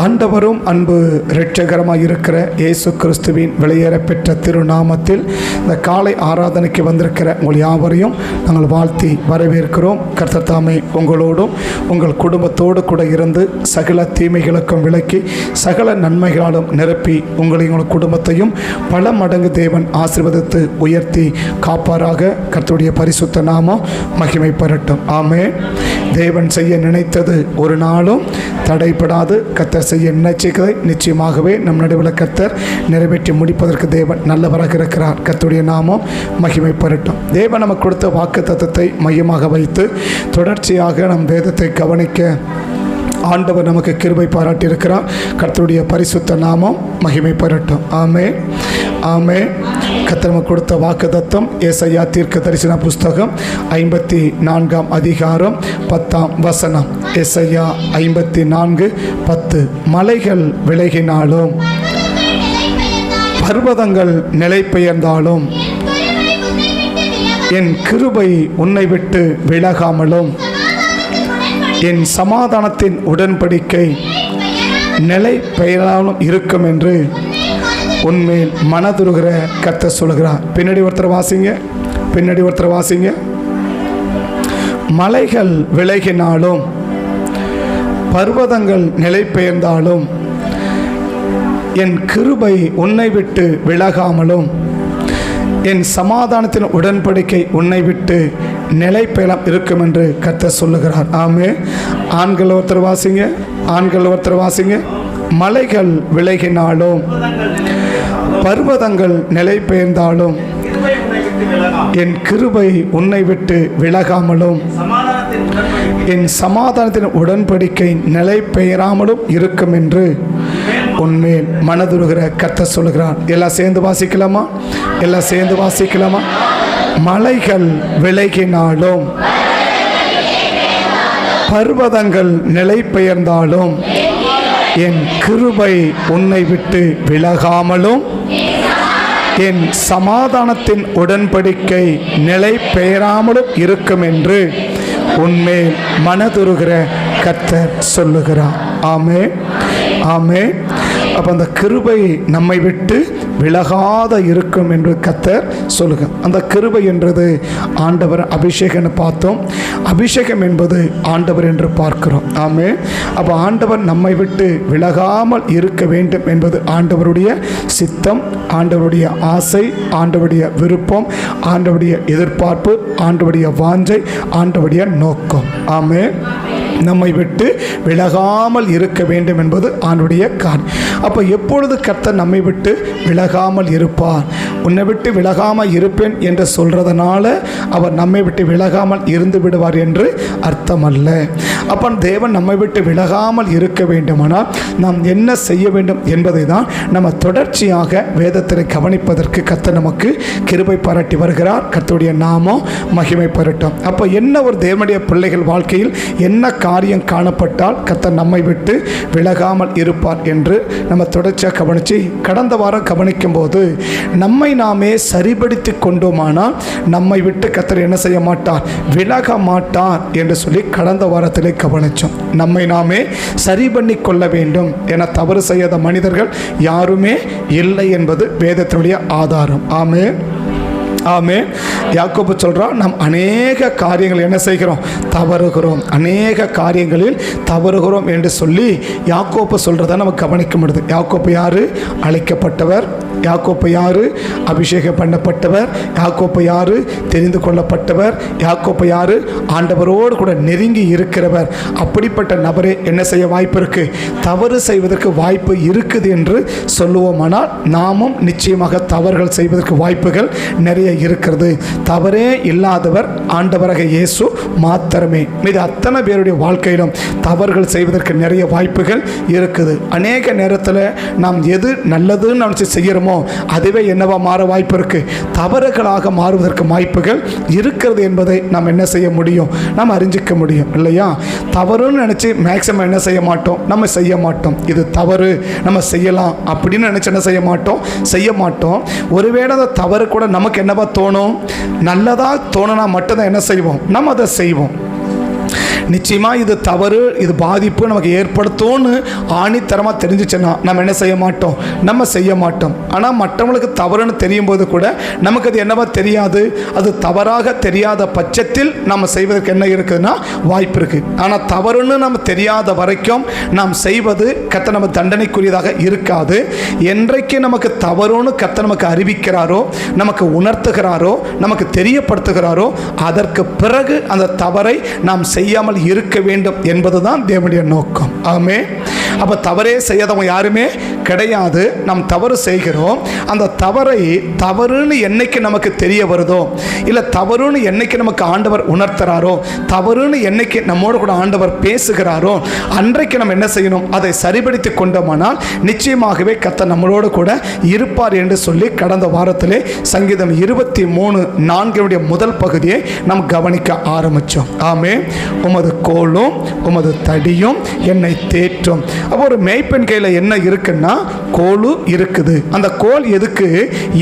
ஆண்டவரும் அன்பு இரட்சகரமாக இருக்கிற இயேசு கிறிஸ்துவின் வெளியேறப்பெற்ற திருநாமத்தில் இந்த காலை ஆராதனைக்கு வந்திருக்கிற உங்கள் யாவரையும் நாங்கள் வாழ்த்தி வரவேற்கிறோம். கர்த்தர் தாமே உங்களோடும் உங்கள் குடும்பத்தோடு கூட இருந்து சகல தீமைகளுக்கும் விலக்கி சகல நன்மைகளாலும் நிரப்பி உங்களையும் உங்கள் குடும்பத்தையும் பல மடங்கு தேவன் ஆசீர்வதித்து உயர்த்தி காப்பாராக. கர்த்தருடைய பரிசுத்த நாமம் மகிமை பெறட்டும். ஆமென். தேவன் செய்ய நினைத்தது ஒரு நாளும் தடைப்படாது. கர்த்தர் செய்ய நினைச்சதை நிச்சயமாகவே நம் நடுவில் கர்த்தர் நிறைவேற்றி முடிப்பதற்கு தேவன் நல்லவராக இருக்கிறார். கர்த்தருடைய நாமம் மகிமை பெறட்டும். தேவன் நமக்கு கொடுத்த வாக்குத்தத்தத்தை மையமாக வைத்து தொடர்ச்சியாக நம் வேதத்தை கவனிக்க ஆண்டவர் நமக்கு கிருபை பாராட்டியிருக்கிறார். கர்த்தருடைய பரிசுத்த நாமம் மகிமை பெறட்டும். ஆமென், ஆமென். கர்த்தர் நமக்கு கொடுத்த வாக்குத்தத்தம் ஏசாயா தீர்க்கதரிசன புஸ்தகம் 54 அதிகாரம் 10 ஏசாயா 54:10. மலைகள் விலகினாலும் பர்வதங்கள் நிலை பெயர்ந்தாலும் என் கிருபை உன்னை விட்டு விலகாமலும் என் சமாதானத்தின் உடன்படிக்கை நிலை பெயராலும் இருக்கும் என்று உன்மேல் மனதுருகிற கர்த்தர் சொல்கிறார். பின்னாடி ஒருத்தர் வாசிங்க. மலைகள் விலகினாலும் பர்வதங்கள் நிலை பெயர்ந்தாலும் என் கிருபை உன்னை விட்டு விலகாமலும் என் சமாதானத்தின் உடன்படிக்கை உன்னை விட்டு நிலை பெயரம் இருக்கும் என்று கர்த்தர் சொல்லுகிறார். ஆமென். ஆண்கள் ஒருத்தர் வாசிங்க. மலைகள் விலகினாலும் பர்வதங்கள் நிலை பெயர்ந்தாலும் என் கிருபை உன்னை விட்டு விலகாமலும் என் சமாதானத்தின் உடன்படிக்கை நிலை பெயராமலும் இருக்கும் என்று உன்மேல் மனதுருகிற கர்த்தர் சொல்லுகிறார். எல்லாம் சேர்ந்து வாசிக்கலாமா? மலைகள் விலகினாலும் பர்வதங்கள் நிலை பெயர்ந்தாலும் என் கிருபை உன்னை விட்டு விலகாமலும் என் சமாதானத்தின் உடன்படிக்கை நிலை பெயராமலும் இருக்கும் என்று உன்மேல் மனதுருகிற கர்த்தர் சொல்லுகிறார். ஆமென், ஆமென். அப்போ அந்த கிருபை நம்மை விட்டு விலகாத இருக்கும் என்று கர்த்தர் சொல்லுங்க. அந்த கிருபை என்றது ஆண்டவர் அபிஷேகம்னு பார்த்தோம். அபிஷேகம் என்பது ஆண்டவர் என்று பார்க்கிறோம். ஆமென். அப்போ ஆண்டவர் நம்மை விட்டு விலகாமல் இருக்க வேண்டும் என்பது ஆண்டவருடைய சித்தம், ஆண்டவருடைய ஆசை, ஆண்டவருடைய விருப்பம், ஆண்டவருடைய எதிர்பார்ப்பு, ஆண்டவருடைய வாஞ்சை, ஆண்டவருடைய நோக்கம். ஆமென். நம்மை விட்டு விலகாமல் இருக்க வேண்டும் என்பது ஆண்டவருடைய காரியம். அப்போ எப்பொழுது கர்த்தர் நம்மை விட்டு விலகாமல் இருப்பார்? உன்னை விட்டு விலகாமல் இருப்பேன் என்று சொல்றதுனால அவர் நம்மை விட்டு விலகாமல் இருந்து விடுவார் என்று அர்த்தம் அல்ல. அப்போ தேவன் நம்மை விட்டு விலகாமல் இருக்க வேண்டுமானால் நாம் என்ன செய்ய வேண்டும் என்பதை தான் நம்ம தொடர்ச்சியாக வேதத்தில் கவனிப்பதற்கு கர்த்தர் நமக்கு கிருபை பாராட்டி வருகிறார். கர்த்தருடைய நாமம் மகிமை பெறட்டும். அப்போ என்ன ஒரு தேவனுடைய பிள்ளைகள் வாழ்க்கையில் என்ன காரியம் காணப்பட்டால் கர்த்தர் நம்மை விட்டு விலகாமல் இருப்பார் என்று நம்ம தொடர்ச்சியாக கவனித்து கடந்த வாரம் கவனிக்கும் போது நம்மை நாமே சரிபடுத்தி கொண்டோமானால் நம்மை விட்டு கர்த்தர் என்ன செய்ய மாட்டார்? விலக மாட்டார் என்று சொல்லி கடந்த வாரத்திலே கவனித்தோம். நம்மை நாமே சரி பண்ணி கொள்ள வேண்டும் என தவறு செய்யாத மனிதர்கள் யாருமே இல்லை என்பது வேதத்தினுடைய ஆதாரம். ஆமென், ஆமென். யாக்கோபு சொல்றான், நாம் அநேக காரியங்கள் என்ன செய்கிறோம்? தவறுகிறோம். அநேக காரியங்களில் தவறுகிறோம் என்று சொல்லி யாக்கோபு சொல்றதை நம்ம கவனிக்க முடியுது. யாக்கோபு யாரு? அழைக்கப்பட்டவர். யாக்கோபு யாரு? அபிஷேகம் பண்ணப்பட்டவர். யாக்கோபு யாரு? தெரிந்து கொள்ளப்பட்டவர். யாக்கோபு யாரு? ஆண்டவரோடு கூட நெருங்கி இருக்கிறவர். அப்படிப்பட்ட நபரே என்ன செய்ய வாய்ப்பு இருக்கு? தவறு செய்வதற்கு வாய்ப்பு இருக்குது என்று சொல்லுவோமானால் நாமும் நிச்சயமாக தவறுகள் செய்வதற்கு வாய்ப்புகள் நிறைய இருக்கிறது. தவறே இல்லாதவர் ஆண்டவராக இயேசு மாத்திரமே. மீது அத்தனை பேருடைய வாழ்க்கையிலும் தவறுகள் செய்வதற்கு நிறைய வாய்ப்புகள் இருக்குது. அநேக நேரத்தில் நாம் எது நல்லதுன்னு நினைச்சு செய்யறோமோ அதுவே என்னவா மாற வாய்ப்பு இருக்கு? தவறுகளாக மாறுவதற்கு வாய்ப்புகள் இருக்கிறது என்பதை நாம் என்ன செய்ய முடியும்? நாம் அறிஞ்சிக்க முடியும் இல்லையா? தவறுன்னு நினைச்சு மேக்சிமம் என்ன செய்ய மாட்டோம்? நம்ம செய்ய மாட்டோம். இது தவறு, நம்ம செய்யலாம் அப்படின்னு நினைச்சு என்ன செய்ய மாட்டோம். ஒருவேளை அந்த தவறு கூட நமக்கு என்னவா தோணும்? நல்லதா தோணுனா மட்டும்தான் என்ன செய்வோம்? நம்ம அதை செய்வோம். நிச்சயமாக இது தவறு, இது பாதிப்பு நமக்கு ஏற்படுத்தும்னு ஆணித்தரமாக தெரிஞ்சிச்சுன்னா நம்ம என்ன செய்ய மாட்டோம், நம்ம செய்ய மாட்டோம். ஆனால் மற்றவங்களுக்கு தவறுன்னு தெரியும் போது கூட நமக்கு அது என்னவா தெரியாது. அது தவறாக தெரியாத பட்சத்தில் நம்ம செய்வதற்கு என்ன இருக்குதுன்னா வாய்ப்பு இருக்குது. ஆனால் தவறுன்னு நம்ம தெரியாத வரைக்கும் நாம் செய்வது கர்த்தர் நம்ம தண்டனைக்குரியதாக இருக்காது. என்றைக்கு நமக்கு தவறுன்னு கர்த்தர் நமக்கு அறிவிக்கிறாரோ, நமக்கு உணர்த்துகிறாரோ, நமக்கு தெரியப்படுத்துகிறாரோ, அதற்கு பிறகு அந்த தவறை நாம் செய்யாமல் இருக்க வேண்டும் என்பதுதான் தேவனுடைய நோக்கம். ஆமே. அப்போ தவறே செய்யாதவங்க யாருமே கிடையாது. நாம் தவறு செய்கிறோம். அந்த தவறை தவறுன்னு என்னைக்கு நமக்கு தெரிய வருதோ, இல்லை தவறுன்னு என்னைக்கு நமக்கு ஆண்டவர் உணர்த்துறாரோ, தவறுன்னு என்னைக்கு நம்மோடு கூட ஆண்டவர் பேசுகிறாரோ, அன்றைக்கு நம்ம என்ன செய்யணும், அதை சரிபடுத்தி கொண்டோமானால் நிச்சயமாகவே கர்த்தர் நம்மளோடு கூட இருப்பார் என்று சொல்லி கடந்த வாரத்திலே சங்கீதம் 23:4 முதல் பகுதியை நாம் கவனிக்க ஆரம்பித்தோம். ஆமே. உமது கோலும் உமது தடியும் என்னை தேற்றும். அப்போ ஒரு மேய்ப்பன் கையில் என்ன இருக்குன்னா கோலு இருக்குது. அந்த கோல் எதுக்கு?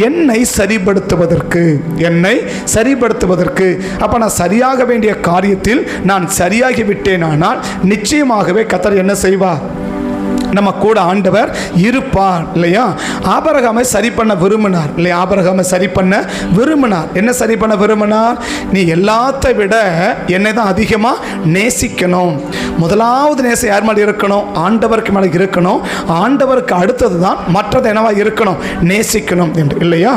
என்னை சரிபடுத்துவதற்கு, என்னை சரிபடுத்துவதற்கு. அப்போ நான் சரியாக வேண்டிய காரியத்தில் நான் சரியாகி விட்டேனானால் நிச்சயமாகவே கர்த்தர் என்ன செய்வார், நம்ம கூட ஆண்டவர் இருப்பார். இல்லையா? ஆபிரகாமை சரி பண்ண விரும்பினார். இல்லையா? ஆபிரகாமை சரி பண்ண விரும்பினார். என்ன சரி பண்ண விரும்பினார்? நீ எல்லாத்தை விட என்னை தான் அதிகமாக நேசிக்கணும். முதலாவது நேசம் யார் மேலே இருக்கணும்? ஆண்டவருக்கு மேலே இருக்கணும். ஆண்டவருக்கு அடுத்தது தான் மற்றது என்னவா இருக்கணும், நேசிக்கணும் என்று. இல்லையா?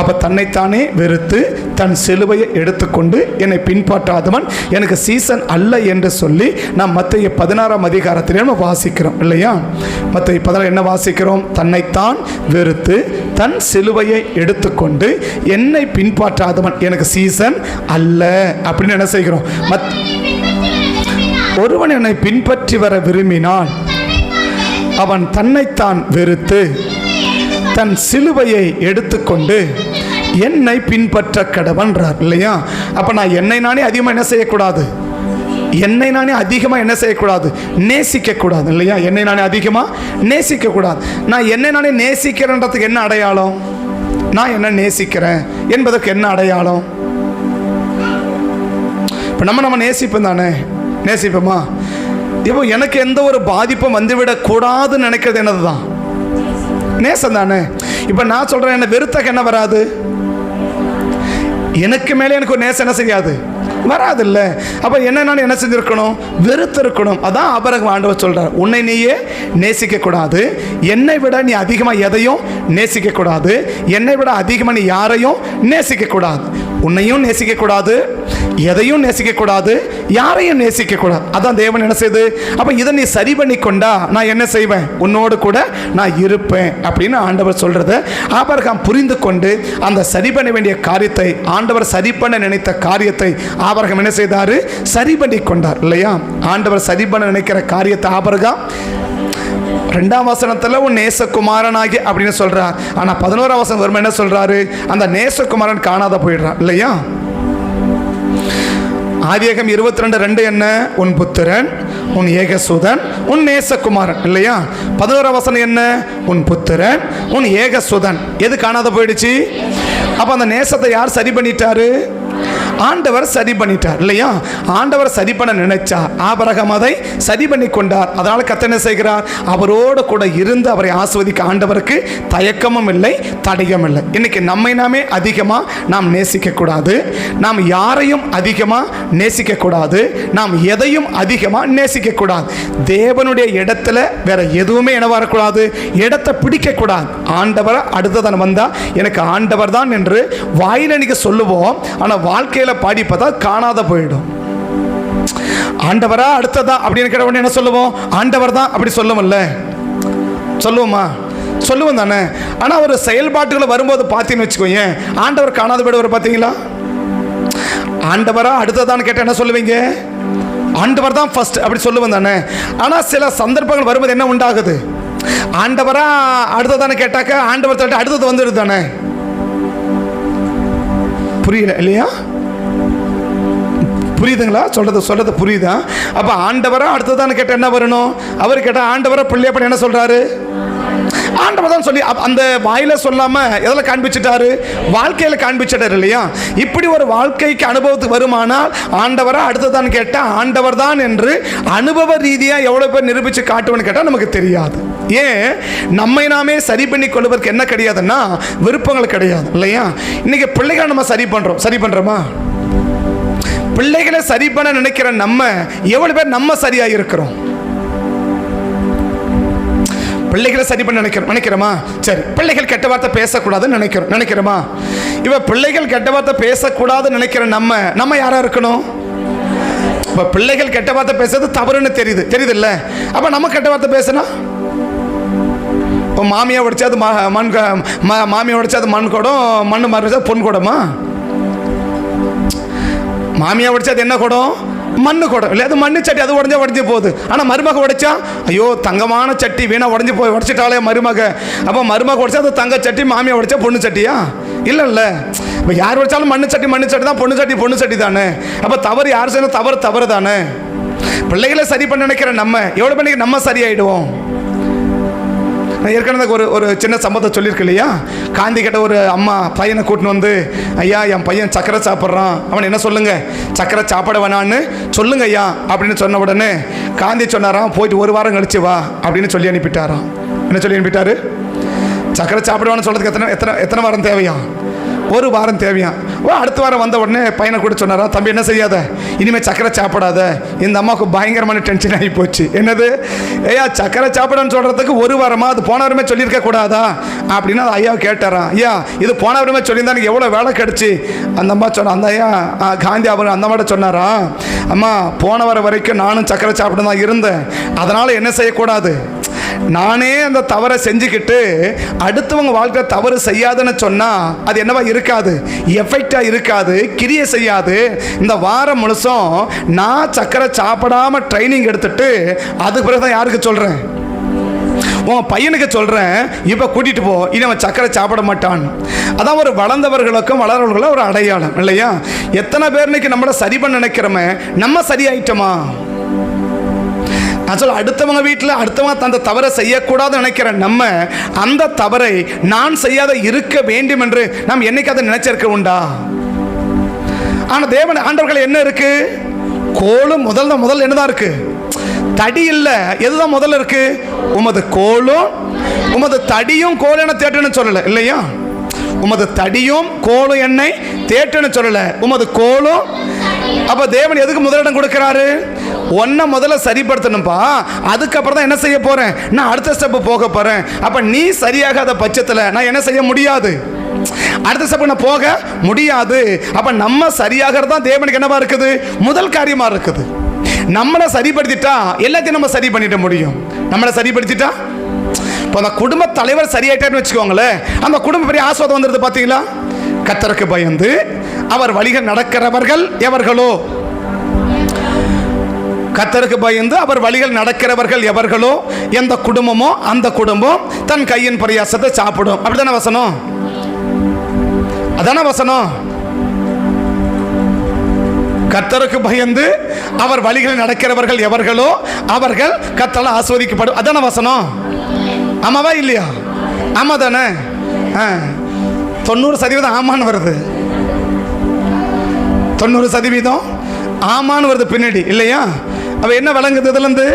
அப்போ தன்னைத்தானே வெறுத்து தன் சிலுவையை எடுத்துக்கொண்டு என்னை பின்பற்றாதவன் எனக்கு சீசன் அல்ல என்று சொல்லி நாம் மத்தேயு 16ஆம் அதிகாரத்திலே நம்ம வாசிக்கிறோம். இல்லையா? மத்தேயு 16 என்ன வாசிக்கிறோம்? தன்னைத்தான் வெறுத்து தன் சிலுவையை எடுத்துக்கொண்டு என்னை பின்பற்றாதவன் எனக்கு சீசன் அல்ல அப்படின்னு என்ன செய்கிறோம்? ஒருவன் என்னை பின்பற்றி வர விரும்பினால் அவன் தன்னைத்தான் வெறுத்து தன் சிலுவையை எடுத்துக்கொண்டு என்னை பின்பற்ற கடவன்றார். இல்லையா? அப்போ நான் என்னை நானே அதிகமாக என்ன செய்யக்கூடாது, என்னை நானே அதிகமாக என்ன செய்யக்கூடாது, நேசிக்கக்கூடாது. இல்லையா? என்னை நானே அதிகமாக நேசிக்கக்கூடாது. நான் என்னை நானே நேசிக்கிறேன்றதுக்கு என்ன அடையாளம்? நான் என்ன நேசிக்கிறேன் என்பதற்கு என்ன அடையாளம்? இப்போ நம்ம நேசிப்போம் தானே, நேசிப்போமா? இப்போ எனக்கு எந்த ஒரு பாதிப்பும் வந்துவிடக்கூடாதுன்னு நினைக்கிறது என்னது தான்? நேசம் தானே. இப்போ நான் சொல்கிறேன், என்ன வெறுத்தக்கு என்ன வராது? எனக்கு மேலே எனக்கு ஒரு நேசம் என்ன செய்யாது, வராது. இல்லை. அப்போ என்ன நான் என்ன செஞ்சுருக்கணும், வெறுத்து இருக்கணும். அதான் ஆபிரகாம் ஆண்டவர் சொல்கிறார், உன்னை நீயே நேசிக்கக்கூடாது, என்னை விட நீ அதிகமாக எதையும் நேசிக்கக்கூடாது, என்னை விட அதிகமாக நீ யாரையும் நேசிக்கக்கூடாது. உன்னையும் நேசிக்கக்கூடாது, எதையும் நேசிக்கக்கூடாது, யாரையும் நேசிக்கக்கூடாது. அதான் தேவன் என்ன செய்யுது? அப்போ இதை நீ சரி பண்ணி கொண்டா நான் என்ன செய்வேன், உன்னோடு கூட நான் இருப்பேன் அப்படின்னு ஆண்டவர் சொல்கிறத ஆபிரகாம் புரிந்து கொண்டு அந்த சரி பண்ண வேண்டிய காரியத்தை, ஆண்டவர் சரி பண்ண நினைத்த காரியத்தை ஆபிரகாம் என்ன செய்தார், சரி பண்ணி கொண்டார். இல்லையா? ஆண்டவர் சரி பண்ண நினைக்கிற காரியத்தை ஆபிரகாம் 2ஆம் வசனத்தில் உன் நேசகுமாரனாகி அப்படின்னு சொல்றார். ஆனால் 11ஆம் வசனம் வரும் என்ன சொல்றாரு, அந்த நேசகுமாரன் காணாத போயிடுறான். இல்லையா? ஆதியாகமம் 22:2 என்ன, உன் புத்திரன் உன் ஏகசுதன் உன் நேசகுமாரன். இல்லையா? 11ஆம் வசனம் என்ன, உன் புத்திரன் உன் ஏகசுதன். எது காணாத போயிடுச்சு? அப்போ அந்த நேசத்தை யார் சரி பண்ணிட்டாரு? ஆண்டவர் சரி பண்ணிட்டார். இல்லையா? ஆண்டவர் சரி பண்ண நினைச்சா ஆபிரகாம் அதை சரி பண்ணி கொண்டார். அதனால கர்த்தர் என்ன செய்கிறார், அவரோடு கூட இருந்து அவரை ஆசீர்வதிக்க ஆண்டவருக்கு தயக்கமும் இல்லை, தடையும் இல்லை. இன்னைக்கு நம்மை நாமே அதிகமாக நாம் நேசிக்கக்கூடாது, நாம் யாரையும் அதிகமாக நேசிக்கக்கூடாது, நாம் எதையும் அதிகமாக நேசிக்கக்கூடாது. தேவனுடைய இடத்துல வேற எதுவுமே என்ன வரக்கூடாது, இடத்தை பிடிக்கக்கூடாது. ஆண்டவரை அடுத்ததான் வந்தால் எனக்கு ஆண்டவர் தான் என்று வாயில இன்னைக்கு சொல்லுவோம், ஆனால் வாழ்க்கையில் பாடி பார்த்தா காணாத போயிடும். ஆண்டவரா அடுத்ததா அப்படின்னு கேட்ட உடனே என்ன சொல்லுவோம், ஆண்டவர் தான் அப்படி சொல்லுவோம்ல, சொல்லுவோமா? சொல்லுவோம் தானே. ஆனால் ஒரு செயல்பாட்டுகளை வரும்போது பார்த்தீங்கன்னு வச்சுக்கோங்க, ஆண்டவர் காணாத போயிடுவார். பார்த்தீங்களா? ஆண்டவரா அடுத்ததான்னு கேட்டால் என்ன சொல்லுவீங்க, ஆண்டவர் தான் ஃபர்ஸ்ட் அப்படி சொல்லுவோம் தானே. ஆனால் சில சந்தர்ப்பங்கள் வரும்போது என்ன உண்டாகுது, ஆண்டவரா அடுத்ததான்னு கேட்டாக்க ஆண்டவர் தட்டு அடுத்தது வந்துடுது தானே. புரியல இல்லையா? புரியுதுங்களா? சொல்றது புரியுதா? அப்போ ஆண்டவரா அடுத்ததான்னு கேட்டால் என்ன வரணும், அவர் கேட்டால் ஆண்டவரா பிள்ளைய பண்ண என்ன சொல்கிறாரு, ஆண்டவர் தான் சொல்லி அந்த வாயில சொல்லாம எதில் காண்பிச்சிட்டாரு? வாழ்க்கையில காண்பிச்சிட்டாரு இல்லையா? இப்படி ஒரு வாழ்க்கைக்கு அனுபவத்துக்கு வருமானால் ஆண்டவரா அடுத்ததான் கேட்டா ஆண்டவர் தான் என்று அனுபவ ரீதியா எவ்வளவு பேர் நிரூபிச்சு காட்டுவன்னு கேட்டா நமக்கு தெரியாது. ஏன்? நம்மை நாமே சரி பண்ணி கொள்வதற்கு என்ன கிடையாதுன்னா விருப்பங்கள் கிடையாது இல்லையா? இன்னைக்கு பிள்ளைகளை நம்ம சரி பண்றோமா? பிள்ளைகளை சரி பண்ண நினைக்கிற நம்ம எவ்வளவு பேர் நம்ம சரியா இருக்கிறோம்? பிள்ளைகளை சரி பண்ண நினைக்கிறோமா? சரி, பிள்ளைகள் கெட்ட வார்த்தை பேசக்கூடாதுன்னு நினைக்கிறோமா? இவ பிள்ளைகள் கெட்ட வார்த்தை பேசக்கூடாதுன்னு நினைக்கிற நம்ம யாரா இருக்கணும்? இப்ப பிள்ளைகள் கெட்ட வார்த்தை பேசுறது தவறுன்னு தெரியுது இல்ல? அப்ப நம்ம கெட்ட வார்த்தை பேசினா மாமியா உடைச்சா அது மண், மாமியா உடைச்சா அது மண் குடம், மண்ணு மாறிச்சா பொன் குடமா? மாமியா உடைச்சா அது என்ன குடம்? மண்ணு குடம் இல்லை, அது மண்ணு சட்டி, அது உடஞ்சு போகுது. ஆனால் மருமக உடைச்சா ஐயோ தங்கமான சட்டி வீணா உடைச்சிட்டாலே மருமக. அப்போ மருமக உடைச்சா அது தங்க சட்டி, மாமியா உடைச்சா பொண்ணு சட்டியா? இல்லை. இப்போ யார் உடைச்சாலும் மண்ணு சட்டி தான், பொண்ணு சட்டி தானே. அப்போ தவறு யார் செய்யணும்? தவறு தானே. பிள்ளைகளை சரி பண்ண நினைக்கிற நம்ம எவ்வளோ பண்ணி நம்ம சரியாயிடுவோம்? நான் ஏற்கனவே ஒரு சின்ன சம்பவத்தை சொல்லியிருக்கேன் இல்லையா? காந்தி கிட்ட ஒரு அம்மா பையனை கூட்டின்னு வந்து, ஐயா என் பையன் சக்கரை சாப்பிட்றான், அவன் என்ன சொல்லுங்க, சக்கரை சாப்பிட வேணான்னு சொல்லுங்க ஐயா அப்படின்னு சொன்ன உடனே காந்தி சொன்னாராம், போயிட்டு ஒரு வாரம் கழிச்சு வா அப்படின்னு சொல்லி அனுப்பிட்டாராம். என்ன சொல்லி அனுப்பிட்டாரு? சக்கரை சாப்பிடுவான்னு சொல்றதுக்கு எத்தனை வாரம் தேவையா? ஒரு வாரம் தேவையா? அடுத்த வாரம் வந்த உடனே பையனை கூட சொன்னாரா, தம்பி என்ன செய்யாத, இனிமேல் சக்கரை சாப்பிடாத. இந்த அம்மாவுக்கு பயங்கரமான டென்ஷன் ஆகி போச்சு. என்னது ஐயா சக்கரை சாப்பிடான்னு சொல்றதுக்கு ஒரு வாரமா? அது போன வாரமே சொல்லியிருக்க கூடாதா அப்படின்னு அந்த ஐயா கேட்டாராம். ஐயா இது போன வாரமே சொல்லியிருந்தா எனக்கு எவ்வளோ வேலை கிடைச்சி. அந்த அம்மா சொன்ன, அந்த ஐயா காந்தி அவர் அந்த அம்மாட்ட சொன்னாரா, அம்மா போன வாரம் வரைக்கும் நானும் சக்கரை சாப்பிட தான் இருந்தேன், அதனால என்ன செய்யக்கூடாது, நானே அந்த தவறை செஞ்சுக்கிட்டு அடுத்தவங்க வாழ்க்கை தவறு செய்யாதுன்னு சொன்னா அது என்னவா இருக்காது? எஃபெக்டா இருக்காது, கிரியை செய்யாது. இந்த வாரம் முழுசும் நான் சக்கரை சாப்பிடாம ட்ரைனிங் எடுத்துட்டு அதுக்கு பிறகுதான் யாருக்கு சொல்றேன்? உன் பையனுக்கு சொல்றேன், இப்ப கூட்டிட்டு போ, இனி அவன் சக்கரை சாப்பிட மாட்டான். அதான் ஒரு வளர்ந்தவர்களுக்கும் வளர்றவர்களும் ஒரு அடையாளம் இல்லையா? எத்தனை பேர் இன்னைக்கு நம்மள சரி பண்ண நினைக்கிறோமே, நம்ம சரியாயிட்டோமா? நான் சொல்ல, அடுத்தவங்க வீட்டில் அடுத்தவங்க அந்த தவறை செய்யக்கூடாது நினைக்கிற நம்ம அந்த தவறை நான் செய்யாத இருக்க வேண்டும் என்று நாம் என்னைக்காவது நினைச்சிருக்க உண்டா? ஆனால் தேவன் ஆண்டவர்கள் என்ன இருக்கு? கோலும் முதல்ல என்னதான் இருக்கு? தடி இல்லை. எதுதான் முதல்ல இருக்கு? உமது கோலும் உமது தடியும் கோல் என்ன தேட்டுன்னு சொல்லலை இல்லையா? உமது தடியும் கோலும் என்னை தேட்டுன்னு சொல்லலை, உமது கோலும். அப்ப தேவன் எதுக்கு முதலிடம் கொடுக்கிறாரு? ஒன்ன முதல்ல சரிப்படுத்தணும்பா, அதுக்கப்புறம் தான் என்ன செய்ய போறேன், நான் அடுத்த ஸ்டெப் போக போறேன். அப்ப நீ சரியாகாத பட்சத்தில் நான் என்ன செய்ய முடியாது, அடுத்த ஸ்டெப் நான் போக முடியாது. அப்ப நம்ம சரியாகிறது தான் தேவனுக்கு என்னவா இருக்குது? முதல் காரியமா இருக்குது. நம்மளை சரிப்படுத்திட்டா எல்லாத்தையும் நம்ம சரி பண்ணிட முடியும். நம்மளை சரிப்படுத்திட்டா இப்போ அந்த குடும்ப தலைவர் சரியாயிட்டான்னு வச்சுக்கோங்களேன், அந்த குடும்ப பெரிய ஆஸ்வாதம் வந்துடுது. பார்த்தீங்களா? கர்த்தருக்கு பயந்து அவர் வழிகள் நடக்கிறவர்கள் எவர்களோ, கர்த்தருக்கு பயந்து அவர் வழிகள் நடக்கிறவர்கள் எவர்களோ, எந்த குடும்பமோ அந்த குடும்பம் தன் கையின் பிரயாசத்தை சாப்பிடும். அப்படிதானே வசனம்? அதான வசனம். கர்த்தருக்கு பயந்து அவர் வழிகளில் நடக்கிறவர்கள் எவர்களோ அவர்கள் கர்த்தரால் ஆசீர்வதிக்கப்படும். அதான வசனம். ஆமாவா இல்லையா? ஆமா தானே? 90% ஆமான்னு வருது, 90% ஆமான்னு வருது பின்னாடி இல்லையா? அப்ப என்ன விளங்குது? இதுல இருந்து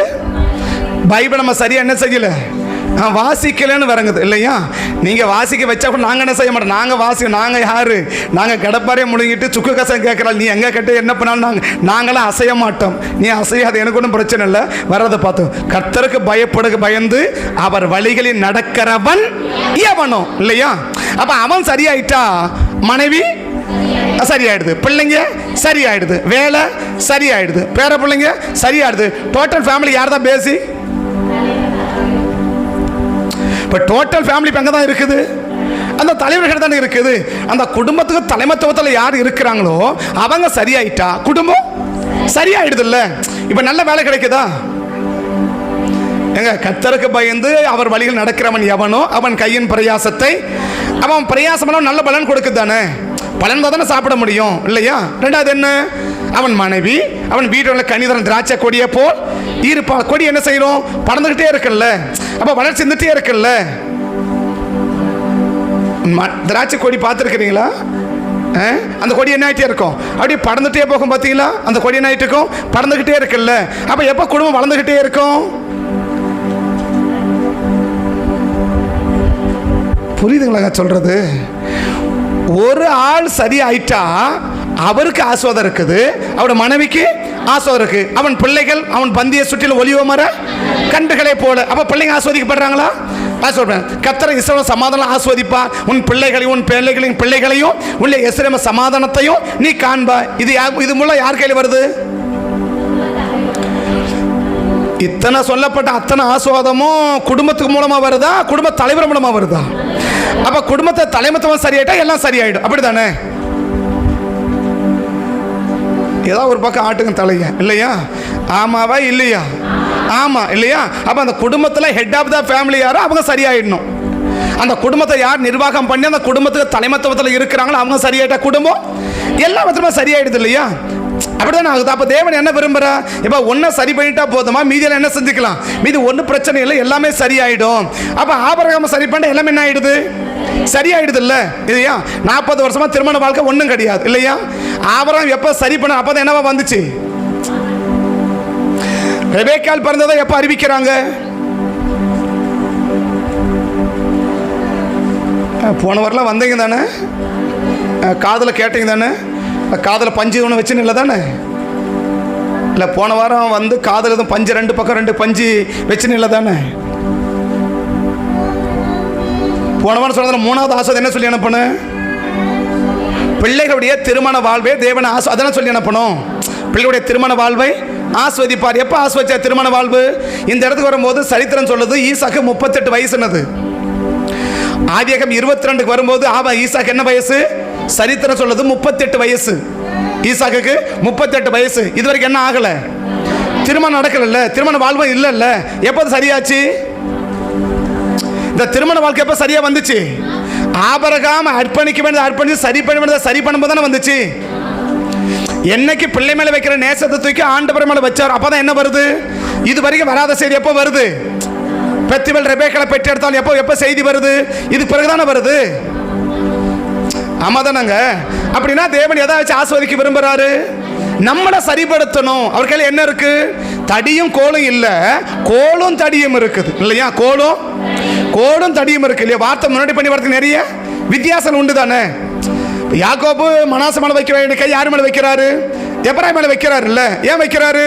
பைபிள் நம்ம சரியா என்ன செய்யல, வாசிக்கலன்னு விளங்குது இல்லையா? நீங்க வாசிக்க வச்சா கூட நாங்க என்ன செய்ய மாட்டோம், நாங்க யாரு, நாங்க கடப்பாறையை முழுங்கிட்டு சுக்கு கசம் கேட்கறாள், நீ எங்க கட்ட என்ன பண்ணாலும் நாங்களாம் அசைய மாட்டோம். நீ அசையாது, எனக்கு ஒன்றும் பிரச்சனை இல்லை. வர்றதை பார்த்தோம். கர்த்தருக்கு பயந்து அவர் வழிகளில் நடக்கிறவன் எவனோ இல்லையா? அப்ப அவன் சரியாயிட்டா மனைவி சரியாயிடுது, பிள்ளைங்க சரியாயிடுது, வேலை சரியாயிடுது, பேர பிள்ளைங்க சரியாயிடுது. டோட்டல் ஃபேமிலி யார் தான் பேசி? இப்போ டோட்டல் ஃபேமிலி அங்கே தான் இருக்குது, அந்த தலைவர்கள் தானே இருக்குது. அந்த குடும்பத்துக்கு தலைமத்துவத்தில் யார் இருக்கிறாங்களோ அவங்க சரியாயிட்டா குடும்பம் சரியாயிடுது இல்லை? இப்போ நல்ல வேலை கிடைக்குதா? எங்க கர்த்தருக்கு பயந்து அவர் வழியில் நடக்கிறவன் எவனோ அவன் கையின் பிரயாசத்தை அவன் பிரயாசம் நல்ல பலன் கொடுக்குது தானே? பலன் தானே சாப்பிட முடியும் இல்லையா? ரெண்டாவது என்ன? அவன் மனைவி அவன் வீட்டில் கனிதரன் திராட்சை கொடியை போல் இருப்பாள். கொடி என்ன செய்யணும்? பறந்துகிட்டே இருக்குல்ல, அப்ப வளர்ச்சி இருந்துட்டே இருக்குல்ல. திராட்சை கொடி பார்த்துருக்கிறீங்களா? அந்த கொடி என்ன ஆகிட்டே இருக்கும், அப்படியே பறந்துகிட்டே போகும். பார்த்தீங்களா? அந்த கொடி என்ன ஆகிட்டு இருக்கும்? பறந்துகிட்டே இருக்குல்ல. அப்ப எப்போ குடும்பம் வளர்ந்துகிட்டே இருக்கும்? புரியுதுங்களா சொல்றது? ஒரு ஆள் சரி ஆயிட்டா அவருக்கு ஆஸ்வாதம் இருக்குது, அவரோட மனைவிக்கு ஆஸ்வாதம் இருக்கு. அவன் பிள்ளைகள் அவன் பந்திய சுற்றில ஒலிவ மர கண்டுகளை போல. அப்ப பிள்ளைங்க ஆஸ்வதிக்கப்படுறாங்களா? கர்த்தர் இஸ்ரவேல் சமாதானம் ஆஸ்வதிப்பா. உன் பிள்ளைகளையும் உன் பிள்ளைகளின் பிள்ளைகளையும் உள்ள இஸ்ரவேல் சமாதானத்தையும் நீ காண்பா. இது மூலம் யார் கையில் வருது? இத்தனை சொல்லப்பட்ட அத்தனை ஆஸ்வாதமும் குடும்பத்துக்கு மூலமா வருதா, குடும்ப தலைவர் மூலமா வருதா? அப்ப குடும்பத்தை தலைமத்துவம் சரியாயிட்டா எல்லாம் சரியாயிடும். அப்படித்தானே? ஏதாவது ஒரு பக்கம் ஆட்டுங்க தலைய இல்லையா? ஆமாவா இல்லையா? ஆமா இல்லையா? அப்ப அந்த குடும்பத்தில் ஹெட் ஆஃப் த ஃபேமிலி யாரோ அவங்க சரியாயிடணும். அந்த குடும்பத்தை யார் நிர்வாகம் பண்ணி அந்த குடும்பத்துக்கு தலைமத்துவத்தில் இருக்கிறாங்களோ அவங்க சரியாயிட்டா குடும்பம் எல்லா விதமா சரியாயிடுது இல்லையா? அப்படிதான் ஆகுது. அப்ப தேவன் என்ன விரும்புறா? இப்ப ஒன்ன சரி பண்ணிட்டா போதுமா, மீதியெல்லாம் என்ன செஞ்சுக்கலாம்? மீதி ஒன்றும் பிரச்சனை இல்லை, எல்லாமே சரியாயிடும். அப்ப ஆபிரகாம் சரி பண்ண எல்லாமே என்ன ஆயிடுது? சரியாயிடுது இல்ல இல்லையா? 40 வருஷமா திருமண வாழ்க்கை ஒன்றும் கிடையாது இல்லையா? ஆபிரகாம் எப்ப சரி பண்ண அப்பதான் என்னவா வந்துச்சு? ரெபேக்காள் பிறந்ததை எப்ப அறிவிக்கிறாங்க? போன வாரம் வந்தீங்க தானே? காதில் கேட்டீங்க தானே? காதில் பஞ்சு ஒன்று வச்சுன்னு இல்லை தானே? இல்லை போன வாரம் வந்து காதில் எதுவும் பஞ்சு 2 பக்கம் 2 பஞ்சு வச்சுன்னு இல்லை தானே? போன வாரம் சொன்னதில் 3வது ஆஸ்வாதம் என்ன சொல்லி அனுப்பணும்? பிள்ளைகளுடைய திருமண வாழ்வே தேவனை அதெல்லாம் சொல்லி அனுப்பணும். பிள்ளைகளுடைய திருமண வாழ்வை ஆஸ்வதிப்பார். எப்போ ஆஸ்வதிச்ச திருமண வாழ்வு? இந்த இடத்துக்கு வரும்போது சரித்திரம் சொல்லுது ஈசாக்கு 38 வயசுனது. ஆதியாகமம் 22 வரும்போது ஈசாக்கு என்ன வயசு? சரித்திரம் சொல்லுது 38 வயசு. ஈசாக்கு 38 வயசு. இது வரைக்கும் என்ன ஆகல? திருமணம் நடக்கல, திருமண வாழ்வு இல்ல. எப்போ சரியாச்சு? இந்த திருமண வாழ்க்கை எப்ப சரியா வந்துச்சு? ஆபிரகாம் அர்ப்பணிக்க வேண்டியது அர்ப்பணிச்சு சரி பண்ண வேண்டியது சரி பண்ணும்போது தானே வந்துச்சு. என்னைக்கு பிள்ளை மேல வைக்கிற நேசத்தை தூக்கி ஆண்டவர் மேல வச்சார் அப்பதான் என்ன வருது? இது வரைக்கும் வராத செய்தி எப்போ வருது? பெத்துவேல் ரெபேக்காளை பெற்று எடுத்தாலும் எப்போ செய்தி வருது? இது பிறகுதானே வருது. ஆமாதானங்க? அப்படின்னா தேவன் எதை வச்சு ஆஸ்வதிக்க விரும்புறாரு? நம்மளை சரிப்படுத்தணும். அவர் கையில் என்ன இருக்கு? தடியும் கோலும் இல்ல, கோலும் தடியும் இருக்குது இல்லையா? கோலும் தடியும் இருக்கு இல்லையா? வார்த்தை முன்னாடி பண்ணி வரதுக்கு நிறைய வித்தியாசம் உண்டு தானே? யாக்கோபு மனாசே மேல வைக்க வேண்டிய கை யார் மேல வைக்கிறாரு? எப்ராயிம் மேல வைக்கிறாரு இல்ல? ஏன் வைக்கிறாரு?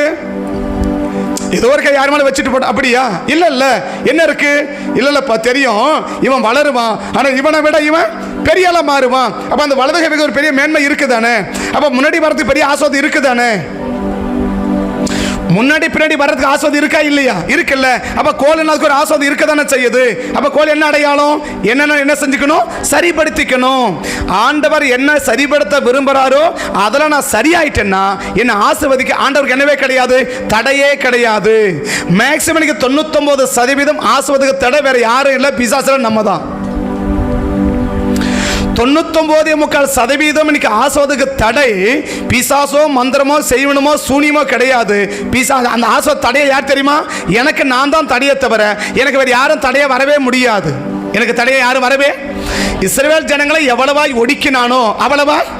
ஏதோ ஒரு கை யார் மேல வச்சுட்டு போட்ட அப்படியா? இல்ல என்ன இருக்கு? இல்லப்பா தெரியும் இவன் வளருவான், ஆனா இவனை விட இவன் பெரிய ஆளா மாறுவான். அப்ப அந்த வலது கைக்கு ஒரு பெரிய மேன்மை இருக்குதானே? அப்ப முன்னாடி வரதுக்கு பெரிய ஆஸ்வாதம் இருக்குதானே? முன்னாடி பின்னாடி வர்றதுக்கு ஆஸ்வாதம் இருக்கா இல்லையா? இருக்குல்ல. அப்ப கோல் என்னதுக்கு ஒரு ஆஸ்வாதம் இருக்கதானே செய்யுது. அப்ப கோல் என்ன அடையாளம்? என்ன செஞ்சுக்கணும்? சரிப்படுத்திக்கணும். ஆண்டவர் என்ன சரிப்படுத்த விரும்புறாரோ அதெல்லாம் நான் சரியாயிட்டேன்னா என்ன ஆசீர்வதிக்க ஆண்டவருக்கு என்னவே கிடையாது, தடையே கிடையாது. மேக்சிமம் 99% ஆசீர்வாதத்துக்கு தடை வேற யாரும் இல்லை, பிசாசுல நம்ம தான். 99.25% இன்னைக்கு ஆஸ்வாதத்துக்கு தடை பிசாசோ மந்திரமோ செய்வனமோ சூனியமோ கிடையாது. அந்த ஆஸ்வாத தடையை யார் தெரியுமா? எனக்கு நான் தான் தடையை தவிர எனக்கு வேற யாரும் தடையை வரவே முடியாது. எனக்கு தடையை யாரும் வரவே. இஸ்ரவேல் ஜனங்களை எவ்வளவாய் ஒடுக்கினானோ அவ்வளவாய்.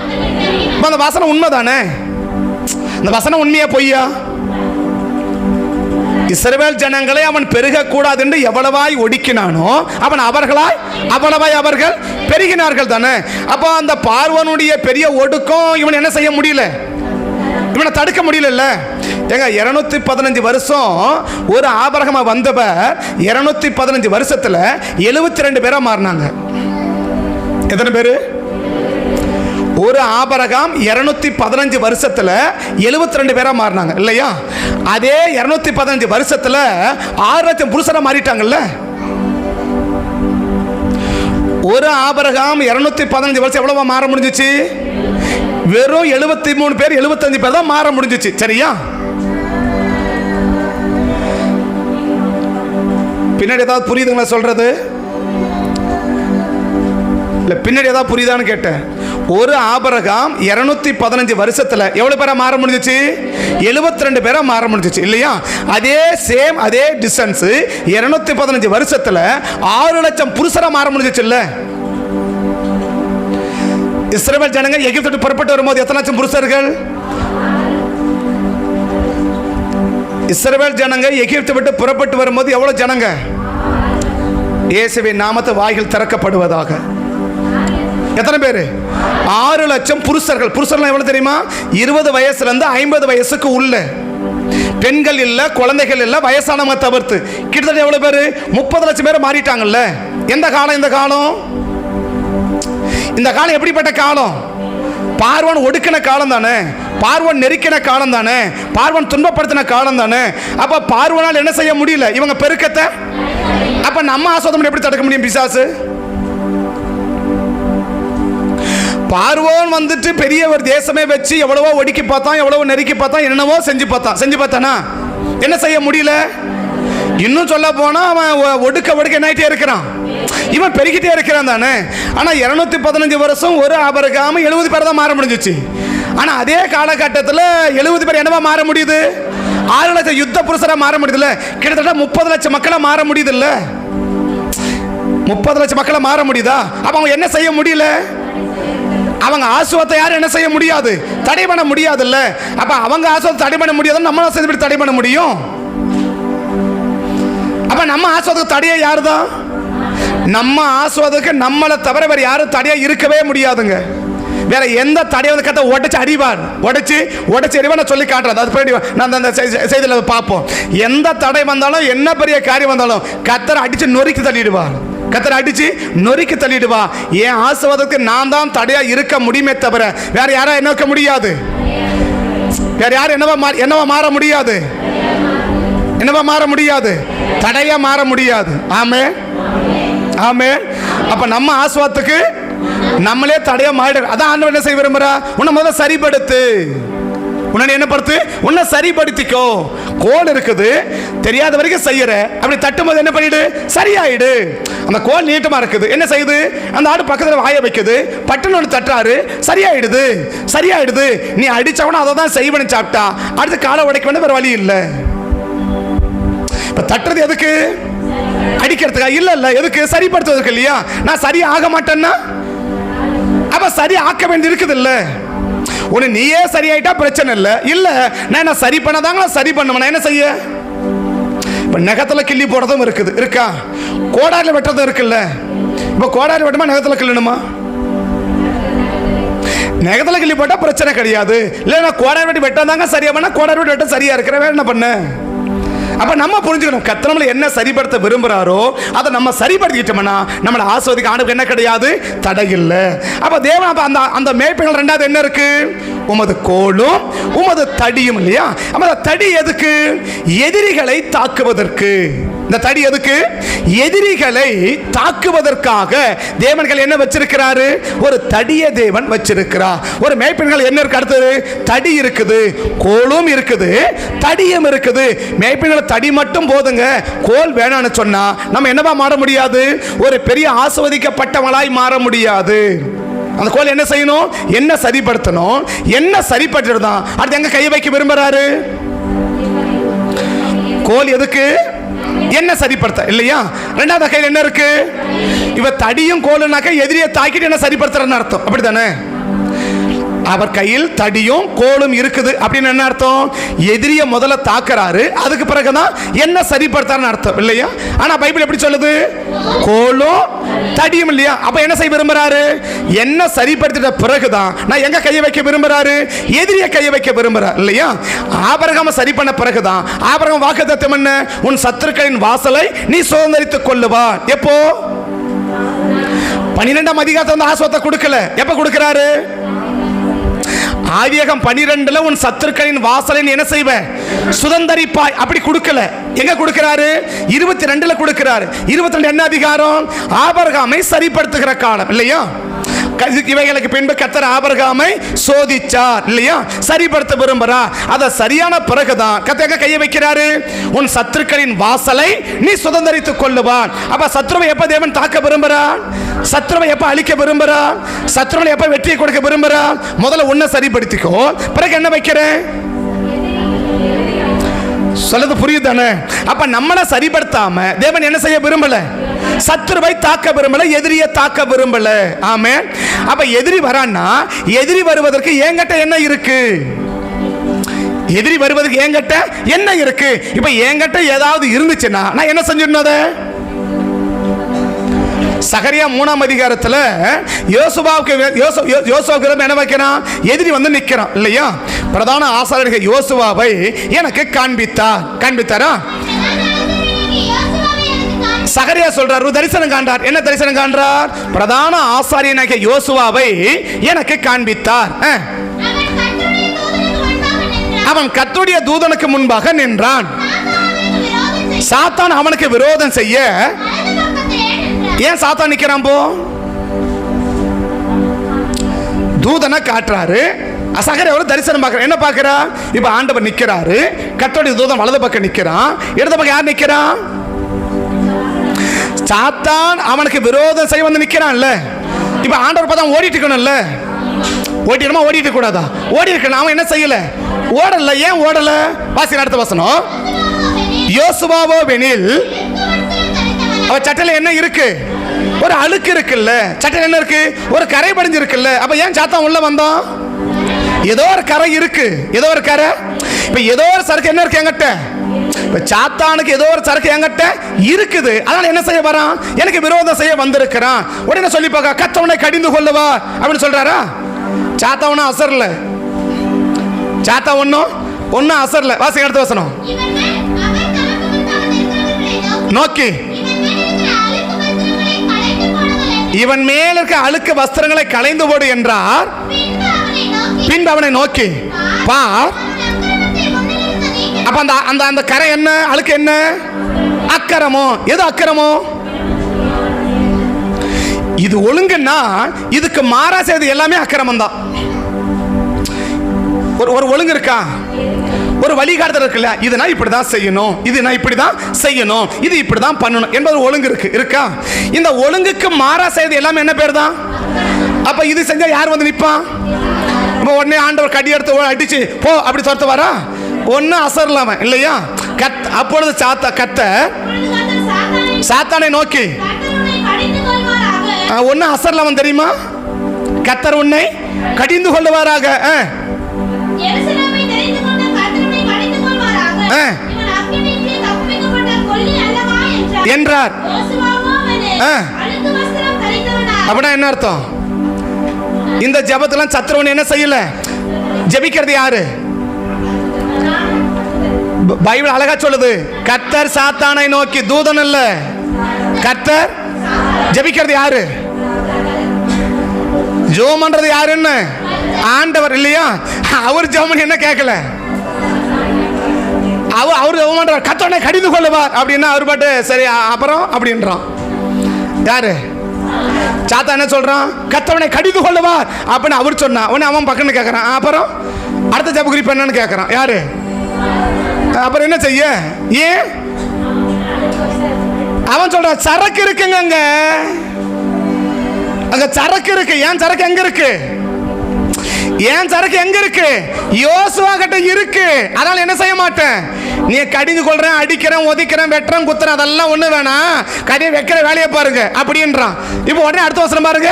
அந்த வசனம் உண்மைதானே? இந்த வசனம் உண்மையா பொய்யா? இஸ்ரவேல் ஜனங்களை அவன் பெருக கூடாது என்று எவ்வளவாய் ஒடுக்கினானோ அவன் அவ்வளவாய் அவர்கள் பெருகினார்கள் தானே. அப்போ அந்த பார்வோனுடைய பெரிய ஒடுக்கம் இவன் என்ன செய்ய முடியல, இவனை தடுக்க முடியல. ஏங்க 215 வருஷம் ஒரு ஆபிரகாம் வந்தவர் 215 வருஷத்துல 72 பேரா மாறினாங்க. எத்தனை பேரு? ஒரு ஆபிரகாம் 215 வருஷத்துல 72 பேரா மாறினாங்க இல்லையா? அதே 215 வருஷத்துல 6 லட்சம் புருஷரா மாறிட்டாங்கல்ல. ஒரு ஆபிரகாம் 215 வருஷம் எவ்வளவா மாற முடிஞ்சிச்சு? வெறும் 73 பேர் 75 பேர் தான் மாற முடிஞ்சிச்சு. சரியா? பின்னாடி ஏதாவது புரியுதுங்களா சொல்றது? இல்ல பின்னாடி ஏதாவது புரியுதான்னு கேட்டேன். ஒரு ஆபிரகாம் 215 வருஷத்துல எவ்வளவு பேரா மாற முடிஞ்சிச்சு? 72 பேரா மாற முடிஞ்சிச்சு இல்லையா? அதே டிஸ்டன்ஸ் 215 வருஷத்துல 6 லட்சம் புருஷரா மாற முடிஞ்சிச்சு இல்ல? இஸ்ரவேல் ஜனங்க எகிப்தை விட்டு புறப்பட்டு வரும்போது எத்தனை லட்சம் புருஷர்கள்? இஸ்ரவேல் ஜனங்க எகிப்தை விட்டு புறப்பட்டு வரும்போது எவ்வளவு ஜனங்க? இயேசுவின் நாமத்தை வாய்கள் திறக்கப்படுவதாக. எத்தனை பேரு? 6 லட்சம் புருஷர்கள். புருஷர்கள் எவ்வளவு தெரியுமா? 20 வயசுல இருந்து 50 வயசுக்கு உள்ள பெண்கள் இல்ல, குழந்தைகள் இல்ல, வயசானவங்க தவிர்த்து கிட்டத்தட்ட எவ்வளவு பேரு? 30 லட்சம் பேர் மாறிட்டாங்கல்ல. எந்த காலம் இந்த காலம்? இந்த காலம் எப்படிப்பட்ட காலம்? பார்வன் ஒடுக்கின காலம் தானே, பார்வன் நெருக்கின காலம் தானே, பார்வன் துன்பப்படுத்தின காலம் தானே. அப்ப பார்வனால் என்ன செய்ய முடியல இவங்க பெருக்கத்தை. அப்ப நம்ம ஆசோதனை எப்படி தடுக்க முடியும்? பிசாசு பார்வோன் வந்துட்டு பெரிய ஒரு தேசமே வச்சு எவ்வளவோ ஒடுக்கி பார்த்தான், எவ்வளவோ நெருக்கி பார்த்தான், என்னவோ செஞ்சு பார்த்தானா என்ன செய்ய முடியல? இன்னும் சொல்ல போனா அவன் ஒடுக்க என்ன ஆயிட்டே இருக்கிறான், இவன் பெருகிட்டே இருக்கிறான் தானே. ஆனா 215 வருஷம் ஒரு ஆபிரகாம் 70 பேர் தான் மாற முடிஞ்சிச்சு. ஆனா அதே காலகட்டத்தில் 70 பேர் என்னவா மாற முடியுது? 6 லட்சம் யுத்த புருஷரா மாற முடியுதுல்ல. கிட்டத்தட்ட 30 லட்சம் மக்களை மாற முடியுது இல்ல? 30 லட்சம் மக்களை மாற முடியுதா? அப்ப அவங்க என்ன செய்ய முடியல? அவங்க ஆசுவத்தை யாரும் என்ன செய்ய முடியாது, தடை பண்ண முடியாது இல்ல. அப்ப அவங்க ஆசுவத்தை தடை பண்ண முடியாது, நம்ம ஆசுவத்தை தடை பண்ண முடியும்? அப்ப நம்ம ஆசுவத்துக்கு தடையை யாரு தான்? நம்ம ஆசுவதுக்கு நம்மளை தவிர வேற யாரும் தடையா இருக்கவே முடியாதுங்க. வேற எந்த தடையை வந்து கத்த உடைச்சு அடிவார், உடைச்சு அடிவா நான் சொல்லி காட்டுறேன். அது நான் அந்த செய்தியில் பார்ப்போம். எந்த தடை வந்தாலும் என்ன பெரிய காரியம் வந்தாலும் கத்தரை அடிச்சு நொறுக்கி தள்ளிடுவார். கத்தரை அடிச்சு நொறுக்கி தள்ளிடுவா. என் ஆசீர்வாதத்துக்கு நான் தான் தடையா இருக்க முடியுமே தவிர வேற யாரும் என்ன வைக்க முடியாது. வேற யாரும் என்னவா மாற முடியாது, என்னவா மாற முடியாது, தடையா மாற முடியாது. ஆமே ஆமே. அப்ப நம்ம ஆசீர்வாதத்துக்கு நம்மளே தடையா மாறிடு. அதான் ஆண்டவர் என்ன செய்ய விரும்புறா? உன்னை முதல்ல சரிப்படுத்து, உன்னை என்ன படுத்து, உன்னை சரிப்படுத்திக்கோ. கோல் இருக்குது, தெரியாத வரைக்கும் செய்யற, அப்படி தட்டும்போது என்ன பண்ணிடு, சரியாயிடு. அந்த கோல் நீட்டமா இருக்குது, என்ன செய்யுது, அந்த ஆடு பக்கத்தில் வாய வைக்குது, பட்டுன்னு ஒன்று தட்டுறாரு, சரியாயிடுது. நீ அடிச்சவன அதை தான் செய்வனு சாப்பிட்டா அடுத்து காலை உடைக்க வேண்டிய வேற வழி இல்லை. இப்ப தட்டுறது எதுக்கு? அடிக்கிறதுக்கா? இல்ல, எதுக்கு? சரிப்படுத்துவதற்கு இல்லையா? நான் சரியா ஆக மாட்டேன்னா அப்ப சரி ஆக்க வேண்டி இருக்குது இல்ல. உன்னை நீயே சரியாயிட்டா பிரச்சனை இல்லை. இல்ல நான் என்ன சரி பண்ணதாங்களா, சரி பண்ணுவேன். என்ன செய்ய? இப்ப நகத்துல கிள்ளி போடுறதும் இருக்கா, கோடாரில் வெட்டுறதும் இருக்குல்ல. இப்ப கோடாரி வெட்டுமா, நகத்துல கிள்ளணுமா? நகத்துல கிள்ளி போட்டா பிரச்சனை கிடையாது. இல்ல நான் கோடாரி வெட்டி வெட்டாதாங்க சரியா பண்ண, கோடாரி வெட்டி வெட்ட சரியா இருக்கிற, வேற என்ன பண்ண? அப்ப நம்ம புரிஞ்சுக்கணும், கர்த்தர் நம்மளை என்ன சரிப்படுத்த விரும்புறாரோ அதை நம்ம சரிப்படுத்திக்கிட்டோம்னா நம்மளை ஆசீர்வதிக்க ஆண்டவருக்கு என்ன கிடையாது, தடை இல்லை. அப்ப தேவன் அப்ப அந்த மேய்ப்பர்கள் ரெண்டாவது என்ன இருக்கு? உமது கோலும் உமது தடியும் இல்லையா? அந்த தடி எதுக்கு? எதிரிகளை தாக்குவதற்கு. இந்த தடி எதுக்கு? எதிரிகளை தாக்குவதற்காக தேவன்கள் என்ன வச்சிருக்கிறாரு? ஒரு தடியை தேவன் வச்சிருக்கிறார். ஒரு மேய்ப்பன்கள் என்ன இருக்கு? அடுத்தது தடி இருக்குது, கோலும் இருக்குது, தடியும் இருக்குது. மேய்ப்பன்கள் தடி மட்டும் போதுங்க, கோல் வேணான்னு சொன்னா நம்ம என்னவா மாற முடியாது? ஒரு பெரிய ஆசீர்வதிக்கப்பட்டவங்களாய் மாற முடியாது. அந்த கோல் என்ன செய்யணும்? என்ன சரிப்படுத்தணும், என்ன சரிப்படுத்துறதான் அடுத்து எங்க கையை வைக்க விரும்புறாரு? கோல் எதுக்கு? என்ன சரிப்படுத்த இல்லையா? ரெண்டாவது கையில் என்ன இருக்கு? இவ தடியும் கோலுனாக்க எதிரியை தாக்கிட்டு என்ன சரிப்படுத்துறன்னு அர்த்தம், அப்படித்தானே? அவர் கையில் தடியும் கோலும் இருக்குது அப்படின்னு என்ன அர்த்தம்? எதிரிய முதல்ல தாக்குறாரு, அதுக்கு பிறகுதான் என்ன சரிப்படுத்தாருன்னு அர்த்தம் இல்லையா? ஆனா பைபிள் எப்படி சொல்லுது? கோலும் தடியும் இல்லையா? அப்ப என்ன செய்ய விரும்புறாரு? என்ன சரிப்படுத்திட்ட பிறகுதான் நான் எங்க கையை வைக்க விரும்புறாரு? எதிரிய கையை வைக்க விரும்புறாரு இல்லையா? ஆபிரகாம் சரி பண்ண பிறகுதான் ஆபிரகாம் வாக்குத்தத்தம் என்ன? உன் சத்துருக்களின் வாசலை நீ சுதந்தரித்துக் கொள்ளுவார். எப்போ? 12ஆம் அதிகாரத்தை வந்து ஆசீர்வாதத்தை கொடுக்கல. எப்ப கொடுக்கிறாரு? ஆதியாகமம் 12ல உன் சத்துருக்களின் வாசலை என்ன செய்வ? சுதந்தரிப்பாய். அப்படி கொடுக்கல. எங்க கொடுக்கிறாரு? 22ல கொடுக்கிறாரு. 22 என்ன அதிகாரம்? ஆபிரகாமை சரிப்படுத்துகிற காலம் இல்லையா? இவைகளுக்கு பின்பு கர்த்தர் ஆபிரகாமை சோதிச்சார் இல்லையா, சரிப்படுத்த விரும்புறா. அத சரியான பிறகுதான் கர்த்தர் கையை வைக்கிறாரு. உன் சத்துருக்களின் வாசலை நீ சுதந்தரித்துக் கொள்ளுவான். அப்ப சத்ருவை எப்ப தேவன் தாக்க விரும்புறான், சத்ருவை எப்ப அழிக்க விரும்புறான், சத்ருவை எப்ப வெற்றியை கொடுக்க விரும்புறான், முதல்ல உன்னை சரிப்படுத்திக்கோ, பிறகு என்ன வைக்கிறேன் சொல்லுது புரியுதானே? அப்ப நம்மளை சரிப்படுத்தாம தேவன் என்ன செய்ய விரும்பல, சத்துருவை தாக்க விரும்பல, எதிரியை தாக்க விரும்பல. ஆமென். அப்ப எதிரி வரான்னா எதிரி வருவதற்கு என்கிட்ட என்ன இருக்கு, எதிரி வருவதற்கு என்கிட்ட என்ன இருக்கு. இப்ப என்கிட்ட ஏதாவது இருந்துச்சுன்னா நான் என்ன செஞ்சிடணும். சகரியா 3ஆம் அதிகாரத்தில் யோசுவாவுக்கு என்ன வைக்கிறான், எதிரி வந்து நிற்கிறான் இல்லையா. பிரதான ஆசாரியர்கள் யோசுவாவை எனக்கு காண்பித்தாரா. சகரியா சொல்றார், தரிசனம் காண்றார். என்ன தரிசனம் காண்றார், பிரதான ஆசாரியனாகிய யோசுவாவை எனக்கு காண்பித்தார். அவன் கர்த்தருடைய தூதனுக்கு முன்பாக நின்றான். சாத்தான் அவனுக்கு விரோதம் செய்ய. ஏன் சாத்தான் நிக்கிறான், போ தூதனை காட்டுறாரு. சகரியா ஒரு தரிசனம் பார்க்கறார். என்ன பார்க்கறா, இப்ப ஆண்டவர் நிக்கிறாரு, கர்த்தருடைய தூதன் வலது பக்கம் நிக்கிறான், இடது பக்கம் யார் நிக்கிறான், சாத்தான் அவனுக்கு விரோதம் செய்ய வந்து நிக்கிறான்ல. இப்ப ஆண்டவர் பார்த்தா ஓடிட்டு இருக்கணும்ல, ஓடிடுமா, ஓடிட்டு கூடாதா, ஓடி இருக்கணும். அவன் என்ன செய்யல, ஓடல. ஏன் ஓடல, வாசி அடுத்த வசனம். யோசுவாவோ வெனில், அவ சட்டையில என்ன இருக்கு, ஒரு அழுக்கு இருக்குல்ல, சட்டையில என்ன இருக்கு, ஒரு கரை படிஞ்சு இருக்குல்ல. அப்ப ஏன் சாத்தான் உள்ள வந்தான், ஏதோ ஒரு கரை இருக்கு, ஏதோ ஒரு கரை. இப்ப ஏதோ ஒரு சரக்கு என்ன இருக்கு என்கிட்ட, இப்ப சாத்தானுக்கு ஏதோ ஒரு சரக்கு என்கிட்ட இருக்குது. அதனால என்ன செய்ய வரான், எனக்கு விரோதம் செய்ய வந்திருக்கிறான். உடனே சொல்லி பார்க்க, கர்த்தவனை கடிந்து கொள்ளுவா அப்படின்னு சொல்றாரா. சாத்தா ஒன்னும் அசர்ல, சாத்தா ஒன்னும் அசர்ல. வாசிங்க அடுத்த வசனம். நோக்கி இவன் மேல் இருக்க அழுக்கு வஸ்திரங்களை களைந்து போடு என்றார். பின்பு அவனை நோக்கி பார். அப்ப அந்த அந்த கரை என்ன, அழுக்கு என்ன, அக்கிரமோ. எது அக்கிரமோ, இது ஒழுங்குன்னா இதுக்கு மாறா செய்து எல்லாமே அக்கிரமம் தான். ஒரு ஒழுங்கு இருக்கா, ஒரு வழிகாட்டுதல் இருக்குல்ல, இதுனா இப்படிதான் செய்யணும், இதுனா இப்படிதான் செய்யணும், இது இப்படிதான் பண்ணணும் என்பது ஒழுங்கு இருக்கா. இந்த ஒழுங்குக்கு மாறா செய்து எல்லாமே என்ன பேர் தான். அப்ப இது செஞ்சா யார் வந்து நிற்பான், உடனே ஆண்டவர் கடி எடுத்து அடிச்சு போ அப்படி துரத்து வரா, ஒன்னு அசரலாம இல்லையா. அப்பொழுது சாத்தானை நோக்கி ஒன்னு அசரலாமன் தெரியுமா, கர்த்தர் உன்னை கடிந்து கொள்ளுவாராக என்றார். அப்படின்னா என்ன அர்த்தம், இந்த ஜெபத்தெல்லாம் சத்ருவன் என்ன செய்யல, ஜெபிக்கிறது யாரு, பைபிள் அழகா சொல்லுது. கர்த்தர் சாத்தானை நோக்கி, தூதன் இல்ல, கர்த்தர். ஜெபிக்கிறது யாரு, ஜெபம் பண்றது யாருன்னு ஆண்டவர் இல்லையா. அவர் ஜெபம் என்ன கேட்கல, அவர் ஜெபம் பண்றார், கர்த்தரை கடிந்து கொள்ளுவார் அப்படின்னா அவர் பாட்டு சரி அப்புறம் அப்படின்றான். யாரு, சாத்தா என்ன சொல்றான், கர்த்தரை கடிந்து கொள்ளுவார் அப்படின்னு அவர் சொன்னா உடனே அவன் பக்கம்னு கேட்கறான். அப்புறம் அடுத்த ஜெப குறிப்பு என்னன்னு கேட்கறான். யாரு, அப்புறம் என்ன செய்ய, ஏன் அவன் சொல்றான், சரக்கு இருக்குங்க அங்க சரக்கு இருக்கு. ஏன் சரக்கு எங்க இருக்கு, ஏன் சரக்கு எங்க இருக்கு, யோசுவா கிட்ட இருக்கு. அதனால என்ன செய்ய மாட்டேன், நீ கடிந்து கொள்றேன், அடிக்கிறேன், ஒதிக்கிறேன், வெட்டுறேன், குத்துறேன், அதெல்லாம் ஒண்ணு வேணாம், கடியை வைக்கிற வேலையை பாருங்க அப்படின்றான். இப்போ உடனே அடுத்த வசனம் பாருங்க,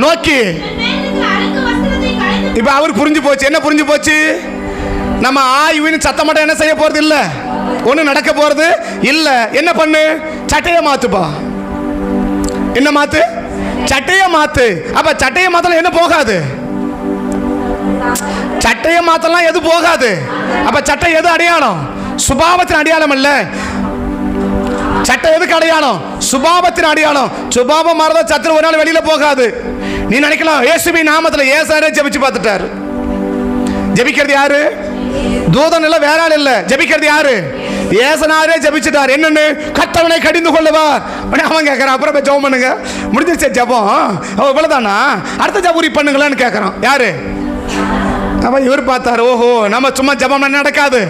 நோக்கி. இப்ப அவருக்கு புரிஞ்சு போச்சு. என்ன புரிஞ்சு போச்சு, நம்ம ஆய்வின் சத்தம் மட்டும் என்ன செய்ய போறது இல்ல, ஒண்ணு நடக்க போறது இல்ல. என்ன பண்ணு, சட்டையை மாத்துப்பா. என்ன மாத்து, சட்டையை மாத்து. அப்ப சட்டையை மாத்தலாம் என்ன போகாது, சட்டையை மாத்தலாம் எது போகாது. அப்ப சட்டை எது அடையாளம், சுபாவத்தின் அடையாளம் இல்ல. சட்டை எதுக்கு அடையாளம், சுபாவத்தின் அடையாளம். சுபாவம் மாறதா சத்துரு ஒரு நாள் வெளியில போகாது. நீ நினைக்கலாம் இயேசுவின் நாமத்துல ஏசாரே ஜெபிச்சு பார்த்துட்டாரு. ஜெபிக்கிறது யாரு, தூதன் இல்ல, வேற ஆள் இல்ல. ஜெபிக்கிறது யாரு, ஏசனாரே ஜெபிச்சிட்டார். என்னன்னு? கர்த்தவனை கடிந்து கொள்ளுவார். அவன் கேட்கறான், அப்புறம் போய் ஜெபம் பண்ணுங்க, முடிஞ்சிருச்சே ஜெபம், இவ்வளவுதானா, அடுத்த ஜெபம் பண்ணுங்களான்னு கேட்கறான். யாரு? அவன் இவர் பார்த்தாரு, ஓஹோ நம்ம சும்மா ஜெபம் நடக்காது,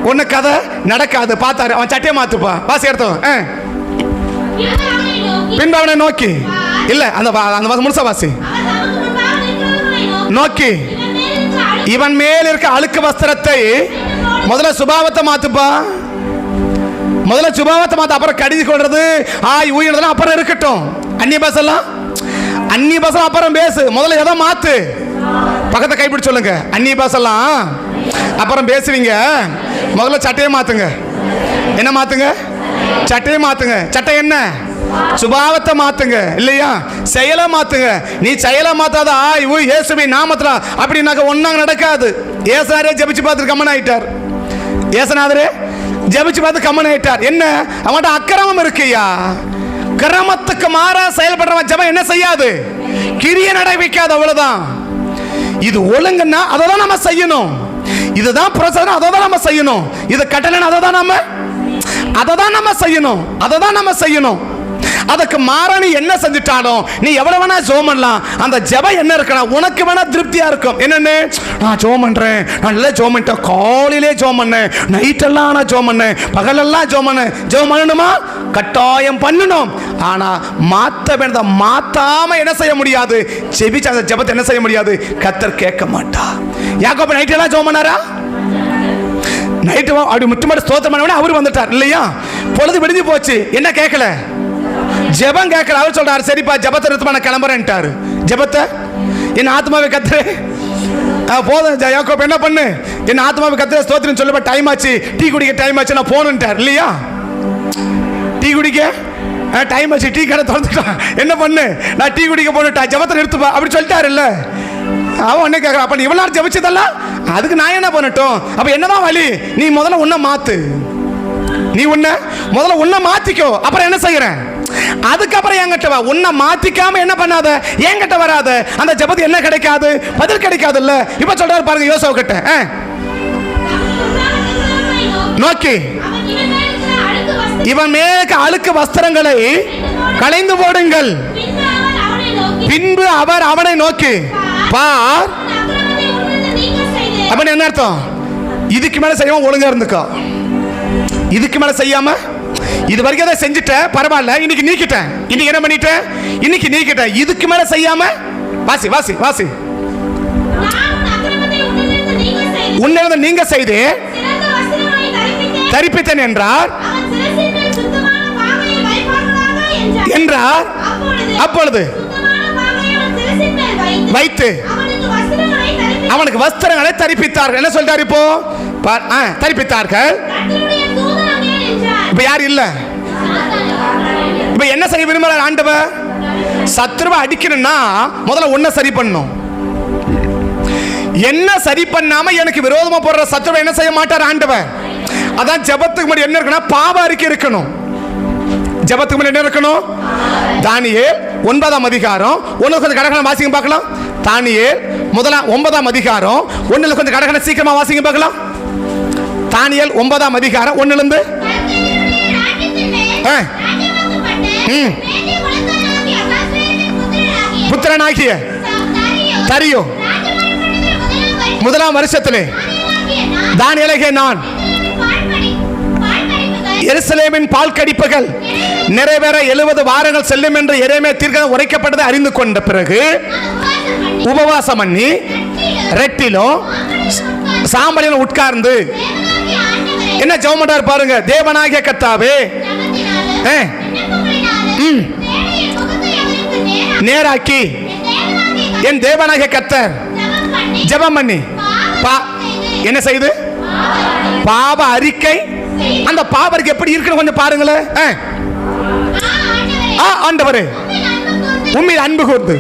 ஒண்ணு கதை நடக்காது. பார்த்தாரு, அவன் சட்டையை மாத்துப்பா, வாசி எடுத்தவன். பின்பு அவனை நோக்கி, இல்ல அந்த முழுசா வாசி, நோக்கி இவன் மேல் இருக்க அழுக்கு வஸ்திரத்தை முதல்ல சுபாவத்தை மாத்துப்பா, முதல்ல சுபாவத்தை மாத்து, அப்புறம் கடிந்து கொள்றது ஆய் ஊயினதெல்லாம் அப்புறம் இருக்கட்டும். அந்நிய பாசெல்லாம் அப்புறம் பேசு, முதல்ல எதை மாத்து. பக்கத்தை கைப்பிடி சொல்லுங்க, அந்நிய பாசெல்லாம் அப்புறம் பேசுவீங்க, முதல்ல சட்டையை மாத்துங்க. என்ன மாத்துங்க? சட்டையை மாத்துங்க. சட்டை என்ன? சுபாவத்தை மாத்துங்க, இல்லையா? செயலை மாத்துங்க. நீ செயலை மாத்தாத இயேசுவின் நாமத்துல அப்படின்னாக்க ஒன்னாங்க நடக்காது. ஏசனாரே ஜெபிச்சு பார்த்து கம்மன் ஆயிட்டார். ஏசனாரே ஜெபிச்சு பார்த்து கம்மன் ஆயிட்டார். என்ன? அவன்கிட்ட அக்கிரமம் இருக்குயா. கிரமத்துக்கு மாறா செயல்படுறவன் ஜெபம் என்ன செய்யாது? கிரிய நடவிக்காது, அவ்வளவுதான். இது ஒழுங்குன்னா அதை தான் நம்ம செய்யணும். இதுதான் பிரச்சனை, அதை தான் நம்ம செய்யணும். இது கட்டளைன்னு அதை தான் நம்ம செய்யணும். அதுக்கு மாற நீ என்ன செஞ்சுட்டாலும் நீ எவ்வளவு வேணா ஜெபம் பண்ணலாம். அந்த ஜெபம் என்ன இருக்குன்னா உனக்கு வேணா திருப்தியா இருக்கும். என்னன்னு? நான் ஜெபம் பண்றேன், நல்லா ஜெபம் பண்ணிட்டேன், காலையிலே ஜெபம் பண்ணேன், நைட்டெல்லாம் நான் ஜெபம் பண்ணேன், பகலெல்லாம் ஜெபம் பண்ணேன். ஜெபம் பண்ணணுமா? கட்டாயம் பண்ணணும். ஆனா மாத்தாம என்ன செய்ய முடியாது? ஜெபிச்ச அந்த ஜெபத்தை என்ன செய்ய முடியாது? கர்த்தர் கேட்க மாட்டா. யாக்கோபு நைட்டெல்லாம் ஜெபம் பண்ணாரா? நைட்டு அப்படி முற்றுமட்டு ஸ்தோத்திரம் பண்ண அவர் வந்துட்டார், இல்லையா? பொழுது விடுஞ்சு போச்சு, என்ன கேட்கல? ஜெபம் கேட்கல. அவர் சொல்றாரு, சரிப்பா ஜெபத்தை நிறுத்தமா நான் கிளம்புறேன்ட்டாரு. ஜெபத்தை என் ஆத்மாவை கத்துரு போதும். யாக்கோபு என்ன பண்ணு? என் ஆத்மாவை கத்துற ஸ்தோத்திரம் சொல்லப்ப டைம் ஆச்சு, டீ குடிக்க டைம் ஆச்சு, நான் போகணுன்ட்டார், இல்லையா? டீ குடிக்க டைம் ஆச்சு, டீ கடை திறந்துட்டான். என்ன பண்ணு? நான் டீ குடிக்க போனுட்டா, ஜெபத்தை நிறுத்துப்பா அப்படி சொல்லிட்டாரு. இல்ல அவன் என்ன கேட்கறான்? அப்ப நீ இவ்வளவு நேரம் ஜெபிச்சதெல்லாம் அதுக்கு நான் என்ன பண்ணட்டும்? அப்ப என்னதான் வழி? நீ முதல்ல உன்னை மாத்து. நீ முதல்ல உன்னை மாத்திக்கோ, அப்புறம் என்ன செய்யறேன்? அதுக்கப்புறம் என்கிட்ட வா. உன்னை மாத்திக்காம என்ன பண்ணாத, என்கிட்ட வராத. அந்த ஜெபத்து என்ன கிடைக்காது? பதில் கிடைக்காது. இல்ல இப்ப சொல்றாரு பாருங்க, யோசேப்பு கிட்ட நோக்கி இவன் மேலுக்கு அழுக்கு வஸ்திரங்களை களைந்து போடுங்கள். பின்பு அவர் அவனை நோக்கி பார். அப்ப என்ன அர்த்தம்? இதுக்கு மேல செய்யாம ஒழுங்கா இருந்துக்கோ. இதுக்கு மேல செய்யாம இது வரைக்கும் அதை செஞ்சுட்டேன், பரவாயில்ல, இன்னைக்கு நீக்கிட்டேன். இன்னைக்கு என்ன பண்ணிட்டேன்? இன்னைக்கு நீக்கிட்டேன். இதுக்கு மேல செய்யாம வாசி வாசி வாசி. உன்னிலிருந்து நீங்க செய்து தரிப்பித்தேன் என்றார். அப்பொழுது வைத்து அவனுக்கு வஸ்திரங்களை தரிப்பித்தார்கள். என்ன சொல்றாரு இப்போ? தரிப்பித்தார்கள். இப்ப யார் இல்ல? இப்ப என்ன செய்ய விரும்புறார் ஆண்டவர்? சத்துருவை அடிக்கணும்னா முதல்ல ஒன்ன சரி பண்ணும். என்ன சரி பண்ணாம எனக்கு விரோதமா போடுற சத்துருவை என்ன செய்ய மாட்டார் ஆண்டவர். அதான் ஜெபத்துக்கு முன்னாடி என்ன இருக்கணும்? பாவ அறிக்கை இருக்கணும். ஜெபத்துக்கு முன்னாடி என்ன இருக்கணும்? தானியேல் 9ஆம் அதிகாரம் 1 கொஞ்சம் கடகன வாசிங்க பார்க்கலாம். தானியேல் 9ஆம் அதிகாரம் 1 கொஞ்சம் கடகன சீக்கிரமா வாசிங்க பார்க்கலாம். தானியேல் 9ஆம் அதிகாரம் 1 இருந்து புத்திரனாகிய தரியோ 1ஆம் வருஷத்திலே தானியேலாகிய நான் எருசலேமின் பால் கடிப்புகள் நிறைவேற 70 வாரங்கள் செல்லும் என்று எரேமியா தீர்க்கதரிசி உரைக்கப்பட்டதை அறிந்து கொண்ட பிறகு உபவாசம் பண்ணி ரெட்டிலும் சாம்பலிலும் உட்கார்ந்து என்ன ஜெபம் பண்றாரு பாருங்க. தேவனாகிய கர்த்தாவே நேராக்கி என் தேவனாகிய கர்த்தர் ஜெபம் பண்ணி என்ன செய்து பாவ அறிக்கை. அந்த பாவ அறிக்கை எப்படி இருக்குன்னு கொஞ்சம் பாருங்களேன். ஆண்டவரே உம்மில் அன்பு கூர்ந்து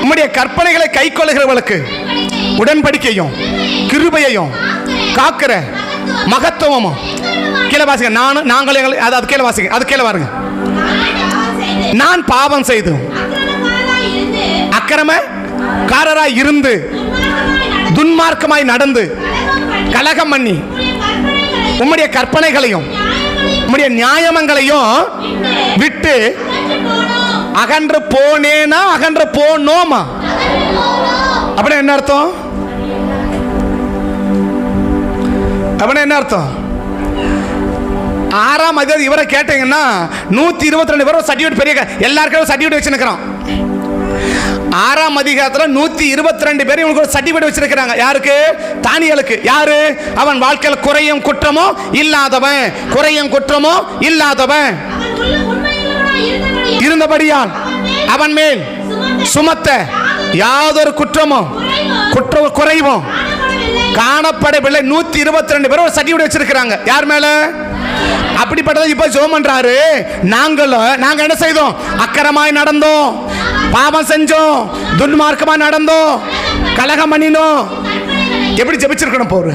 உம்முடைய கற்பனைகளை கைக்கொள்ளுகிறவர்களுக்கு உடன்படிக்கையும் கிருபையையும் காக்கிற மகத்துவமும். கீழே வாசிங்க. நாங்கள் அது கீழே வாசிங்க. அது கீழே பாருங்க. நான் பாவம் செய்து அக்கிரமக்காரராய் இருந்து துன்மார்க்கமாய் நடந்து கலகம் பண்ணி உம்முடைய கற்பனைகளையும் உம்முடைய நியாயங்களையும் விட்டு அகன்று போனேனா அகன்று போனோமா? அப்படின்னா என்ன அர்த்தம்? அப்படின்னா என்ன அர்த்தம்? 6ஆம் அதிகாரம் இவரை கேட்டீங்கன்னா 122 பேர் சர்டிஃபிகேட், பெரிய எல்லாருக்கும் சர்டிஃபிகேட் வச்சுருக்கிறான். 6ஆம் அதிகாரத்தில் 122 பேர் இவங்களுக்கு ஒரு சர்டிஃபிகேட் வச்சிருக்கிறாங்க. யாருக்கு? தானியேலுக்கு. யாரு? அவன் வாழ்க்கையில் குறையும் குற்றமோ இல்லாதவன், குறையும் குற்றமோ இல்லாதவன் இருந்தபடியால் அவன் மேல் சுமத்த யாதொரு குற்றமோ குறைவும் காணப்படவில்லை. 122 பேர் ஒரு சர்டிஃபிகேட் வச்சிருக்கிறாங்க. யார் மேல? அப்படிப்பட்டதை இப்ப ஜெபம் பண்றாரு. நாங்க என்ன செய்தோம்? அக்கிரமாய் நடந்தோம், பாவம் செஞ்சோம், துன்மார்க்கமா நடந்தோம், கலகம் பண்ணினோம். எப்படி ஜெபிச்சிருக்கணும் போரு?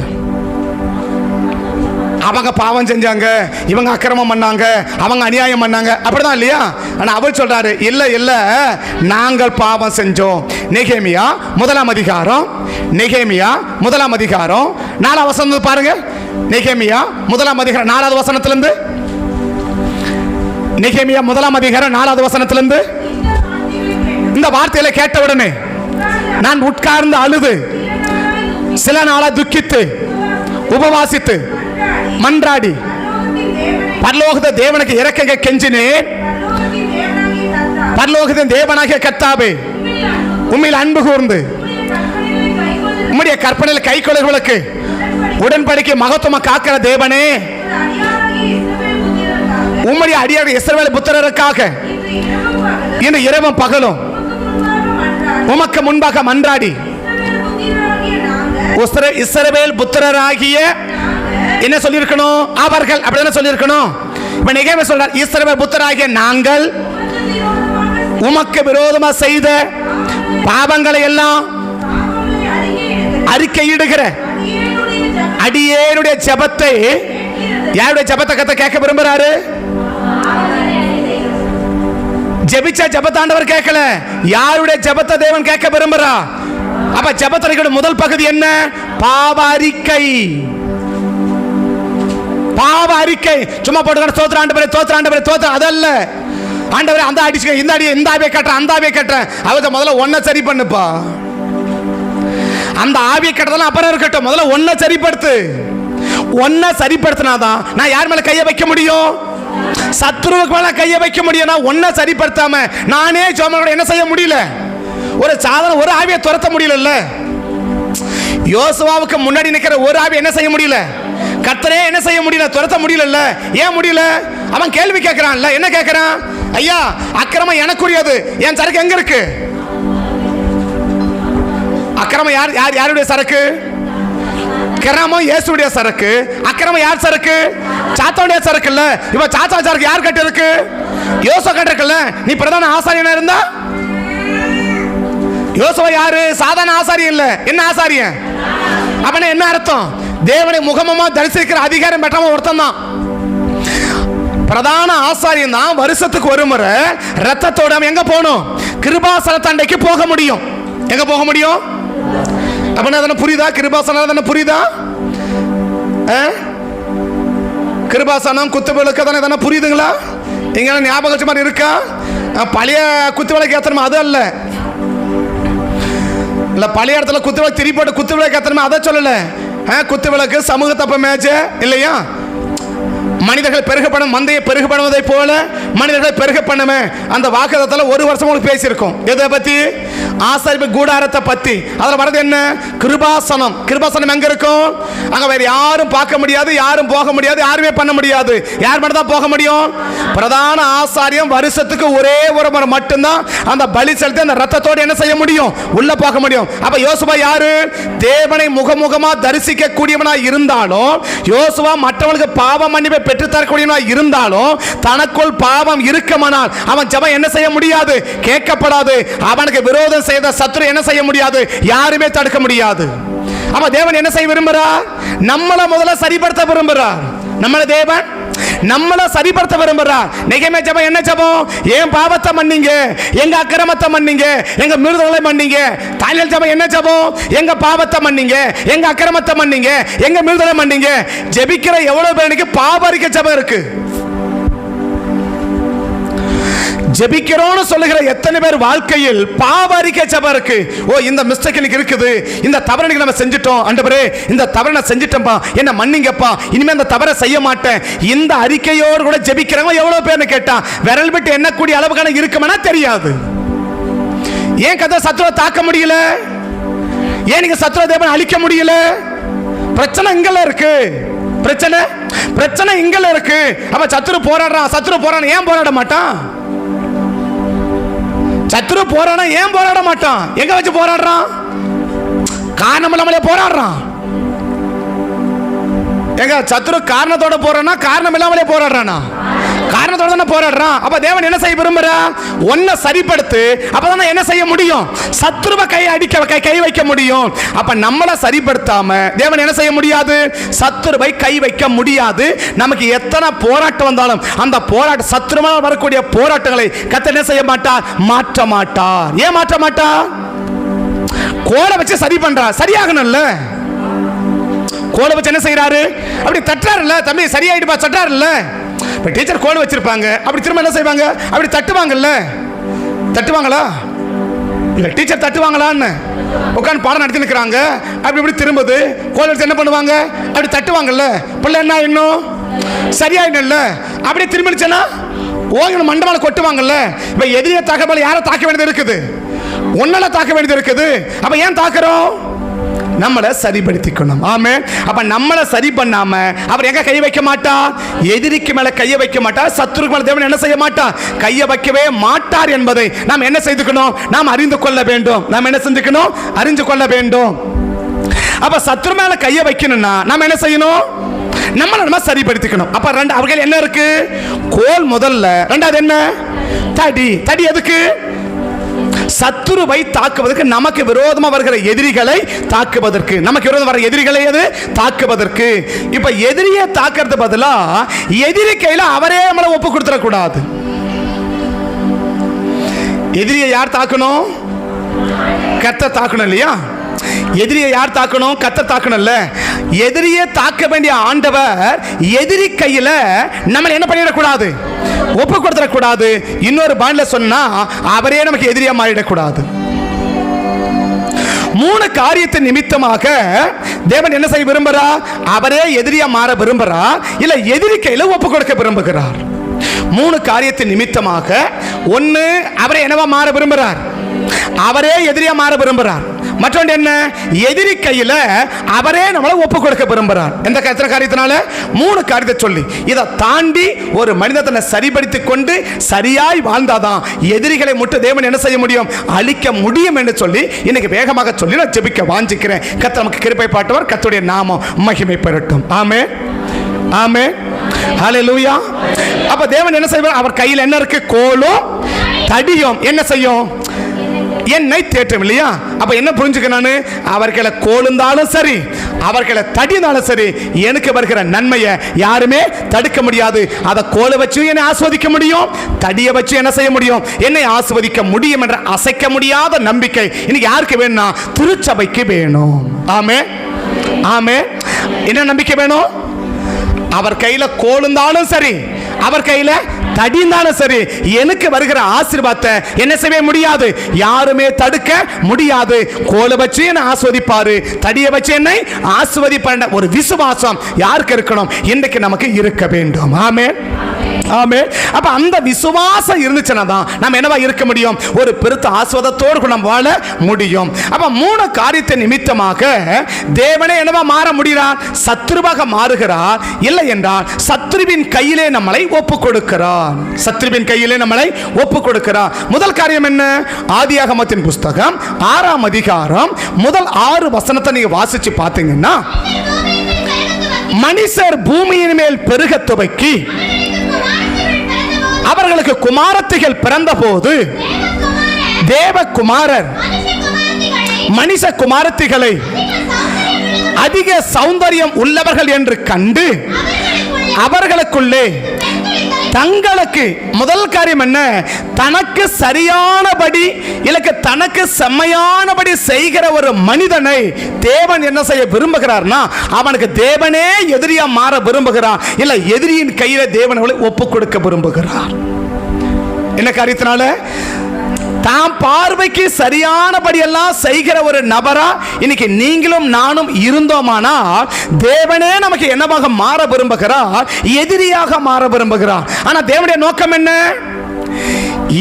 அவங்க பாவம் செஞ்சாங்க, இவங்க அக்கிரமம் பண்ணாங்க, அவங்க அநியாயம் பண்ணாங்க, அப்படிதான் இல்லையா? ஆனா அவர் சொல்றாரு, இல்ல இல்ல, நாங்கள் பாவம் செஞ்சோம். நெகேமியா 1ஆம் அதிகாரம், நெகேமியா 1ஆம் அதிகாரம் 4ஆம் வசனம் பாருங்க. நெகேமியா 1ஆம் அதிகாரம் 4வது வசனத்திலிருந்து, நெகேமியா 1ஆம் அதிகாரம் 4வது வசனத்திலிருந்து, இந்த வார்த்தையில கேட்டவுடனே நான் உட்கார்ந்து அழுது சில நாளா துக்கித்து உபவாசித்து மன்றாடி பரலோகத்தின் தேவனுக்கு இறக்க கெஞ்சினேன். பரலோகத்தின் தேவனாகிய கர்த்தாவே, உம்மில் அன்பு கூர்ந்து உம்முடைய கற்பனையில் கைக்கொள்ளுகளுக்கு உடன்படிக்கை மகத்துவம் காக்கிற தேவனே, உம்முடைய அடியார் இஸ்ரவேல் புத்திரருக்காக இன்று இரவும் பகலும் உமக்கு முன்பாக மன்றாடி இஸ்ரவேல் புத்திரராகிய என்ன சொல்லியிருக்கணும்? அவர்கள் அப்படிதான் சொல்லியிருக்கணும். இப்ப நெகேமியா சொல்றார், இஸ்ரவேல் புத்திரராகிய நாங்கள் உமக்கு விரோதமா செய்த பாவங்களை எல்லாம் அறிக்கையிடுகிற அடியேனுடைய ஜெபத்தை, யாருடைய ஜெபத்தை கத்த கேட்க விரும்புறாரு? ஜெபிச்ச ஜெபத்தாண்டவர் கேட்கல, யாருடைய ஜெபத்தை தேவன் கேட்க விரும்புறா? அப்ப ஜெபத்தின் முதல் பகுதி என்ன? பாவ அறிக்கை. பாவ அறிக்கை. சும்மா போட்டு ஸ்தோத்திரம் ஆண்டவரே, ஸ்தோத்திரம் ஆண்டவரே, ஸ்தோத்திரம் அதல்ல. ஆண்டவரே அந்த அடிச்சு இந்த அடி, இந்த ஆவியை கட்டுறேன், அந்த ஆவியை கட்டுறேன். அவத முதல்ல ஒன்ன சரி பண்ணுப்பா. அந்த ஆவியை கட்டுறதெல்லாம் அப்புறம் இருக்கட்டும், முதல்ல ஒன்ன சரிப்படுத்து. ஒன்ன சரிப்படுத்தினாதான் நான் யார் மேல கையை வைக்க முடியும்? சத்துருவுக்கு மேல கையை வைக்க முடியும். நான் ஒன்ன சரிப்படுத்தாம நானே ஜெபம் என்ன செய்ய முடியல? ஒரு சாதாரண ஒரு ஆவியை துரத்த முடியல. யோசுவாவுக்கு முன்னாடி நிக்கிற ஒரு ஆவி என்ன செய்ய முடியல? கர்த்தரே என்ன செய்ய முடியல? துரத்த முடியல. ஏன் முடியல? அவன் கேள்வி கேட்கிறான்ல. என்ன கேட்கிறான்? ஐயா, அக்கிரமம் எனக்குரியது, என் சரக்கு எங்க இருக்கு? அக்கிரமம் யாருடைய சரக்கு? கிராமம் இயேசுடைய சரக்கு. அக்கிரமம் யார் சரக்கு? சாத்தானுடைய சரக்கு இல்ல. இப்ப சாத்தா சரக்கு யார் கட்ட இருக்கு? யோசுவா கட்ட இருக்குல்ல. நீ பிரதான ஆசாரியனா இருந்தா, யோசுவா யாரு? சாதாரண ஆசாரியன் இல்ல. என்ன ஆசாரியன்? அப்ப என்ன அர்த்தம்? தேவனை முகமமா தரிசிக்கிற அதிகாரம் பெற்றவன் ஒருத்தன் தான். பிரதான ஆசாரியன் தான். வருஷத்துக்கு ஒரு முறை ரத்தத்தோட எங்க போகணும்? கிருபாசனத்தண்டைக்கு போக முடியும். எங்க போக முடியும்? அப்படின்னா புரியுதா? கிருபாசனம் புரியுதா? கிருபாசனம் குத்து விளக்கு தானே புரியுதுங்களா? இங்க ஞாபகம் வச்ச மாதிரி இருக்கா? பழைய குத்து விளக்கு ஏத்தணுமா? அது அல்ல. இல்ல பழைய இடத்துல குத்து விளக்கு திரி போட்டு குத்து விளக்கு ஏத்தணுமா? அதை சொல்லல. குத்து விளக்கு சமூக தப்ப மேட்ச் இல்லையா? மனிதர்கள் பெருகப்படும், மந்தையை பெருகப்படுவதை போல மனிதர்களை பெருக பண்ணுமே. அந்த வாக்குதத்தில் ஒரு வருஷம் உங்களுக்கு பேசியிருக்கோம். எதை பத்தி? ஆசாரிப்பு கூடாரத்தை பத்தி. அதுல வரது என்ன? கிருபாசனம். கிருபாசனம் எங்க இருக்கும்? அங்க வேற யாரும் பார்க்க முடியாது, யாரும் போக முடியாது, யாருமே பண்ண முடியாது. யார் மட்டும் தான் போக முடியும்? பிரதான ஆசாரியம் வருஷத்துக்கு ஒரே ஒரு முறை மட்டும்தான் அந்த பலி செலுத்தி அந்த ரத்தத்தோடு என்ன செய்ய முடியும்? உள்ள போக முடியும். அப்ப யோசுவா யாரு? தேவனை முகமுகமா தரிசிக்க கூடியவனா இருந்தாலும், யோசுவா மற்றவங்களுக்கு பாவ மன்னிப்பை பெற்று தரக்கூடியவனா இருந்தாலும், தனக்குள் பாவம் இருக்குமானால் அவன் ஜெபம் என்ன செய்ய முடியாது? கேட்கப்படாது. அவனுக்கு விரோதம் செய்த சத்துரு என்ன செய்ய முடியாது? யாருமே தடுக்க முடியாது. அப்ப தேவன் என்ன செய்ய விரும்புறார்? நம்மள முதல்ல சரிப்படுத்த விரும்புறார். நம்மள தேவன் நம்மள சரிப்படுத்த விரும்புறார். நெகேமியா ஜெபம் என்ன ஜெபம்? என் பாவத்தை மன்னிங்க, எங்க அக்கிரமத்தை மன்னிங்க, எங்க மீறுதல்களை மன்னிங்க. தானியேல் ஜெபம் என்ன ஜெபம்? எங்க பாவத்தை மன்னிங்க, எங்க அக்கிரமத்தை மன்னிங்க, எங்க மீறுதலை மன்னிங்க. ஜெபிக்கிற எவ்வளவு பேருக்கு பாவ அறிக்கை ஜெபம் இருக்கு? ஜெபிக்கிறோம்னு சொல்லுகிற எத்தனை பேர் வாழ்க்கையில் பாவ அறிக்கை ஜெபம் இருக்கு? ஓ, இந்த மிஸ்டேக் எனக்கு இருக்குது, இந்த தவறை நம்ம செஞ்சிட்டோம், ஆண்டவரே இந்த தவறை நான் செஞ்சிட்டேன்ப்பா, என்ன மன்னிங்கப்பா, இனிமே அந்த தவறை செய்ய மாட்டேன். இந்த அறிக்கையோடு கூட ஜெபிக்கிறவங்க எவ்வளவு பேர்னு கேட்டா விரல் விட்டு எண்ணக்கூடிய அளவுக்கான இருக்குமானா தெரியாது. ஏன் கதை சத்துருவை தாக்க முடியல? ஏன் நீங்க சத்துருவை தேவனை அழிக்க முடியல? பிரச்சனை இங்கல இருக்கு. பிரச்சனை இங்கல இருக்கு. அப்ப சத்துரு போராடுறான். ஏன் போராட மாட்டான்? சத்துரு போராட ஏன் போராட மாட்டான்? எங்க வச்சு போராடுறான்? காரணம் இல்லாமலே போராடுறான். எங்க சத்துரு காரணத்தோட போறானா காரணம் இல்லாமலே போராடுறானா? காரணத்தோட தானே போராடுறான். அப்ப தேவன் என்ன செய்ய விரும்புறா? ஒன்ன சரிப்படுத்து, அப்பதான் என்ன செய்ய முடியும்? சத்துருவை கை வைக்க முடியும். அப்ப நம்மள சரிப்படுத்தாம தேவன் என்ன செய்ய முடியாது? சத்துருவை கை வைக்க முடியாது. நமக்கு எத்தனை போராட்டம் வந்தாலும் அந்த போராட்ட சத்துருவால் வரக்கூடிய போராட்டங்களை கர்த்தர் என்ன செய்ய மாட்டார்? மாற்ற மாட்டார். ஏன் மாற்ற மாட்டார்? கோலை வச்சு சரி பண்றார். சரியாகணும்ல, கோலை வச்சு என்ன செய்யறாரு? அப்படி தட்டுறாருல்ல, தம்பி சரியாயிடுப்பா தட்டுறாருல்ல. இப்போ டீச்சர் கோல் வச்சிருப்பாங்க, அப்படி திரும்ப என்ன செய்வாங்க? அப்படி தட்டுவாங்கல்ல. தட்டுவாங்களா? இல்லை, டீச்சர் தட்டுவாங்களான்னு உட்காந்து பாடம் நடத்தி நிற்கிறாங்க. அப்படி இப்படி திரும்புது, கோல் வச்சு என்ன பண்ணுவாங்க? அப்படி தட்டுவாங்கல்ல. பிள்ளை என்ன இன்னும் சரியாயிடும்ல. அப்படியே திரும்பிடுச்சுன்னா ஓகே மண்டபால கொட்டுவாங்கல்ல. இப்போ எதிரியை தாக்கப்பட யாரை தாக்க வேண்டியது இருக்குது? ஒன்னால தாக்க வேண்டியது இருக்குது. அப்போ ஏன் தாக்குறோம்? நம்மளை சரிப்படுத்திக்கணும். ஆமே. அப்ப நம்மளை சரி பண்ணாம அவர் எங்க கை வைக்க மாட்டார்? எதிரிக்கு மேல கையை வைக்க மாட்டார். சத்துருக்கு மேல தேவன் என்ன செய்ய மாட்டார்? கையை வைக்கவே மாட்டார் என்பதை நாம் என்ன செய்துக்கணும்? நாம் அறிந்து கொள்ள வேண்டும். நாம் என்ன செஞ்சுக்கணும்? அறிந்து கொள்ள வேண்டும். அப்ப சத்துரு மேல கையை வைக்கணும்னா நாம் என்ன செய்யணும்? நம்ம சரிப்படுத்திக்கணும். அப்ப ரெண்டு அவர்கள் என்ன இருக்கு? கோல் முதல்ல, ரெண்டாவது என்ன? தடி எதுக்கு? சத்துருவை தாக்குவதற்கு, நமக்கு விரோதமா வருகிற எதிரிகளை தாக்குவதற்கு. நமக்கு விரோதம் வர எதிரிகளை எது தாக்குவதற்கு. இப்ப எதிரியை தாக்குறது பதிலா எதிரி கையில அவரே நம்மளை ஒப்பு கொடுத்துட கூடாது. எதிரியை யார் தாக்கணும்? கர்த்தர் தாக்கணும் இல்லையா? எதிரியை யார் தாக்கணும்? கர்த்தர் தாக்கணும்ல. எதிரியை தாக்க வேண்டிய ஆண்டவர் எதிரி கையில நம்ம என்ன பண்ணிடக்கூடாது? ஒப்பு கொடுத்துடக்கூடாது. இன்னொரு பாயிண்ட்ல சொன்னா அவரே நமக்கு எதிரியா மாறிடக்கூடாது. 3 காரியத்தின் நிமித்தமாக தேவன் என்ன செய்ய விரும்புகிறார்? அவரே எதிரியா மாற விரும்புகிறார், இல்ல எதிரி கையில ஒப்பு கொடுக்க விரும்புகிறார். 3 காரியத்தின் நிமித்தமாக, ஒன்னு அவரே என்னவா மாற விரும்புகிறார்? அவரே எதிரியா மாற விரும்புகிறார். மற்றொன்று என்ன? எதிரி கையில அவரே நம்மளை ஒப்பு கொடுக்க விரும்புகிறார். எந்த காரியத்தினால? 3 காரியத்தை சொல்லி இதை தாண்டி ஒரு மனிதனை சரிபடுத்திக் கொண்டு சரியாய் வாழ்ந்தாதான் எதிரிகளை மட்டும் தேவன் என்ன செய்ய முடியும்? அழிக்க முடியும் என்று சொல்லி இன்னைக்கு வேகமாக சொல்லி நான் ஜெபிக்க வாஞ்சிக்கிறேன். கர்த்தர் நமக்கு கிருபை பாட்டுவார். கர்த்தருடைய நாமம் மகிமை பெறட்டும். ஆமென், ஆமென், ஹல்லேலூயா. அப்ப தேவன் என்ன செய்வார்? அவர் கையில் என்ன இருக்கு? கோலும் தடியும் என்ன செய்யும்? என்னை தேற்றும் இல்லையா? அப்ப என்ன புரிஞ்சுக்கணும்? அவர்களை கோலுந்தாலும் சரி, அவர்களை தடினாலும் சரி, எனக்கு வருகிற நன்மையை யாருமே தடுக்க முடியாது. அதை கோலை வச்சு என்னை ஆஸ்வதிக்க முடியும், தடியை வச்சு என்ன செய்ய முடியும்? என்னை ஆஸ்வதிக்க முடியும் என்ற அசைக்க முடியாத நம்பிக்கை இன்னைக்கு யாருக்கு வேணும்னா திருச்சபைக்கு வேணும். ஆமே, ஆமே. என்ன நம்பிக்கை வேணும்? அவர் கையில கோலுந்தாலும் சரி, அவர் கையில தடிந்தாலும் சரி, எனக்கு வருகிற ஆசீர்வாதத்தை என்ன செய்ய முடியாது? யாருமே தடுக்க முடியாது. கோலை வச்சு என்னை ஆஸ்வதிப்பாரு, தடியை வச்சு என்னை ஆஸ்வதிப்பாரு. ஒரு விசுவாசம் யாருக்கு இருக்கணும்? இன்றைக்கு நமக்கு இருக்க வேண்டும். ஆமென், ஆமென். அப்ப அந்த விசுவாசம் இருந்துச்சுன்னா தான் நம்ம என்னவா இருக்க முடியும்? ஒரு பெருத்த ஆஸ்வாதத்தோடு நம்ம வாழ முடியும். அப்ப 3 காரியத்தை நிமித்தமாக தேவனே என்னவா மாற முடிகிறார்? சத்துருவாக மாறுகிறார். இல்லை என்றால் சத்துருவின் கையிலே நம்மளை ஒப்பு கொடுக்கிறார். சத்துருவின் கையிலே நம்மளை ஒப்பு கொடுக்கிறார். முதல் காரியம் என்ன? ஆதியாகமத்தின் புஸ்தகம் 6ஆம் அதிகாரம் முதல் 6 வசனத்தை நீங்க வாசிச்சு பார்த்தீங்கன்னா, மனுஷர் பூமியின் மேல் பெருக துவக்கி அவர்களுக்கு குமாரத்திகள் பிறந்த போது தேவகுமாரர் மனுஷ குமாரத்திகளை அதிக சௌந்தரியம் உள்ளவர்கள் என்று கண்டு அவர்களுக்குள்ளே தங்களுக்கு முதல் காரியம் என்ன? தனக்கு சரியானபடி இல்ல தனக்கு செம்மையானபடி செய்கிற ஒரு மனிதனை தேவன் என்ன செய்ய விரும்புகிறார்னா, அவனுக்கு தேவனே எதிரியா மாற விரும்புகிறார். இல்ல எதிரியின் கையில தேவன் அவளை ஒப்பு கொடுக்க விரும்புகிறார். என்ன காரியத்தினால? தாம் பார்வைக்கு சரியானபடி எல்லாம் செய்கிற ஒரு நபரா இன்னைக்கு நீங்களும் நானும் இருந்தோமானா, தேவனே நமக்கு என்னவாக மாற விரும்புகிறார்? எதிரியாக மாற விரும்புகிறார். ஆனா தேவனுடைய நோக்கம் என்ன?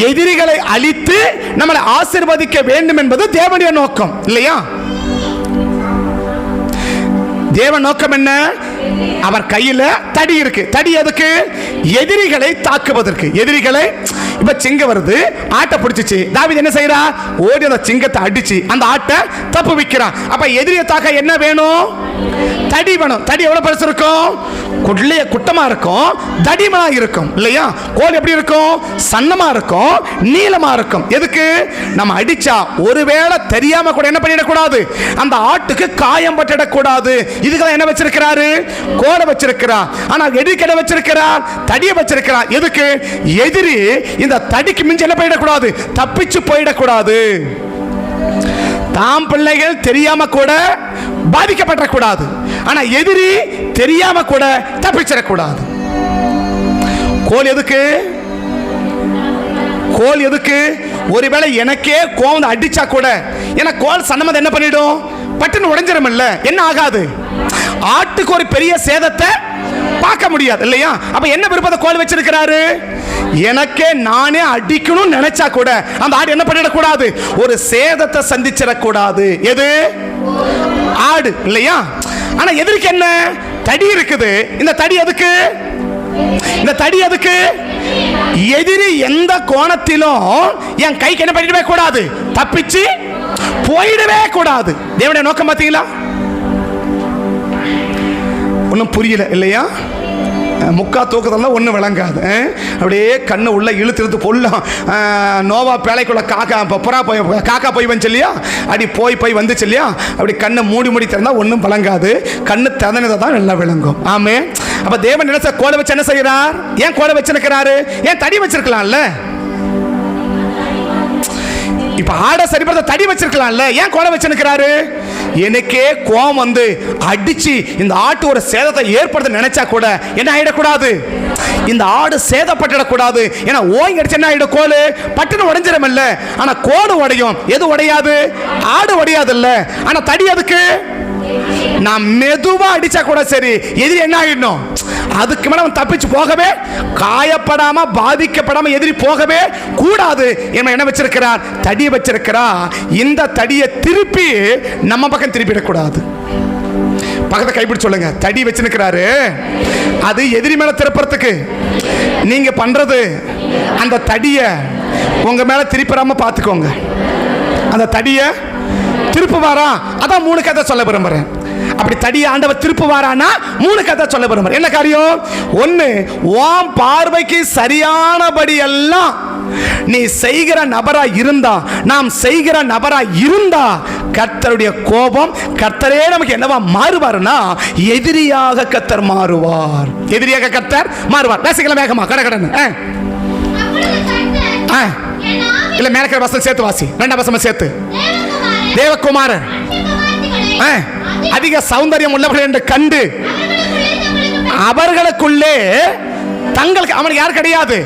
எதிரிகளை அழித்து நம்மளை ஆசீர்வதிக்க வேண்டும் என்பது தேவனுடைய நோக்கம் இல்லையா? தேவன் நோக்கம் என்ன? அவர் கையில தடி இருக்கு. தடி எதுக்கு? எதிரிகளை தாக்குவதற்கு. எதிரிகளை, இப்ப சிங்கம் வருது, ஆட்டை பிடிச்சிச்சு. தாவீது என்ன செய்யறா? ஓடி அந்த சிங்கத்தை அடிச்சு அந்த ஆட்டை தப்பு வைக்கிறான். அப்ப எதிரியை தாக்க என்ன வேணும்? தடி வேணும். தடி எவ்வளவு பெருசு இருக்கும்? குட்லைய குட்டமா இருக்கும், தடிமனா இருக்கும் இல்லையா? கோல் எப்படி இருக்கும்? சன்னமா இருக்கும், நீளமா இருக்கும். எதுக்கு? நம்ம அடிச்சா ஒருவேளை தெரியாம கூட என்ன பண்ணிடக்கூடாது, அந்த ஆட்டுக்கு காயம் பட்டிடக்கூடாது. இதுக்கு என்ன வச்சிருக்கிறாரு? கோலை வச்சிருக்கிறார். ஆனா எதிரிக்கடை வச்சிருக்கிறார், தடியை வச்சிருக்கிறார். எதுக்கு? எதிரி இந்த தடிக்கு மிஞ்சி என்ன போயிடக்கூடாது, தப்பிச்சு போயிடக்கூடாது. தாம் பிள்ளைகள் தெரியாம கூட பாதிக்கப்படக்கூடாது. ஆனா எதிரி தெரியாம கூட தப்பிச்சிடக்கூடாது. கோல் எதுக்கு? கோல் எதுக்கு? ஒருவேளை எனக்கே கோவம் அடிச்சா கூட எனக்கு கோல் சன்னமது என்ன பண்ணிடும்? பட்டுன்னு உடைஞ்சிரும். இல்ல என்ன ஆகாது? ஆட்டுக்கு ஒரு பெரிய சேதத்தை பார்க்க முடியாது இல்லையா? அப்ப என்ன விருப்பத்தை கோல் வச்சிருக்கிறாரு? எனக்கே நானே அடிக்கணும் நினைச்சா கூட அந்த ஆடு என்ன பண்ணிடக்கூடாது, ஒரு சேதத்தை சந்திச்சிடக்கூடாது. எது? ஆடு இல்லையா? ஆனா எதிர்க்கு என்ன? தடி இருக்குது. இந்த தடி எதுக்கு? இந்த தடி எதுக்கு? எதிரி எந்த கோணத்திலும் என் கைக்கு என்ன பண்ணிடவே கூடாது, தப்பிச்சு போயிடவே கூடாது. தேவனுடைய நோக்கம் பார்த்தீங்களா? ஒன்றும் புரியல இல்லையா? முக்கா தூக்கத்தெல்லாம் ஒன்றும் விளங்காது. அப்படியே கண்ணு உள்ள இழுத்து பொல்லாம் நோவா பேழைக்குள்ள புறா போய் காக்கா போய் வந்து இல்லையா, அப்படி போய் வந்துச்சு இல்லையா, அப்படி கண்ணை மூடி திறந்தா ஒன்றும் விளங்காது. கண்ணு திறந்ததை தான் நல்லா விளங்கும். ஆமே. அப்ப தேவன் என்ன கோலை வச்சு என்ன செய்யறார்? ஏன் கோலை வச்சிருக்கிறாரு? ஏன் தடி வச்சிருக்கலாம்ல? இப்ப ஆட சரிபடுத்த தடி வச்சிருக்கலாம்ல, ஏன் கோலை வச்சிருக்கிறாரு? எனக்கே கோவம் வந்து அடிச்சு இந்த ஆட்டு ஒரு சேதத்தை ஏற்படுத்த நினைச்சா கூட என்ன ஆயிடக்கூடாது, இந்த ஆடு சேதப்பட்டுடக்கூடாது. ஏன்னா ஓங்கி அடிச்சு என்ன ஆயிடும்? கோலு பட்டுன்னு உடைஞ்சிரும் இல்ல. ஆனா கோடு உடையும். எது உடையாது? ஆடு உடையாது இல்ல. ஆனா தடி அதுக்கு நான் மெதுவா அடிச்சா கூட சரி, எதிரி என்ன ஆயிடணும், அதுக்கு மேல தப்பிச்சு போகவே, காயப்படாம பாதிக்கப்படாம எதிரி போகவே கூடாது. என்ன வச்சிருக்கிறார்? தடி வச்சிருக்கிறார். இந்த தடியை திருப்பி நம்ம பக்கம் திருப்பிடக்கூடாது. பக்கத்தை கைப்பிடி சொல்லுங்க, தடி வச்சிருக்கிறாரு. அது எதிரி மேல திருப்பறதுக்கு நீங்க பண்றது அந்த தடிய உங்க மேல திருப்பிடாம பாத்துக்கோங்க. அந்த தடிய திருப்புவாரா? அதான் 3 கதை சொல்ல விரும்புறேன். அப்படி தடி ஆண்டவர் திருப்புவாரானா 3 கதை சொல்ல விரும்புறேன். என்ன காரியம்? 1, உன் பார்வைக்கு சரியானபடி எல்லாம் நீ செய்கிற நபரா இருந்தா, நாம் செய்கிற நபரா இருந்தா, கர்த்தருடைய கோபம், கர்த்தரே நமக்கு என்னவா மாறுவார்னா எதிரியாக கர்த்தர் மாறுவார். எதிரியாக கர்த்தர் மாறுவார். வாசிக்கலாம் வேகமா, கடகடன்னு. இல்ல மேலக்கிற வசனம் சேர்த்து வாசி, 2ஆம் வசனம் சேர்த்து. தேவகுமாரன் அதிக சௌந்தரியம் உள்ளவர்கள் என்று கண்டு அவர்களுக்குள்ளே தங்களுக்கு, அவனுக்கு யார் கிடையாது,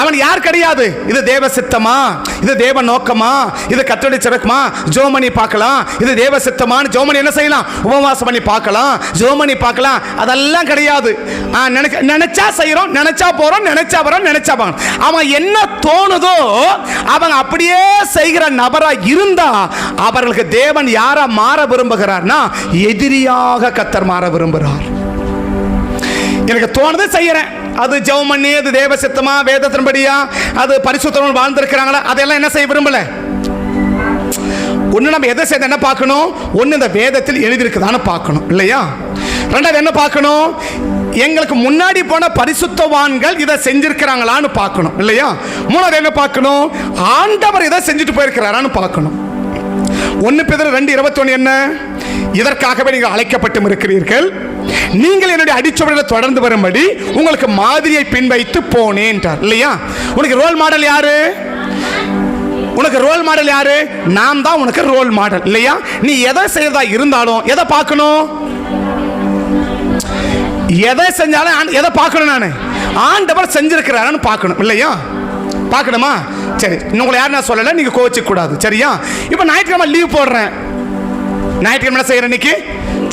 அவன் யார் கிடையாது. இது தேவ சித்தமா, இது தேவ நோக்கமா, இது கர்த்தருடைய சிறக்குமா, ஜோமணி பார்க்கலாம். இது தேவ சித்தமான ஜோமணி என்ன செய்யலாம், உபவாசம் பண்ணி பார்க்கலாம், ஜோமணி பார்க்கலாம். அதெல்லாம் கிடையாது. நினைச்சா செய்யறோம், நினைச்சா போறோம், நினைச்சா வரோம், நினைச்சா வாங்க. அவன் என்ன தோணுதோ அவன் அப்படியே செய்கிற நபரா இருந்தா அவர்களுக்கு தேவன் யாரா மாற விரும்புகிறார்னா எதிரியாக கர்த்தர் மாற விரும்புகிறார். எனக்கு தோணுது செய்யறேன், அது ஜெபம் பண்ணி, அது தேவ சித்தமா, வேதத்தின்படியா, அது பரிசுத்தம் வாழ்ந்திருக்கிறாங்களா, அதெல்லாம் என்ன செய்ய விரும்பல. ஒண்ணு நம்ம எதை செய்ய என்ன பார்க்கணும், ஒண்ணு இந்த வேதத்தில் எழுதியிருக்குதான்னு பார்க்கணும் இல்லையா. 2வது என்ன பார்க்கணும், எங்களுக்கு முன்னாடி போன பரிசுத்தவான்கள் இதை செஞ்சிருக்கிறாங்களான்னு பார்க்கணும் இல்லையா. 3வது என்ன பார்க்கணும், ஆண்டவர் இதை செஞ்சுட்டு போயிருக்கிறாரான்னு பார்க்கணும். 1 பேதுரு 2:21 என்ன, இதற்காகவே நீங்கள் அழைக்கப்பட்டும் இருக்கிறீர்கள். நீங்கள் என்னுடைய அடிச்சுவடிகளை தொடர்ந்து வரும்படி உங்களுக்கு மாதிரியை பின்வைத்து போனேன் இல்லையா? உனக்கு ரோல் மாடல் யாரு? உனக்கு ரோல் மாடல் யாரு? நான் தான் உனக்கு ரோல் மாடல் இல்லையா? நீ எதை செய்யறதா இருந்தாலும் எதை பார்க்கணும்? எதை செஞ்சாலும் எதை பார்க்கணும்? நான் ஆண்டவர் செஞ்சிருக்கிறான்னு பார்க்கணும் இல்லையா? பார்க்கணுமா? சரி, உங்களை யாரும் நான் சொல்லலை, நீங்க கோச்சிக்க கூடாது சரியா? இப்போ ஞாயிற்றுக்கிழமை லீவ் போடுறேன். ஞாயிற்றுக்கிழமை என்ன செய்யறேன் இன்னைக்கு?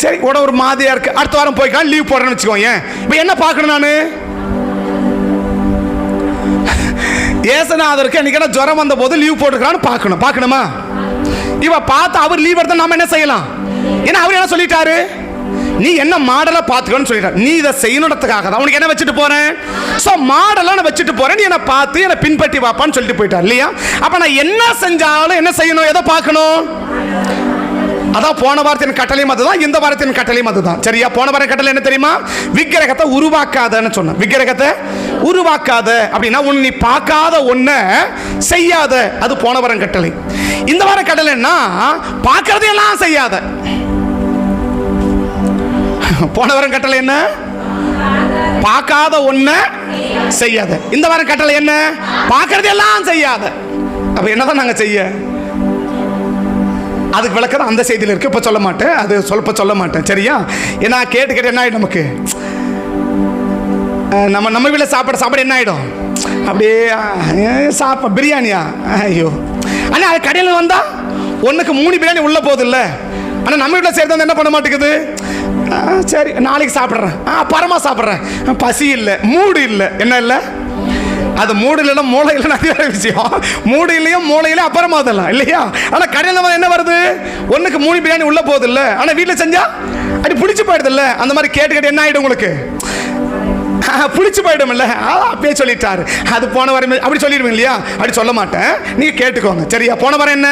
சரி, ஒரு மாதிரியா இருக்கு, அடுத்த வாரம் போய்க்கலாம், லீவ் போடுறேன்னு வச்சுக்கோங்க. இப்போ என்ன பார்க்கணும்? நான் ஏசுநாதருக்கு என்னைக்கு ஜுரம் வந்த போது லீவ் போட்டுக்கிறான்னு பார்க்கணும். பார்க்கணுமா? இவ பார்த்து அவர் லீவ் எடுத்தா நாம என்ன செய்யலாம்? ஏன்னா அவர் என்ன சொல்லிட்டாரு? நீ என்ன மாடலை பார்த்துக்கணும்னு சொல்லிட்டாரு. நீ இதை செய்யணுன்றதுக்காக தான் உனக்கு என்ன வச்சுட்டு போறேன்? ஸோ மாடலாக நான் வச்சுட்டு போறேன், நீ என்னை பார்த்து என்னை பின்பற்றி வாப்பான்னு சொல்லிட்டு போயிட்டார் இல்லையா? அப்போ நான் என்ன செஞ்சாலும் என்ன செய்யணும்? எதை பார்க்கணும்? அதான் போன வாரத்தின் கட்டளையும் அதுதான், இந்த வாரத்தின் கட்டளையும் அதுதான் சரியா? போன வார கட்டளை என்ன தெரியுமா? விக்கிரகத்தை உருவாக்காதன்னு சொன்ன. விக்கிரகத்தை உருவாக்காத அப்படின்னா நீ பார்க்காத ஒன்ன செய்யாத, அது போன வாரம் கட்டளை. இந்த வாரம் கட்டளை என்ன? பார்க்கறதையெல்லாம் செய்யாத. போன வாரம் கட்டளை என்ன? பார்க்காத ஒன்ன செய்யாத. இந்த வாரம் கட்டளை என்ன? பார்க்கறதையெல்லாம் செய்யாத. அப்ப என்னதான் நாங்க செய்ய? அதுக்கு விளக்கம் அந்த செய்தியில் இருக்கு, இப்போ சொல்ல மாட்டேன், அது சொல்ல மாட்டேன் சரியா? ஏன்னா கேட்டு என்ன ஆகிடும் நமக்கு? நம்ம வீட்டில் சாப்பாடு என்ன ஆகிடும்? அப்படியே பிரியாணியா? ஐயோ அண்ணா, அது கடையில் வந்தா ஒன்றுக்கு 3 பிரியாணி உள்ள போகுது இல்லை? ஆனால் நம்ம வீட்டில் செய்கிறது என்ன பண்ண மாட்டேங்குது? சரி நாளைக்கு சாப்பிட்றேன், பரமா சாப்பிட்றேன், பசி இல்லை, மூடு இல்லை. என்ன இல்லை? அது மூடு இல்லைன்னா மூளை இல்லைன்னா அது வேற விஷயம். மூடு இல்லையும் மூளையில அப்புறமா அதெல்லாம் இல்லையா? ஆனால் கடையில் என்ன வருது? ஒன்றுக்கு 3 பிரியாணி உள்ள போகுது இல்லை? ஆனால் வீட்டில் செஞ்சா அப்படி பிடிச்சி போயிடுது இல்லை? அந்த மாதிரி கேட்டு என்ன ஆகிடும் உங்களுக்கு? பிடிச்சி போயிடும் இல்லை? அப்பயே சொல்லிட்டாரு. அது போன வாரம் அப்படி சொல்லிடுவீங்க இல்லையா? அப்படி சொல்ல மாட்டேன், நீங்கள் கேட்டுக்கோங்க சரியா? போன வாரம் என்ன?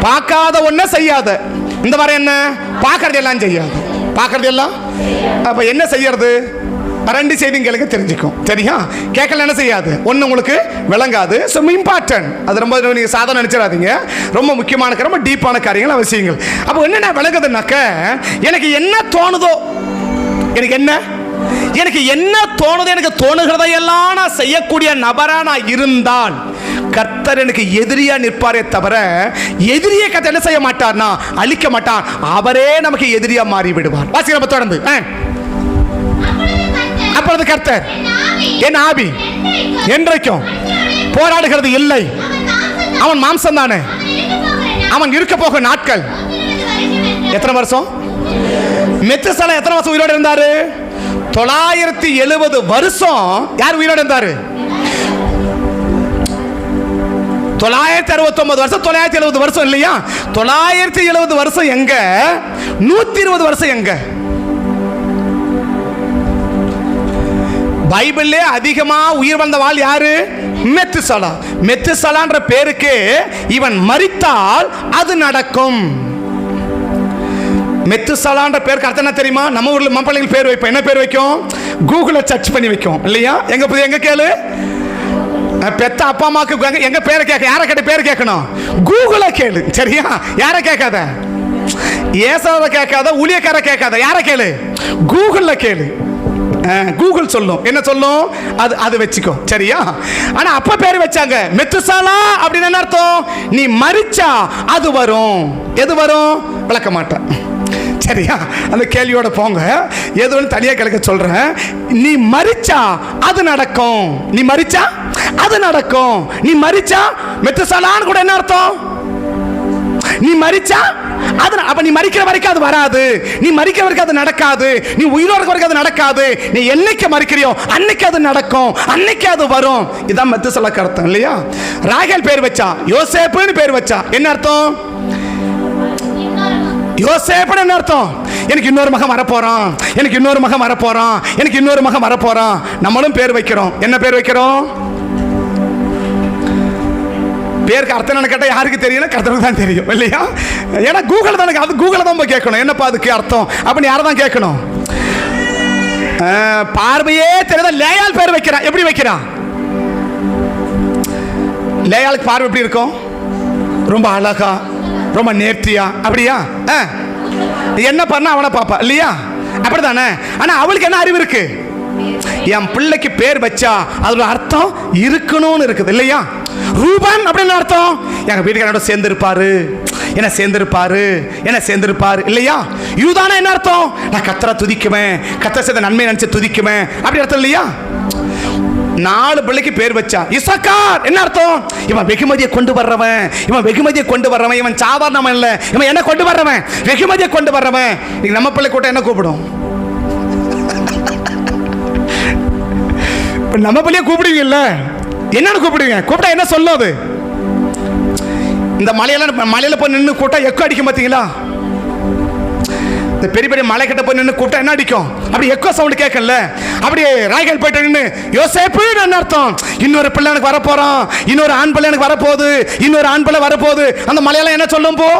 பார்க்காத ஒன்றை செய்யாத. இந்த வாரம் என்ன? பார்க்கறது எல்லாம் செய்யாது. பார்க்கறது எல்லாம் அப்போ என்ன செய்யறது? 2 செய்திங்களுக்கு தெரிஞ்சுக்கும் சரியா? கேட்கல என்ன செய்யாது? ஒன்று உங்களுக்கு விளங்காது. ஸோ இம்பார்ட்டன்ட், அது ரொம்ப நீங்கள் சாதாரண நினைச்சிடாதீங்க, ரொம்ப முக்கியமான ரொம்ப டீப்பான காரியங்கள் அவசியங்கள். அப்போ என்ன விளங்குதுன்னாக்க, எனக்கு என்ன தோணுதோ, எனக்கு என்ன தோணுதோ, எனக்கு தோணுகிறதையெல்லாம் நான் செய்யக்கூடிய நபரா நான் இருந்தால் கர்த்தர் எனக்கு எதிரியா நிற்பாரே தவிர எதிரியை கர்த்தர் என்ன செய்ய மாட்டார்னா அழிக்க மாட்டார். அவரே நமக்கு எதிரியா மாறி விடுவார். வாசிக்க நம்ம தொடர்ந்து. அப்பொழுது கர்த்தர் என் ஆவி என்றைக்கும் போராடுகிறது இல்லை. அவன் மாம்சம் தானே, அவன் இருக்க போக நாட்கள் எத்தனை வருஷம்? மெத்துசலா எத்தனை வருஷம் உயிரோடு இருந்தாரு? 970 வருஷம். யார் உயிரோடு இருந்தாரு? 969 வருஷம். 970 வருஷம் இல்லையா? 970 வருஷம் எங்க? 120 வருஷம் எங்க? பைபிள்லே அதிகமா உயிர் வந்த வாழ் யாரு? மெத்துசலா. மெத்துசலான்ற பேருக்கு இவன் மரித்தால் அது நடக்கும். மெத்துசலான்ற பேருக்கு அர்த்தம் என்ன தெரியுமா? நம்ம ஊர்ல மப்பிள்ளைகள் பேர் வைப்போம். என்ன பேர் வைக்கும்? கூகுள சர்ச் பண்ணி வைக்கும் இல்லையா? எங்க கேளு, பெத்த அப்பா அம்மாக்கு எங்க பேரை கேட்க, யாரை கேட்ட பேர் கேட்கணும்? கூகுள கேளு சரியா? யாரை கேட்காத? ஏசாவை கேட்காத, ஊழியக்கார கேட்காத, யாரை கேளு? கூகுள்ல கேளு. கூகுள் சொல்லும், என்ன சொல்லும்? அது வச்சுக்கோ சரியா? ஆனா அப்ப பேர் வச்சாங்க மெத்துசாலா அப்படின்னு. என்ன அர்த்தம்? நீ மரிச்சா அது வரும். எது வரும்? விளக்க மாட்டேன் சரியா? அந்த கேள்வியோட போங்க, ஏதோ தனியா கிழக்க சொல்றேன். நீ மரிச்சா அது நடக்கும். நீ மரிச்சா அது நடக்கும். நீ மரிச்சா மெத்துசாலான்னு கூட என்ன அர்த்தம்? நீ மரிச்சா அது, அப்ப நீ மரிக்கிற வரைக்கும் அது வராது. நீ மரிக்கிற வரைக்கும் அது நடக்காது. நீ உயிரோட வரைக்கும் அது நடக்காது. நீ என்னைக்கு மரிக்கிறியோ அன்னைக்கு அது நடக்கும், அன்னைக்கு அது வரும். இதான் மெத்துசலாக்கு அர்த்தம் இல்லையா? ராகேல் பேர் வச்சா யோசேப்புன்னு பேர் வச்சா என்ன அர்த்தம்? யோசேப்புன்னு என்ன அர்த்தம்? எனக்கு இன்னொரு மகன் வரப்போறான், எனக்கு இன்னொரு மகன் வரப்போறான், எனக்கு இன்னொரு மகன் வரப்போறான். நம்மளும் பேர் வைக்கிறோம். என்ன பேர் வைக்கிறோம்? பேருக்கு அர்த்தம் என்ன கேட்டால் யாருக்கு தெரியல? கர்த்தருக்கு தான் தெரியும் இல்லையா? ஏன்னா கூகுள் தான், அது கூகுளை தான் போய் கேட்கணும். என்னப்பா அதுக்கு அர்த்தம் அப்படின்னு யாரை தான் கேட்கணும்? பார்வையே தெரியாத லேயால் பேர் வைக்கிறான். எப்படி வைக்கிறான்? லேயாளுக்கு பார்வை எப்படி இருக்கும்? ரொம்ப அழகா, ரொம்ப நேர்த்தியா, அப்படியா? என்ன பண்ண அவனை பாப்பா இல்லையா? அப்படிதானே? ஆனா அவளுக்கு என்ன அறிவு இருக்கு? என் பிள்ளைக்கு பேர் வச்சா அதோட அர்த்தம் இருக்கணும்னு இருக்குது இல்லையா? ரூபன் அப்படின்னு அர்த்தம் எங்க வீட்டுக்காரோட சேர்ந்திருப்பாரு, என்ன சேர்ந்திருப்பாரு, என்ன சேர்ந்திருப்பாரு இல்லையா? யூதானா என்ன அர்த்தம்? நான் கர்த்தரை துதிக்குவேன், கர்த்தர் செய்த நன்மை நினைச்சு துதிக்குவேன் அப்படி அர்த்தம் இல்லையா? 4 பிள்ளைக்கு பேர் வச்சா. இசக்கார் என்ன அர்த்தம்? இவன் வெகுமதியை கொண்டு வர்றவன், இவன் வெகுமதியை கொண்டு வர்றவன், இவன் சாதாரணவன் இல்ல, இவன் என்ன கொண்டு வர்றவன், வெகுமதியை கொண்டு வர்றவன். நம்ம பிள்ளை கூட்டம் என்ன கூப்பிடும்? நம்ம பிள்ளைய கூப்பிடுவீங்கல்ல, என்னன்னு கூப்பிடுவீங்க? கூப்பிட்டா என்ன சொல்லும் அது? இந்த மலையில போய் நின்று கூட்டா எக்கோ அடிக்கும் பார்த்தீங்களா? பெரிய பெரிய மலை கிட்ட போய் நின்று கூப்பிட்டா என்ன அடிக்கும்? அப்படி எக்கோ சவுண்ட் கேட்கல. அப்படியே ராய்கள் போயிட்டு நின்று யோசேப்பு என்ன அர்த்தம்? இன்னொரு பிள்ளை எனக்கு வரப்போறான், இன்னொரு ஆண் பிள்ளை எனக்கு வரப்போகுது, இன்னொரு ஆண் பிள்ளை வரப்போகுது. அந்த மலையாளம் என்ன சொல்லும்? போ,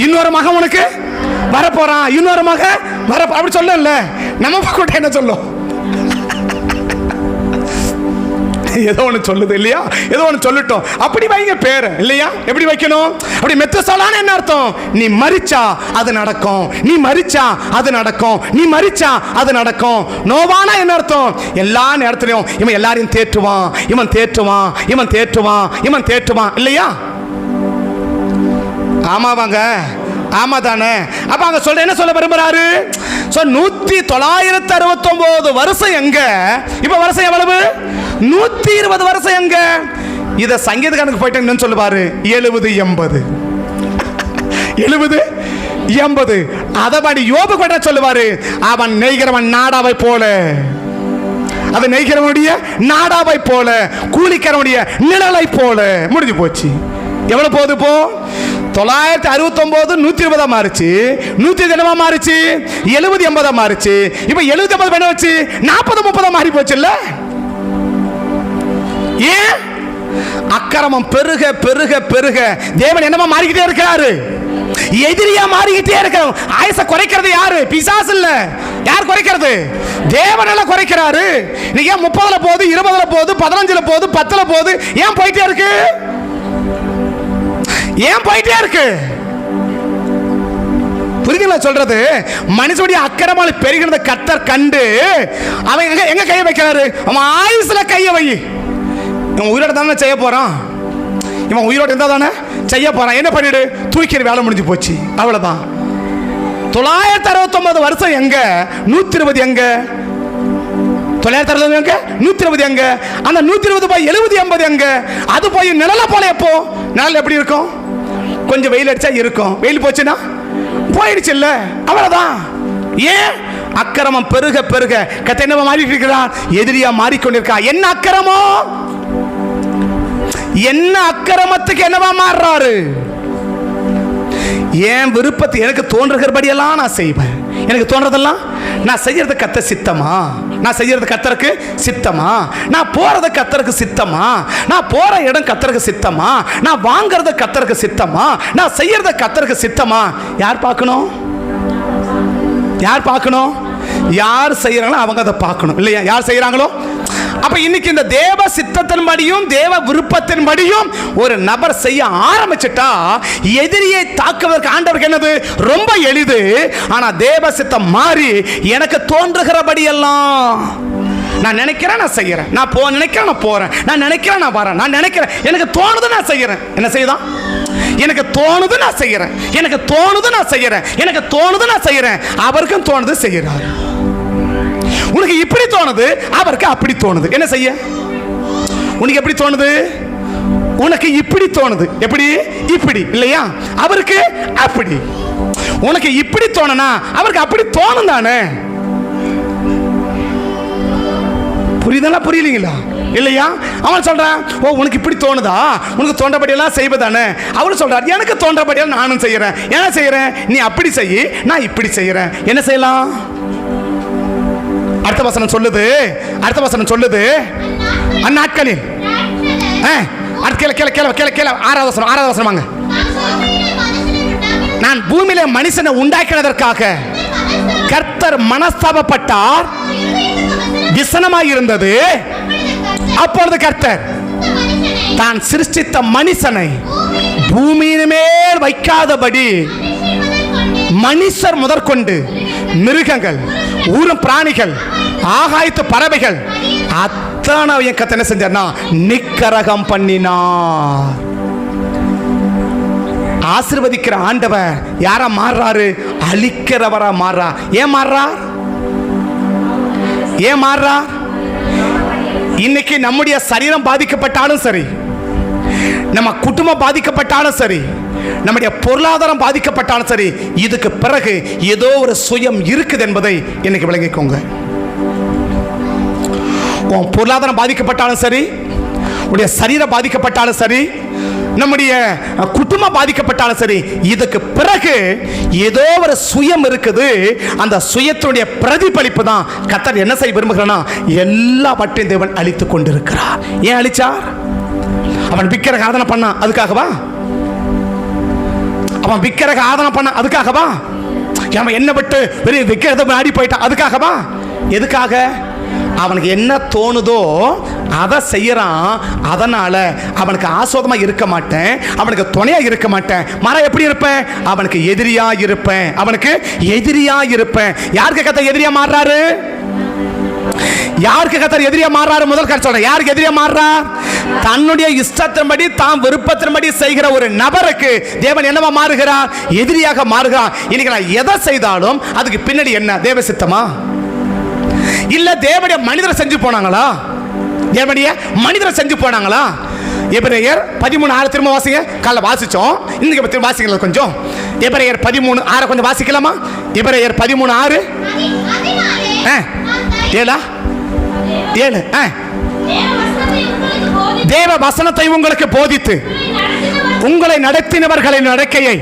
இன்னொரு மகன் உனக்கு வரப்போறான், இன்னொரு மகன் வர அப்படி சொல்லல. நம்ம கூட என்ன சொல்லும்? ஏதோ ஒன்று சொல்லுது இல்லையா? ஏதோ ஒன்று சொல்லட்டும், அப்படி வைங்க பேர் இல்லையா? எப்படி வைக்கணும்? அப்படி மெத்துசலான்னு என்ன அர்த்தம்? நீ மரிச்சா அது நடக்கும், நீ மரிச்சா அது நடக்கும், நீ மரிச்சா அது நடக்கும். நோவானா என்ன அர்த்தம்? எல்லா நேரத்திலையும் இவன் எல்லாரையும் தேற்றுவான், இவன் தேற்றுவான், இவன் தேற்றுவான், இவன் தேற்றுவான் இல்லையா? ஆமாவாங்க, ஆமா தானே? அப்ப அங்க சொல்ற என்ன சொல்ல விரும்புறாரு? 969 வருஷம் எங்க? இப்ப வருஷம் எவ்வளவு? 120 வருஷம் எங்க? இத சங்கீதக்காரனுக்கு போயிட்டு சொல்லுவாரு 70 80 70 80. அதபடி யோபு கூட சொல்லுவாரு, அவன் நெய்கிறவன் நாடாவை போல, அது நெய்கிறவனுடைய நாடாவை போல, கூலிக்கிறவனுடைய நிழலை போல. முடிஞ்சு போச்சு. எவ்வளவு போகுது இப்போ? 969 120 மாறுச்சு, 120 மாறுச்சு, 70 80 மாறுச்சு. இப்ப 70 80 வேணும் வச்சு 40 30 மாறி போச்சுல்ல? ஏன்? அக்கிரமம் பெருக பெருக பெருக தேவன் என்னமா மாறிக்கிட்டே இருக்கிறாரு? எதிரியா மாறிக்கிட்டே இருக்கிறோம். ஆயுச குறைக்கிறது யாரு? பிசாசு இல்ல. யார் குறைக்கிறது? தேவன் எல்லாம் குறைக்கிறாரு. நீங்க ஏன் 30ல போகுது, 20ல போகுது, 15ல போகுது, 10ல போகுது? ஏன் போயிட்டே இருக்கு? ஏன் போயிட்டே இருக்கு? புரியுதுங்களா சொல்றது? மனுஷனுடைய அக்கிரமம் பெருகிறத கர்த்தர் கண்டு அவன் எங்க கையை வைக்கிறாரு? அவன் ஆயுசுல கையை வை. இவன் உயிரோட தானே செய்ய போறான், இவன் உயிரோட இருந்தா தானே செய்ய போறான். என்ன பண்ணிடு? தூக்கிற வேலை முடிஞ்சு போச்சு, அவ்வளவுதான். 969 வருஷம் எங்க? 120 எங்க? 960 எங்க? 120 எங்க? அந்த 120 போய் 70 80 எங்க? அது போய் நிழல போல. எப்போ நிழல் எப்படி இருக்கும்? கொஞ்சம் வெயில் அடிச்சா இருக்கும், வெயில் போச்சுன்னா போயிடுச்சு இல்ல, அவ்வளவுதான். ஏன்? அக்கிரமம் பெருக பெருக கர்த்தர் என்னவா மாறிட்டு இருக்கிறார்? எதிரியா மாறிக்கொண்டிருக்கார். என்ன அக்கிரமம்? என்ன அக்கிரமத்துக்கு என்னவா மாறுறாரு? என் விருப்பத்தை எனக்கு தோன்றுகிறபடியெல்லாம் நான் செய்வேன். எனக்கு தோன்றதெல்லாம் நான் செய்யறது கர்த்தர் சித்தமா? நான் செய்யறது கர்த்தருக்கு சித்தமா? நான் போறது கர்த்தருக்கு சித்தமா? நான் போற இடம் கர்த்தருக்கு சித்தமா? நான் வாங்குறது கர்த்தருக்கு சித்தமா? நான் செய்யறது கர்த்தருக்கு சித்தமா? யார் பார்க்கணும்? யார் பார்க்கணும்? யார் செய்யறாங்களோ அவங்க அதை பார்க்கணும் இல்லையா? யார் செய்யறாங்களோ. அப்ப இன்னைக்கு இந்த தேவ சித்தத்தின்படியும் தேவ விருப்பத்தின்படியும் ஒரு நபர் செய்ய ஆரம்பிச்சுட்டா எதிரியை தாக்குவதற்கு ஆண்டவருக்கு என்னது? ரொம்ப எளிது. ஆனா தேவ சித்தம் மாறி எனக்கு தோன்றுகிறபடி எல்லாம் நான் நினைக்கிறேன், நான் செய்யறேன். நான் நினைக்கிறேன், நான் போறேன். நான் நினைக்கிறேன், நான் வரேன். நான் நினைக்கிறேன், எனக்கு தோணுது, நான் செய்யறேன். என்ன செய்யுதான்? எனக்கு தோணுது, நான் செய்யறேன். எனக்கு தோணுது, நான் செய்யறேன். எனக்கு தோணுது, நான் செய்யறேன். அவருக்கும் தோணுது, செய்யறாரு. உனக்கு இப்படி தோணுது, அவருக்கு அப்படி தோணுது. என்ன செய்ய? உனக்கு எப்படி தோணுது? உனக்கு இப்படி தோணுது. எப்படி? இப்படி இல்லையா? அவருக்கு அப்படி. உனக்கு இப்படி தோணுனா அவருக்கு அப்படி தோணும் தானே? புரியுதா? புரியலீங்களா? இல்லையா? அவன் சொல்றான், ஓ உனக்கு இப்படி தோணுதா, உனக்கு தோன்றபடியெல்லாம் செய்வதானே. அவரு சொல்றார், எனக்கு தோன்றபடியெல்லாம் நானும் செய்யறேன். என்ன செய்யறேன்? நீ அப்படி செய்ய, நான் இப்படி செய்யறேன். என்ன செய்யலாம்? அடுத்த வசனம் சொல்லுது, அடுத்த வசனம் சொல்லுது, அந்நாட்களில் ஆறாவது வசனம் வாங்க. நான் பூமியில மனுஷனை உண்டாக்கினதற்காக கர்த்தர் மனஸ்தாபப்பட்டார், விசனமாய் இருந்தது. அப்பொழுது கர்த்தர் தான் சிருஷ்டித்த மனுஷனை பூமியின் மேல் வைக்காதபடி மனுஷர் முதற்கொண்டு மிருகங்கள், ஊரும் பிராணிகள், ஆகாயத்து பறவைகள் அத்தனை கர்த்தர் என்ன செஞ்சார்னா நிக்கரகம் பண்ணினார். ஆசீர்வதிக்கிற ஆண்டவர் யாரா மாறுறாரு? அழிக்கிறவரா மாறா. ஏன் மாறுறா? ஏன் மாறுறா? இன்னைக்கு நம்முடைய சரீரம் பாதிக்கப்பட்டாலும் சரி, நம்ம குடும்பம் பாதிக்கப்பட்டாலும் சரி, நம்முடைய பொருளாதாரம் பாதிக்கப்பட்டாலும் சரி, இதுக்கு பிறகு ஏதோ ஒரு சுயம் இருக்குது என்பதை இன்னைக்கு விளங்கிக்கோங்க. உன் பொருளாதாரம் பாதிக்கப்பட்டாலும் சரி, உடைய சரீரம் பாதிக்கப்பட்டாலும் சரி, நம்முடைய குடும்பம் பாதிக்கப்பட்டாலும் சரி, இதுக்கு பிறகு ஏதோ ஒரு சுயம் இருக்குது. அந்த சுயத்தினுடைய பிரதிபலிப்பு தான் கர்த்தர் என்ன செய்ய விரும்புகிறானா எல்லாவற்றையும் தேவன் அழித்து கொண்டிருக்கிறார். ஏன் அழிச்சார்? அவன் விக்கிரக ஆராதனை பண்ணா அதுக்காகவா? அவன் விக்கிரக ஆராதனை பண்ண அதுக்காகவா? அவன் என்ன விட்டு பெரிய விக்கிரகத்தை ஆடி போயிட்டான் அதுக்காகவா? எதுக்காக? அவனுக்கு என்ன தோணுதோ அதை செய்யறான். அதனால அவனுக்கு ஆசோதமா இருக்க மாட்டேன், அவனுக்கு துணையா இருக்க மாட்டேன். மரம் எப்படி இருப்பேன்? அவனுக்கு எதிரியா இருப்பேன். அவனுக்கு எதிரியா இருப்பேன். யாருக்கு கர்த்தர் எதிரியா மாறுறாரு? யாருக்கு கர்த்தர் எதிரியா மாறுறாரு? முதல் கருத்து சொல்றேன். யாருக்கு எதிரியா மாறுறார்? தன்னுடைய இஷ்டத்தின்படி தாம் விருப்பத்தின்படி செய்கிற ஒரு நபருக்கு தேவன் என்னவா மாறுகிறார்? எதிரியாக மாறுகிறார். இன்னைக்கு நான் எதை செய்தாலும் அதுக்கு பின்னாடி என்ன? தேவ சித்தமா? இல்ல தேவனுடைய மனிதரை செஞ்சு போனாங்களா? தேவனுடைய மனிதரை செஞ்சு போனாங்களா? எபிரேயர் 13:6 திரும்ப வாசிங்க. காலைல வாசிச்சோம், இன்னைக்கு திரும்ப வாசிக்கல கொஞ்சம். எபிரேயர் 13:6 கொஞ்சம் வாசிக்கலாமா? எபிரேயர் 13:6 7 தேவ வசனத்தை உங்களுக்கு போதித்து உங்களை நடத்தினவர்களின் நடக்கையை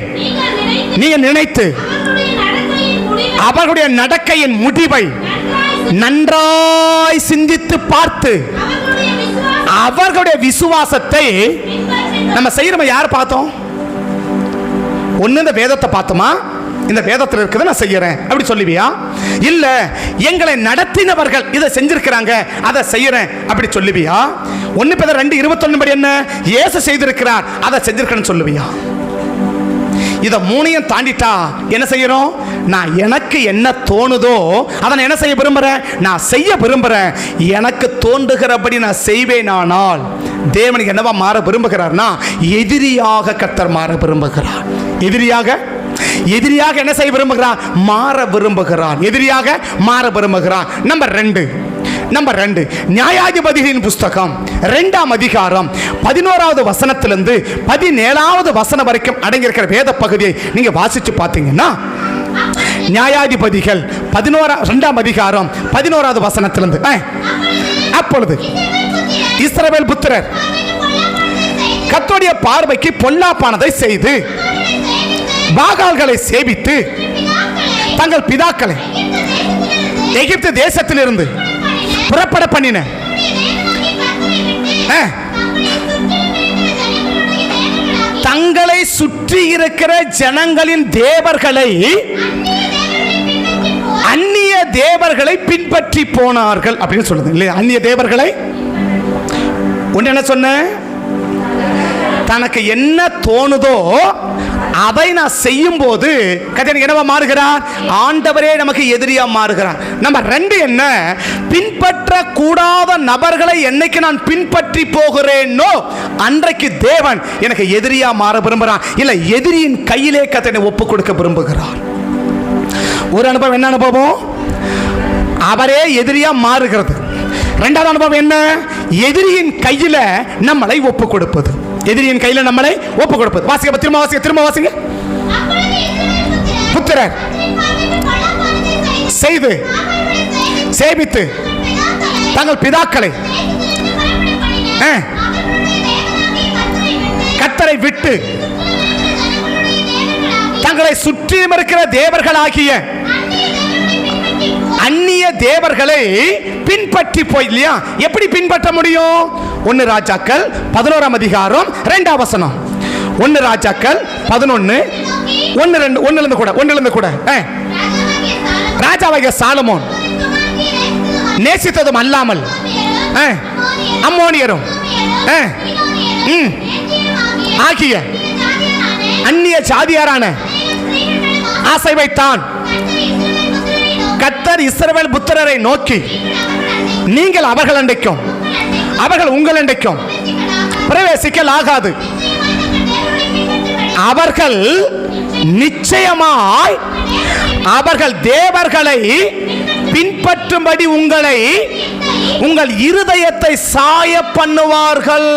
நீங்க நினைத்து அவர்களுடைய நடக்கையின் முடிவை நன்றாய் சிந்தித்து பார்த்து அவர்களுடைய விசுவாசத்தை நம்ம செய்யறோம். யார் பார்த்தோம்? ஒன்னு இந்த வேதத்தை பார்த்தோமா? இந்த வேதத்தில் இருக்கிறத நான் செய்யறேன் அப்படி சொல்லுவியா? இல்ல எங்களை நடத்தினவர்கள் இதை செஞ்சிருக்கிறாங்க அதை செய்யறேன் அப்படி சொல்லுவியா? 1 Peter 2:21 படி என்ன இயேசு செய்திருக்கிறார் அதை செஞ்சிருக்கேன்னு சொல்லுவியா? இதை மூணையும் தாண்டிட்டா என்ன செய்யறோம்? நான் எனக்கு என்ன தோணுதோ அதை நான் என்ன செய்ய விரும்புறேன்? நான் செய்ய விரும்புறேன். எனக்கு தோன்றுகிறபடி நான் செய்வேனானால் தேவனுக்கு என்னவா மாற விரும்புகிறார்னா எதிரியாக கர்த்தர் மாற விரும்புகிறார். எதிரியாக என்ன செய்ய விரும்புகிறார்? மாற விரும்புகிறார். எதிரியாக மாற விரும்புகிறார். நம்பர் 2 நியாயாதிபதிகளின் புஸ்தகம் 2ஆம் அதிகாரம் 11வது வசனத்திலிருந்து 17வது வசனம் வரைக்கும் அடங்கியிருக்கிற வேத பகுதியை நீங்க வாசிச்சு பார்த்தீங்கன்னா, நியாயாதிபதிகள் 2ஆம் அதிகாரம் 11வது வசனத்திலிருந்து, அப்பொழுது இஸ்ரவேல் புத்திரர் கர்த்தருடைய பார்வைக்கு பொல்லாப்பானதை செய்து பாகால்களை சேவித்து தங்கள் பிதாக்களை எகிப்து தேசத்திலிருந்து புறப்பட பண்ணின தங்களை சுற்றி இருக்கிற ஜனங்களின் தேவர்களை அந்நிய தேவர்களை பின்பற்றி போனார்கள் அப்படின்னு சொல்லுது இல்லையா? அந்நிய தேவர்களை ஒன்று என்ன சொன்ன? தனக்கு என்ன தோணுதோ அதை நான் செய்யும் போது கர்த்தர் என்னவா மாறுகிறார்? ஆண்டவரே நமக்கு எதிரியா மாறுகிறார். நம்பர் 2 என்ன? பின்பற்ற கூடாத நபர்களை என்னைக்கு நான் பின்பற்றி போகிறேனோ அன்றைக்கு தேவன் எனக்கு எதிரியா மாற விரும்புகிறார். இல்ல எதிரியின் கையிலே கர்த்தரை ஒப்பு கொடுக்க விரும்புகிறார். ஒரு அனுபவம் என்ன அனுபவம்? அவரே எதிரியா மாறுகிறது. 2வது அனுபவம் என்ன? எதிரியின் கையில நம்மளை ஒப்பு கொடுப்பது. எதிரியின் கையில நம்மளை ஒப்பு கொடுப்பது. வாசிக்க, திரும்ப வாசிங்க. புத்திரர் செய்து சேவித்து தங்கள் பிதாக்களை கர்த்தரை விட்டு தங்களை சுற்றியும் இருக்கிற தேவர்களாகிய அந்நிய தேவர்களை பின்பற்றி போய் இல்லையா? எப்படி பின்பற்ற முடியும்? 1 ராஜாக்கள் 11ஆம் அதிகாரம் 2ஆம் வசனம். 1 ராஜாக்கள் 11 1 கூட ராஜாவாகிய சாலமோன் நேசித்ததும் அல்லாமல் அம்மோனியரும் ஆகிய அந்நிய ஜாதியாரான ஆசை வைத்தான். கர்த்தர் இஸ்ரவேல் புத்திரரை நோக்கி, நீங்கள் அவர்கள் அண்டைக்கும் அவர்கள் உங்கள் அண்டைக்கும் பிரவேசிக்கலாகாது. அவர்கள் நிச்சயமாய் அவர்கள் தேவர்களை பின்பற்றும்படி உங்கள் இருதயத்தை சாய பண்ணுவார்கள்.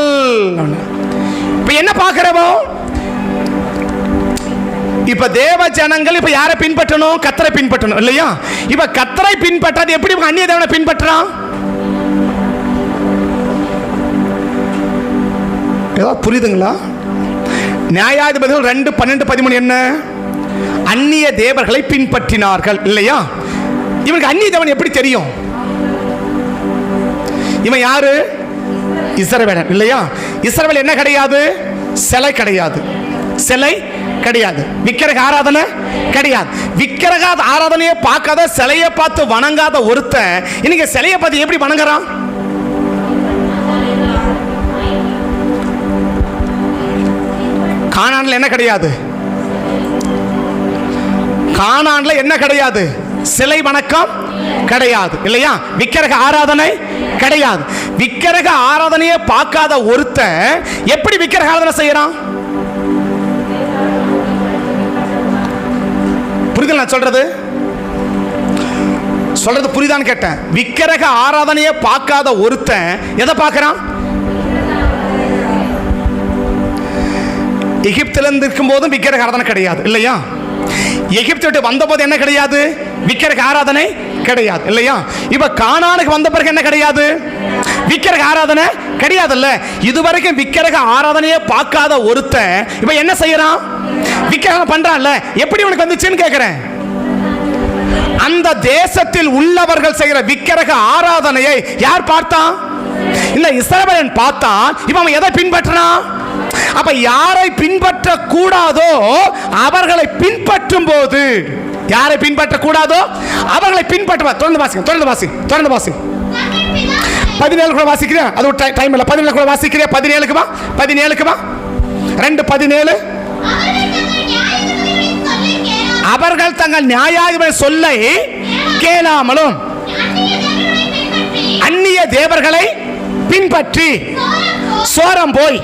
இப்ப என்ன பார்க்கிறோமோ, இப்ப தேவ ஜனங்கள் இப்ப யாரை பின்பற்றணும்? கர்த்தரை பின்பற்றணும் இல்லையா? இப்ப கர்த்தரை பின்பற்றாது எப்படி அந்நிய தேவனை பின்பற்றான்? ஏதாவது புரியுதுங்களா? நியாயாதிபதிகள் 2:12-13 என்ன? அந்நிய தேவர்களை பின்பற்றினார்கள் இல்லையா? இவனுக்கு அந்நிய தேவன் எப்படி தெரியும்? இவன் யாரு? இஸ்ரவேலன் இல்லையா? இஸ்ரவேல் என்ன கிடையாது? சிலை கிடையாது, சிலை கிடையாது, விக்கிரக ஆராதனை கிடையாது. விக்கிரக ஆராதனையை பார்க்காத, சிலையை பார்த்து வணங்காத ஒருத்தன் இன்னைக்கு சிலையை பார்த்து எப்படி வணங்குறான்? கானான்ல என்ன கிடையாது? கானான்ல என்ன கிடையாது? சிலை வணக்கம் கிடையாது இல்லையா? விக்கிரக ஆராதனை கிடையாது. விக்கிரக ஆராதனையை பார்க்காத ஒருத்தன் எப்படி விக்கிரக ஆராதனை செய்யறான்? புரியுது நான் சொல்றது புரியுதான்னு கேட்டேன். விக்கிரக ஆராதனையை பார்க்காத ஒருத்தன் எதை பார்க்கறான்? எகிப்திலிருந்து இருக்கும் போதும் விக்கிரக ஆராதனை கிடையாது இல்லையா? எகிப்து விட்டு வந்த போது என்ன கிடையாது? விக்கிரக ஆராதனை கிடையாது இல்லையா? இப்ப கானானுக்கு வந்த பிறகு என்ன கிடையாது? விக்கிரக ஆராதனை கிடையாதுல்ல. இதுவரைக்கும் விக்கிரக ஆராதனையே பார்க்காத ஒருத்தன் இப்ப என்ன செய்யறான்? விக்கிரகம் பண்றான்ல. எப்படி உனக்கு வந்துச்சுன்னு கேட்கிறேன். அந்த தேசத்தில் உள்ளவர்கள் செய்கிற விக்கிரக ஆராதனையை யார் பார்த்தான்? இல்ல, இஸ்ரவேலன் பார்த்தான். இப்ப அவன் எதை பின்பற்றினான்? அப்ப யாரை பின்பற்ற கூடாதோ அவர்களை பின்பற்றும் போது, யாரை பின்பற்ற கூடாதோ அவர்களை பின்பற்றுவார். தொடர்ந்து வாசி 17 கூட வாசிக்கிறேன். அது ஒரு டைம் இல்ல. 17 கூட வாசிக்கிறேன். 17க்கு வா. 2:17. அவர்கள் தங்கள் நியாயாதிபதி சொல்லை கேளாமலும் அந்நிய தேவர்களை பின்பற்றி சோரம் போய்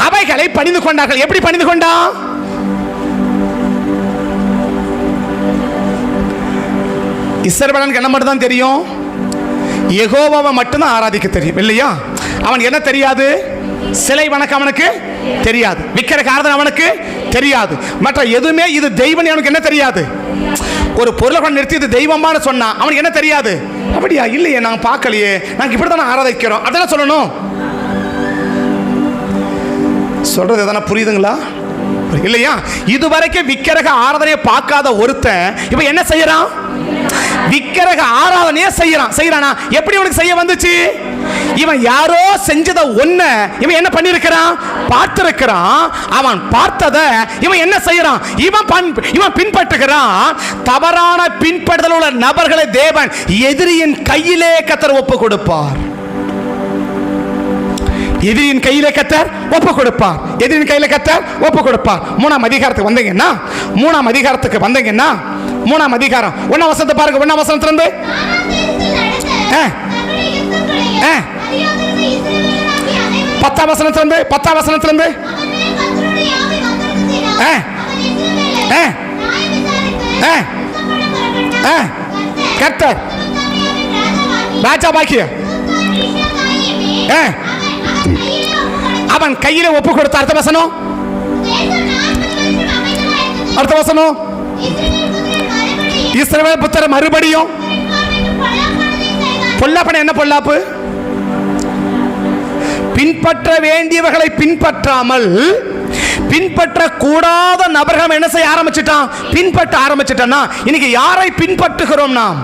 அவைகளை பணிந்து கொண்டார்கள். எப்படி பணிந்து கொண்டா? இஸ்ரவேலனுக்கு என்ன மட்டும் தான் தெரியும்? யெகோவாவை மட்டும்தான் ஆராதிக்க தெரியும் இல்லையா? அவன் என்ன தெரியாது? சிலை வணக்கம் அவனுக்கு தெரியாது, விக்கிரக ஆராதனை அவனுக்கு தெரியாது, மற்ற எதுவுமே இது தெய்வம் அவனுக்கு என்ன தெரியாது. ஒரு பொருளை கொண்டு நிறுத்தி இது தெய்வமான சொன்னா அவனுக்கு என்ன தெரியாது? அப்படியா? இல்லையே, நாங்க பார்க்கலையே, நாங்க இப்படித்தானே ஆராதிக்கிறோம், அதெல்லாம் சொல்லணும். சொல்றது எதனா புரியுதுங்களா? இல்லையா? இதுவரைக்கும் விக்கிரக ஆராதனையை பார்க்காத ஒருத்தன் இப்ப என்ன செய்யறான்? விக்கிரக ஆராதனையை செய்யறானா? எப்படி உனக்கு செய்ய வந்துச்சு? இவன் யாரோ செஞ்சத ஒண்ண இவன் என்ன பண்ணிருக்கிறான்? பார்த்திருக்கிறான். அவன் பார்த்தத இவன் என்ன செய்யறான்? இவன் பின்பற்றுகிறான். தவறான பின்பற்றுதல் உள்ள நபர்களை தேவன் எதிரியின் கையிலே கர்த்தர் ஒப்பு கொடுப்பார். எதிரியின் கையிலே கர்த்தர் ஒப்பு கொடுப்பார். எதிரியின் கையிலே கர்த்தர் ஒப்பு கொடுப்பார். 3ஆம் அதிகாரத்துக்கு வந்தீங்கன்னா 3ஆம் அதிகாரத்துக்கு வந்தீங்கன்னா 3ஆம் அதிகாரம் 1ஆம் வசனத்தை பாருங்க. 1ஆம் வசனத்திலிருந்து 10ஆம் வசனத்திலிருந்து 10ஆம் வசனத்திலிருந்து கர்த்தர் ராஜாவாக்கிய அவன் கையிலே ஒப்பு கொடுத்த அடுத்த வசனம் இஸ்ரவேல் புத்திரர் மறுபடியும் பொல்லாப்பன. என்ன பொல்லாப்பு? பின்பற்ற வேண்டியவர்களை பின்பற்றாமல் பின்பற்ற கூடாத நபர்கள் என்ன செய்ய ஆரம்பிச்சிட்டான்? பின்பற்ற ஆரம்பிச்சிட்டான்னா இன்னைக்கு யாரை பின்பற்றுகிறோம்? நாம்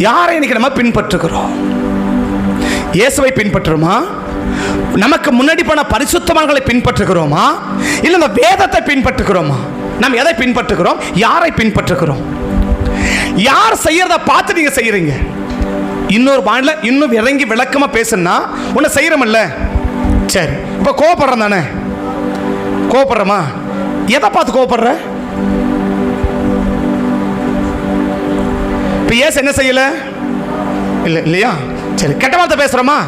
யாரை இன்னைக்கு நம்ம பின்பற்றுகிறோம்? இயேசுவை பின்பற்றுமா? நமக்கு முன்னாடி போன பரிசுத்தவான்களை பின்பற்றுகிறோமா? இல்ல இந்த வேதத்தை பின்பற்றுகிறோமா? நாம் எதை பின்பற்றுகிறோம்? யாரை பின்பற்றுகிறோம்? யார் செய்யறத பார்த்து நீங்க செய்யறீங்க? இன்னொரு பாடல இன்னும் இறங்கி விளக்கமா பேசுனா உன்னை செய்யறமில்ல. சரி, இப்ப கோவப்படுறேன் தானே? கோவப்படுறமா? எதை பார்த்து கோவப்படுற? இப்ப ஏசு என்ன செய்யல? இல்ல இல்லையா? சரி, கெட்ட வார்த்தை பேசுறோமா?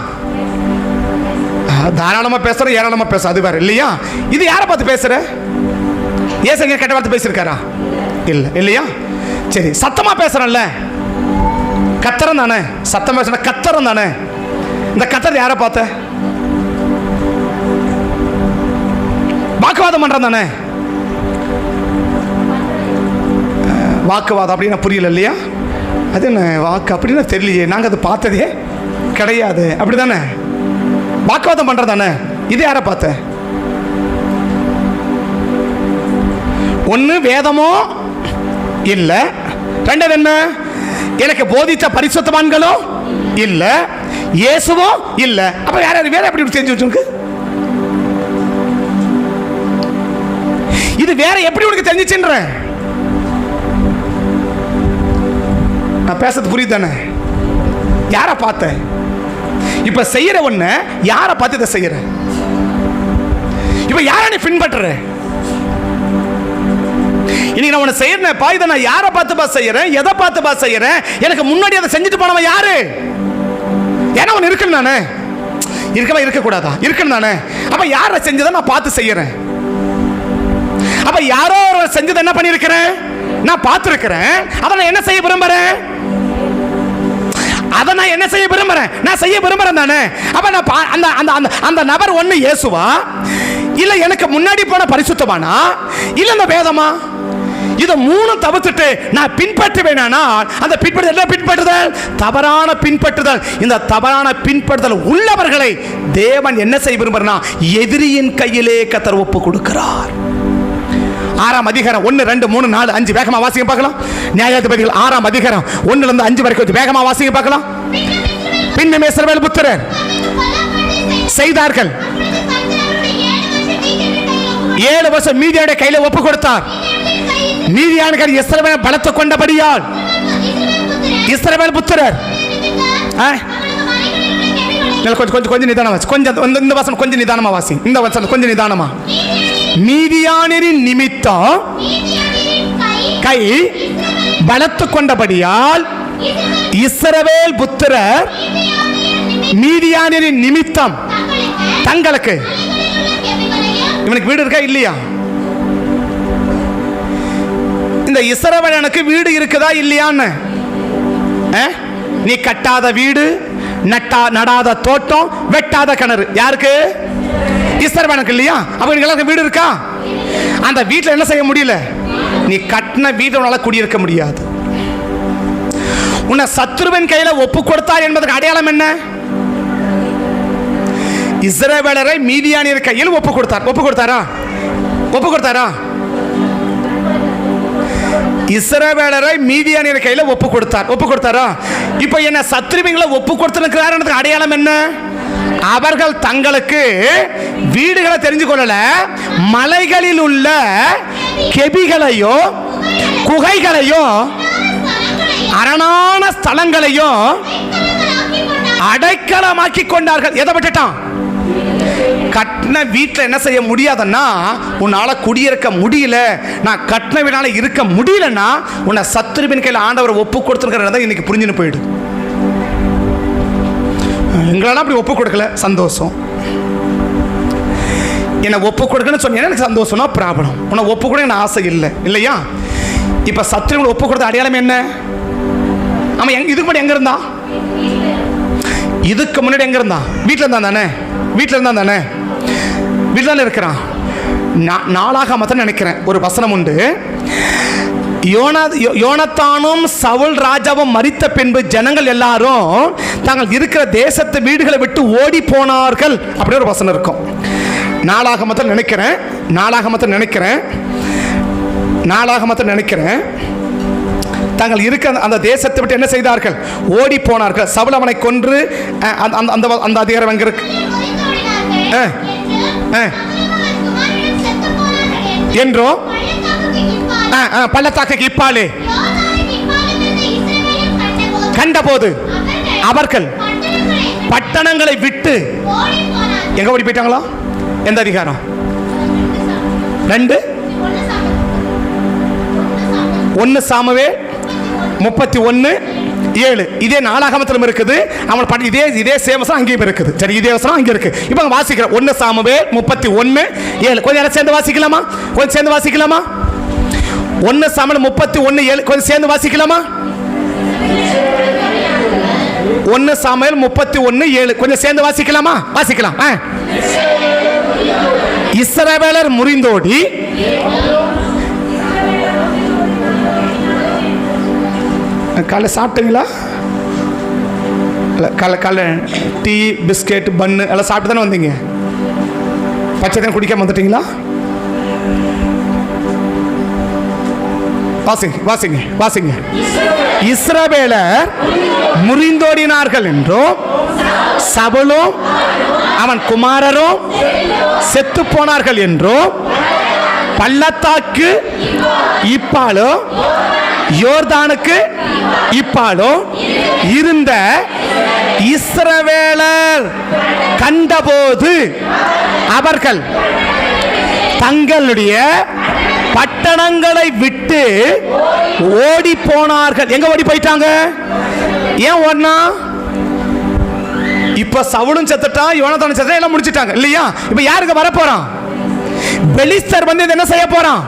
தாராளமா பேசுற, ஏராளமா பேச, அது வேற இல்லையா? இது யாரை பார்த்து பேசுற? ஏசு கெட்ட வார்த்தை பேசியிருக்காரா? இல்ல இல்லையா? சரி, சத்தமா பேசுறேன்ல, கத்தரம் தானே? சத்தம் பேசுற கத்தரம் தானே? இந்த கத்தர் யாரை பார்த்த? வாக்குவாதம் பண்றேன் தானே? வாக்குவாதம் அப்படின்னா புரியல இல்லையா? அது என்ன வாக்கு அப்படின்னா தெரியலையே, நாங்கள் அதை பார்த்ததே கிடையாது, அப்படி தானே? வாக்குவாதம் பண்றது தானே? இது யாரை பார்த்த? ஒன்று வேதமோ இல்லை, ரெண்டாவது என்ன, எனக்கு போதித்த பரிசுத்தவான்களும் இல்லை, இயேசுவோ இல்லை. அப்ப வேற வேற எப்படி செஞ்சு வச்சுருக்கு? இது வேற எப்படி உனக்கு தெரிஞ்சிச்சுன்ற? நான் பேசுறது புரியுது தானே? யாரை பார்த்த? இப்ப செய்யற ஒண்ணு யாரை பார்த்து இதை செய்யற? இப்ப யாரை நீ பின்பற்ற? இன்னைக்கு நான் உன்னை செய்யறேன் பா, இதை நான் யாரை பார்த்து செய்யறேன், எதை பார்த்து செய்யறேன்? எனக்கு முன்னாடி அதை செஞ்சுட்டு போனவன் யாரு? ஏன்னா ஒன்று இருக்குன்னு தானே? இருக்கவா இருக்கக்கூடாதா? இருக்குன்னு தானே? அப்ப யாரை செஞ்சதை நான் பார்த்து செய்யறேன். அப்ப யாரோ செஞ்சதை என்ன பண்ணிருக்கிறேன்? நான் பார்த்திருக்கிறேன். அதை நான் என்ன செய்ய விரும்புறேன்? அதை நான் என்ன செய்ய விரும்புறேன்? நான் செய்ய விரும்புறேன் தானே? அப்ப நான் அந்த அந்த அந்த நபர் ஒண்ணு இயேசுவா, இல்ல எனக்கு முன்னாடி போன பரிசுத்தமானா, இல்ல இந்த வேதமா? இதை மூணு தவிர்த்துட்டு நான் பின்பற்றுவேனா? அந்த பின்பற்றுதல் பின்பற்றுதல் தவறான பின்பற்றுதல். இந்த தவறான பின்பற்றுதல் உள்ளவர்களை தேவன் என்ன செய்ய விரும்புறா? எதிரியின் கையிலே கர்த்தர் ஒப்பு கொடுக்கிறார். 6ஆம் அதிகாரம் 1, 2, 3, 4, 5 வேகமா வாசிங்க பார்க்கலாம். நியாயாதிபதிகள் 6ஆம் அதிகாரம் 1ல இருந்து 5 வரைக்கும் வேகமா வாசிங்க பார்க்கலாம். பின்னும் இஸ்ரவேல் புத்திரர் செய்தார்கள். 7 வருஷம் மீதியானுடைய கையில ஒப்பு கொடுத்தார். மீதியானவர் இஸ்ரவேல் பலத்தை கொண்டபடியால் இஸ்ரவேல் புத்திரர் கொஞ்சம் நிதானமா வாசி. கொஞ்சம் இந்த வசனம் கொஞ்சம் நிதானமா வாசி. இந்த வசனம் கொஞ்சம் நிதானமா. மீதியானரின் நிமித்தம் கை பலத்து கொண்டபடியால் இஸ்ரவேல் புத்திரர் மீதியானரின் நிமித்தம் தங்களுக்கு. இவனுக்கு வீடு இருக்கா இல்லையா? இந்த இஸ்ரவேலனுக்கு வீடு இருக்குதா இல்லையான்னு? நீ கட்டாத வீடு, நடாத தோட்டம், வெட்டாத கிணறு யாருக்கு? இஸ்ரவேலனுக்கு இல்லையா? அப்ப எல்லாருக்கும் வீடு இருக்கா? அந்த வீட்டில் என்ன செய்ய முடியல? நீ கட்டின வீட்டில் உன்னால குடியிருக்க முடியாது. உன்னை சத்துருவின் கையில ஒப்பு கொடுத்தார் என்பதற்கு அடையாளம் என்ன? இஸ்ரவேலரை மீதியானியர் கையில் ஒப்பு கொடுத்தார். ஒப்பு கொடுத்தாரா? ஒப்பு கொடுத்தாரா? இஸ்ரவேலரை மீதியானியர் கையில ஒப்பு கொடுத்தார். ஒப்பு கொடுத்தாரா? இப்ப என்ன சத்துருவிங்களை ஒப்பு கொடுத்திருக்கிறார் அடையாளம் என்ன? அவர்கள் தங்களுக்கு வீடுகளை தெரிஞ்சு கொள்ளல, மலைகளில் உள்ள கெபிகளையோ குகைகளையோ அரணான ஸ்தலங்களையோ அடைக்கலமாக்கி கொண்டார்கள். எதை விட்டுட்டான்? கட்டின வீட்டில் என்ன செய்ய முடியாதுன்னா, உன்னால குடியிருக்க முடியல, நான் கட்டின வீடால இருக்க முடியலன்னா உன்னை சத்துருவின் கையில் ஆண்டவர் ஒப்பு கொடுத்துருக்கிறத இன்னைக்கு புரிஞ்சுன்னு போயிடு. எங்களெல்லாம் அப்படி ஒப்பு கொடுக்கல, சந்தோஷம். என்னை ஒப்பு கொடுக்கணும்னு சொன்னீங்கன்னா எனக்கு சந்தோஷம்னா ப்ராப்ளம். உன்னை ஒப்பு கொடுக்க எனக்கு ஆசை இல்லை இல்லையா? இப்போ சத்துருவின் ஒப்பு கொடுத்த அடையாளம் என்ன? அவன் இதுக்கு முன்னாடி எங்க இருந்தான்? இதுக்கு முன்னாடி எங்க இருந்தான்? வீட்டில் இருந்தான் தானே? வீட்டில் இருந்தான் தானே? வீட்டில் தானே இருக்கிறான். நாளாகமத்தை நினைக்கிறேன் ஒரு வசனம் உண்டு. யோனத்தானும் சவுல் ராஜாவும் மரித்த பின்பு ஜனங்கள் எல்லாரும் தாங்கள் இருக்கிற தேசத்து வீடுகளை விட்டு ஓடி போனார்கள். அப்படி ஒரு வசனம் இருக்கும். நாளாகமத்தை நினைக்கிறேன். தாங்கள் இருக்க அந்த தேசத்தை விட்டு என்ன செய்தார்கள்? ஓடி போனார்கள். சவுல் அவனை கொன்று அந்த அதிகாரம் எங்க இருக்கு என்றோ பள்ளத்தாக்கு இப்பாலே கண்டபோது அவர்கள் பட்டணங்களை விட்டு எங்க ஓடி போயிட்டாங்களா? எந்த அதிகாரம்? 1 சாமுவேல் 31:7. இதே நாளாகமத்திலும் இருக்குது. இதே சேவசம் அங்கேயும் இருக்குது. சரி, இதே வசனம் அங்கே இருக்கு. இப்போ வாசிக்கிறோம். 1 சாமுவேல் 31:7. கொஞ்சம் நேரம் சேர்ந்து வாசிக்கலாமா? 1 சாமுவேல் 31:7 கொஞ்சம் சேர்ந்து வாசிக்கலாமா? 1 சாமுவேல் 31:7 கொஞ்சம் சேர்ந்து வாசிக்கலாமா? வாசிக்கலாம். இஸ்ரவேலர் முறிந்தோடி காலை சாப்பிட்டீங்களா? காலை டீ பிஸ்கெட் பன்னு எல்லாம் சாப்பிட்டு தானே வந்தீங்க? பச்சை தண்ணி குடிக்காம வந்துட்டீங்களா? வாசிங்க. இஸ்ரவேலர் முறிந்தோடினார்கள் என்றும் சவுலும் அவன் குமாரரும் செத்து போனார்கள் என்றும் பள்ளத்தாக்கு இப்பாலும் யோர்தானுக்கு இப்பாலும் இருந்த இஸ்ரவேலர் கண்டபோது அவர்கள் தங்களுடைய பட்டணங்களை விட்டு ஓடி போனார்கள். எங்க ஓடி போயிட்டாங்க? ஏன் ஓடினா? இப்ப சவுலும் செத்துட்டான், யோனத்தானும் செத்துட்டான், எல்லாம் முடிச்சிட்டாங்க இல்லையா? இப்ப யாருக்கு வர போறான்? பெலிஸ்தர் வந்து என்ன செய்ய போறான்?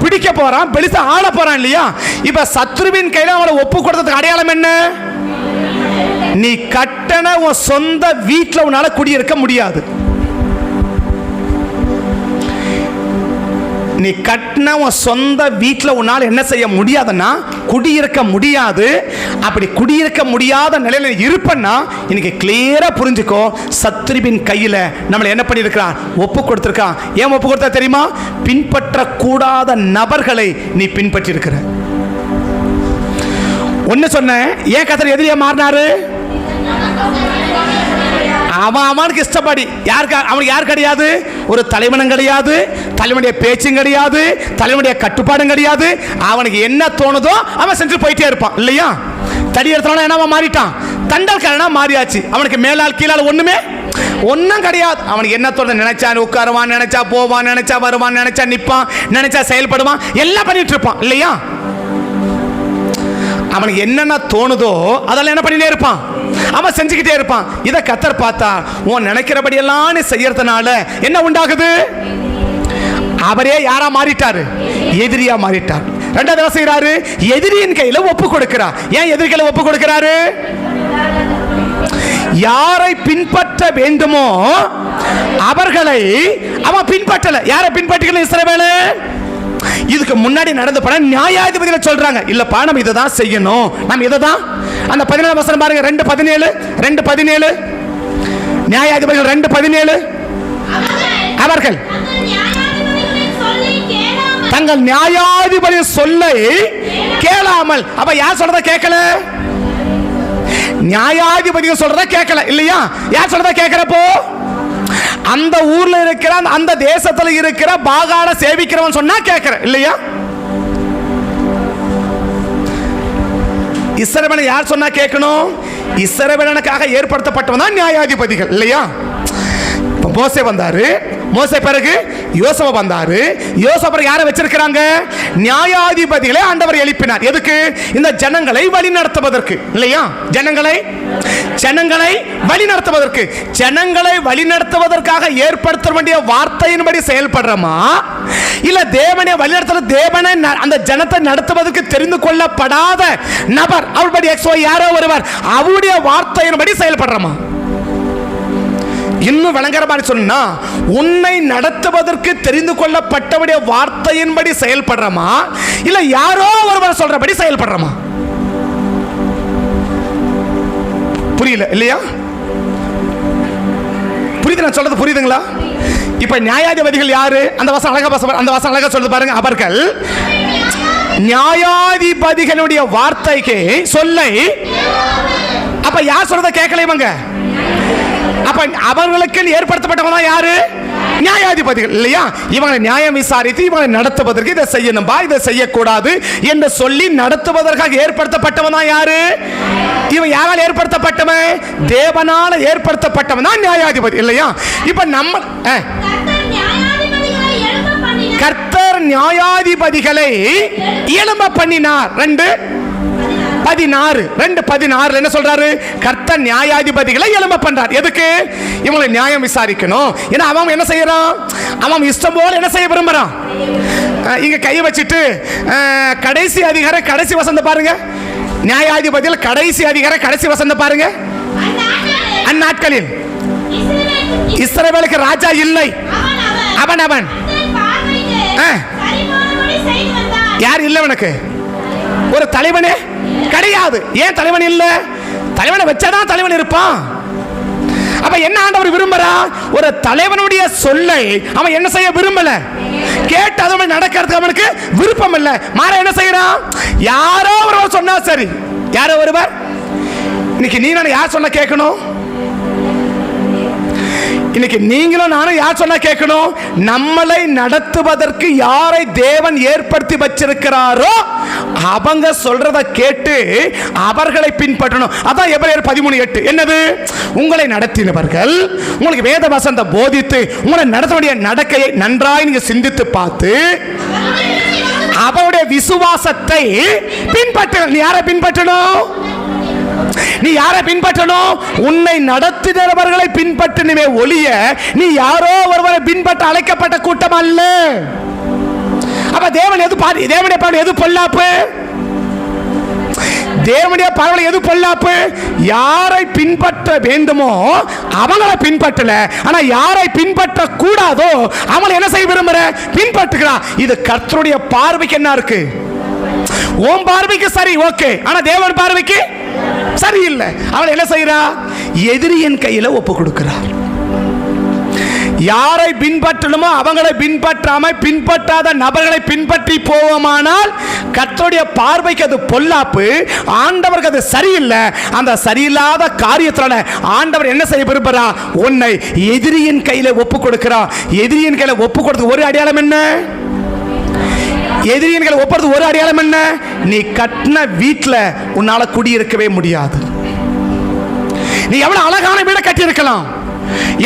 பிடிக்க போறான். பெலிஸ்தர் ஆள போறான் இல்லையா? இப்ப சத்ருவின் கையில அவளை ஒப்பு கொடுத்ததுக்கு அடையாளம் என்ன? நீ கட்டண உன் சொந்த வீட்டில் உன்னால குடியிருக்க முடியாது. நீ கட்டின உன் சொந்த வீட்டில் உன்னால் என்ன செய்ய முடியாதுன்னா குடியிருக்க முடியாது. அப்படி குடியிருக்க முடியாத நிலையில இருப்பன்னா இன்னைக்கு கிளியரா புரிஞ்சுக்கோ, சத்ருவின் கையில நம்மளை என்ன பண்ணியிருக்கிறான்? ஒப்பு கொடுத்திருக்கான். ஏன் ஒப்பு கொடுத்தா தெரியுமா? பின்பற்றக்கூடாத நபர்களை நீ பின்பற்றி இருக்கிற. ஒன்னு சொன்ன, ஏன் கர்த்தர் எதிரியா மாறினாரு? அவனுக்கு இஷ்டப்படி. அவனுக்கு யார் கிடையாது? ஒரு தலைவனும் கிடையாது, தலைவனுடைய பேச்சும் கிடையாது, தலைவனுடைய கட்டுப்பாடும் கிடையாது. அவனுக்கு என்ன தோணுதோ அவன் செஞ்சு போயிட்டே இருப்பான் இல்லையா? தடி எடுத்தவன என்ன மாறிட்டான்? தண்டல்காரனா மாறியாச்சு. அவனுக்கு மேலால் கீழால் ஒன்னும் கிடையாது. அவனுக்கு என்ன தோணுது? நினைச்சா உட்காருவான், நினைச்சா போவான், நினைச்சா வருவான், நினைச்சா நிப்பான், நினைச்சா செயல்படுவான், எல்லாம் பண்ணிட்டு இருப்பான் இல்லையா? அவனுக்கு என்னென்ன தோணுதோ அதெல்லாம் என்ன பண்ணிட்டே இருப்பான்? அவன் செஞ்சுக்கிட்டே இருப்பான். இதை கர்த்தர் பார்த்தா, உன் நினைக்கிறபடி எல்லாம் செய்யறதுனால என்ன உண்டாகுது? அவரே யாரா மாறிட்டாரு? எதிரியா மாறிட்டார். ரெண்டாவது என்ன செய்யறாரு? எதிரியின் கையில ஒப்பு கொடுக்கிறார். ஏன் எதிரி கையில ஒப்பு கொடுக்கிறாரு? யாரை பின்பற்ற வேண்டுமோ அவர்களை அவன் பின்பற்றல. யாரை பின்பற்றிக்கல? இஸ்ரவேலு. இதுக்கு முன்னாடி நடந்த படம் நியாயாதிபதிகள் சொல்றாங்க, இல்லப்பா நம்ம இதை தான் செய்யணும், நம்ம இதை தான். அந்த 17 வசனம் பாருங்க, 2:17 நியாயாதிபதிகள் 2:17 அவர்கள் தங்கள் நியாயாதிபதி சொல்லை கேளாமல். அப்ப யார் சொல்றத கேட்கல? நியாயாதிபதிகள் சொல்றத கேட்கல இல்லையா? யார் சொல்றத கேட்கிறப்போ? அந்த ஊர்ல இருக்கிற அந்த தேசத்துல இருக்கிற பாகால சேவிக்கிறவன் சொன்னா கேட்கிற இல்லையா? இஸ்ரவேலன் யார் சொன்னா கேட்கணும்? இஸ்ரவேலனுக்காக ஏற்படுத்தப்பட்டவன் தான் நியாயாதிபதிகள் இல்லையா? மோசே வந்தாரு, மோசே பிறகு யோசுவா வந்தாரு, யோசுவா பிறகு யாரை வச்சிருக்கிறாங்க? நியாயாதிபதிகளை ஆண்டவர் எழுப்பினார். எதுக்கு? இந்த ஜனங்களை வழி நடத்துவதற்கு இல்லையா? ஜனங்களை வழி நடத்துவதற்கு. ஜனங்களை வழி நடத்துவதற்காக ஏற்படுத்த வேண்டிய வார்த்தையின்படி செயல்படுறோமா, இல்ல தேவனை வழி நடத்த தேவனை அந்த ஜனத்தை நடத்துவதற்கு தெரிந்து கொள்ளப்படாத நபர் அவருடைய யாரோ ஒருவர் அவருடைய வார்த்தையின்படி செயல்படுறோமா? இன்னும் விளங்குற மாதிரி சொன்னா, உன்னை நடத்துவதற்கு தெரிந்து கொள்ளப்பட்டவுடைய வார்த்தையின்படி செயல்படுறோமா, இல்ல யாரோ ஒருவர் சொல்றபடி செயல்படுறோமா? புரியல இல்லையா? புரியுது நான் சொல்றது? புரியுதுங்களா? இப்ப நியாயாதிபதிகள் யாரு? அந்த வசனம் அழகா சொல்லுது பாருங்க. அவர்கள் நியாயாதிபதிகளுடைய வார்த்தைக்கு சொல்லை, அப்ப யார் சொல்றத கேட்கல இவங்க. அப்ப அவர்களுக்கு ஏற்படுத்தப்பட்டவங்க யாரு? நியாயாதிபதிகள் இல்லையா? இவங்களை நியாயம் விசாரித்து இவங்களை நடத்துவதற்கு இதை செய்யணும்பா, இதை செய்யக்கூடாது என்று சொல்லி நடத்துவதற்காக ஏற்படுத்தப்பட்டவன் தான் யாரு? இவன் யாரால் ஏற்படுத்தப்பட்டவன்? தேவனால ஏற்படுத்தப்பட்டவன் தான் நியாயாதிபதி இல்லையா? இப்ப நம்ம கர்த்தர் நியாயாதிபதிகளை எழும்ப பண்ணினார். 2:16 என்ன சொல்றாரு? கர்த்தர் நியாயாதிபதிகளை எழும்ப பண்றார். எதுக்கு? இவங்களை நியாயம் விசாரிக்கணும். ஏன்னா அவன் என்ன செய்யறான்? அவன் இஷ்டம் போல என்ன செய்ய விரும்புறான்? இங்க கை வச்சுட்டு கடைசி அதிகாரம் கடைசி வசந்த பாருங்க. நியாயாதிபதிகள் கடைசி அதிகாரம் கடைசி வசந்த பாருங்க. அந்நாட்களில் இஸ்ரவேலுக்கு ராஜா இல்லை, அவன் யார் இல்லை? உனக்கு ஒரு தலைவனே கிடையாது. ஏன் தலைவன் இல்ல? தலைவனை வச்சாதான் தலைவன் இருப்பான். அப்ப என்ன ஆண்டவர் விரும்புறா? ஒரு தலைவனுடைய சொல்லை அவன் என்ன செய்ய விரும்பல, கேட்டு அதோட நடக்கிறதுக்கு அவனுக்கு விருப்பம் இல்ல. மாற என்ன செய்யறான்? யாரோ ஒருவர் சொன்னா சரி. யாரோ ஒருவர். இன்னைக்கு நீ நான் யார் சொன்ன கேட்கணும்? இன்னைக்கு நீங்களும் நானும் யார் சொன்னா கேட்கணும்? நம்மளை நடத்துவதற்கு யாரை தேவன் ஏற்படுத்தி வச்சிருக்கிறாரோ அவங்க சொல்றத கேட்டு அவர்களை பின்பற்றணும். அதான் எபிரேயர் 13:8 என்னது? உங்களை நடத்தினவர்கள் உங்களுக்கு வேத வசனத்தை போதித்து உங்களை நடத்தக்கூடிய நடக்கையை நன்றாய் நீங்க சிந்தித்து பார்த்து அவருடைய விசுவாசத்தை பின்பற்ற. நீ யாரை பின்பற்றணும்? நீ யாரை பின்பற்றணும்? உன்னை நடத்துகிறவர்களை பின்பற்றணுமே ஒழிய நீ யாரோ ஒருவரை பின்பற்ற அழைக்கப்பட்ட கூட்டம் அல்ல. அப்ப தேவன் எது பாரு? தேவனுடைய பார்வை எது பொல்லாப்பு? தேவனுடைய பார்வை எது பொல்லாப்பு? யாரை பின்பற்ற வேண்டுமோ அவங்களை பின்பற்றல, ஆனா யாரை பின்பற்ற கூடாதோ அவங்களை என்ன செய்ய விரும்புற? பின்பற்றுகிறான். இது கர்த்தருடைய பார்வைக்கு என்ன இருக்கு? உன் பார்வைக்கு சரி, ஓகே, ஆனா தேவன் பார்வைக்கு சரியில்லை. அவன் என்ன செய்யறா? எதிரியின் கையில ஒப்பு கொடுக்கிறார். யாரை பின்பற்றணுமோ அவங்களை பின்பற்றாம பின்பற்றாத நபர்களை பின்பற்றி போவோமானால் கர்த்தருடைய பார்வைக்கு அது பொல்லாப்பு, ஆண்டவருக்கு அது சரியில்லை. அந்த சரியில்லாத காரியத்தால ஆண்டவர் என்ன செய்ய விரும்புறா? உன்னை எதிரியின் கையில ஒப்பு கொடுக்கிறார். எதிரியின் கையில ஒப்பு கொடுத்து ஒரு அடையாளம் என்ன? எதிரிகளை ஒப்புறது ஒரு அடையாளம் என்ன? நீ கட்டின வீட்டில் உன்னால குடியிருக்கவே முடியாது. நீ எவ்வளவு அழகான வீடை கட்டி இருக்கலாம்,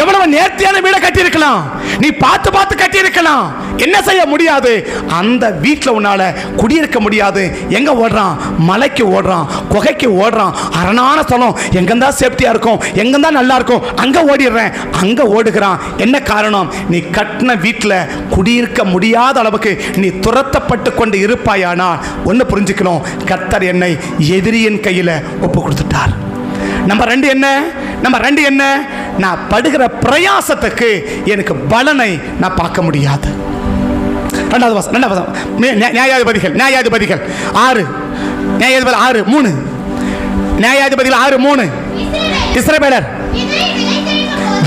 எவ்வளவு நேர்த்தியான வீடை கட்டி இருக்கலாம், நீ பார்த்து பார்த்து கட்டி இருக்கலாம், என்ன செய்ய முடியாது? அந்த வீட்டில் உன்னால குடியிருக்க முடியாது. எங்க ஓடுறான்? மலைக்கு ஓடுறான், குகைக்கு ஓடுறான். அரணான ஸ்தலம் எங்கந்தா சேஃப்டியா இருக்கும், எங்கந்தா நல்லா இருக்கும், அங்க ஓடிடுறேன், அங்க ஓடுகிறான். என்ன காரணம்? நீ கட்டின வீட்டில் குடியிருக்க முடியாத அளவுக்கு நீ துரத்தப்பட்டு கொண்டு இருப்பாயானால் ஒன்னு புரிஞ்சுக்கணும், கர்த்தர் என்னை எதிரியின் கையில ஒப்பு கொடுத்துட்டார். நம்பர் 2 என்ன? நம்பர் 2 என்ன? நான் படுகிற பிரயாசத்துக்கு எனக்கு பலனை நான் பார்க்க முடியாது. நியாயாதிபதிகள் 6:3 இஸ்ரவேலர்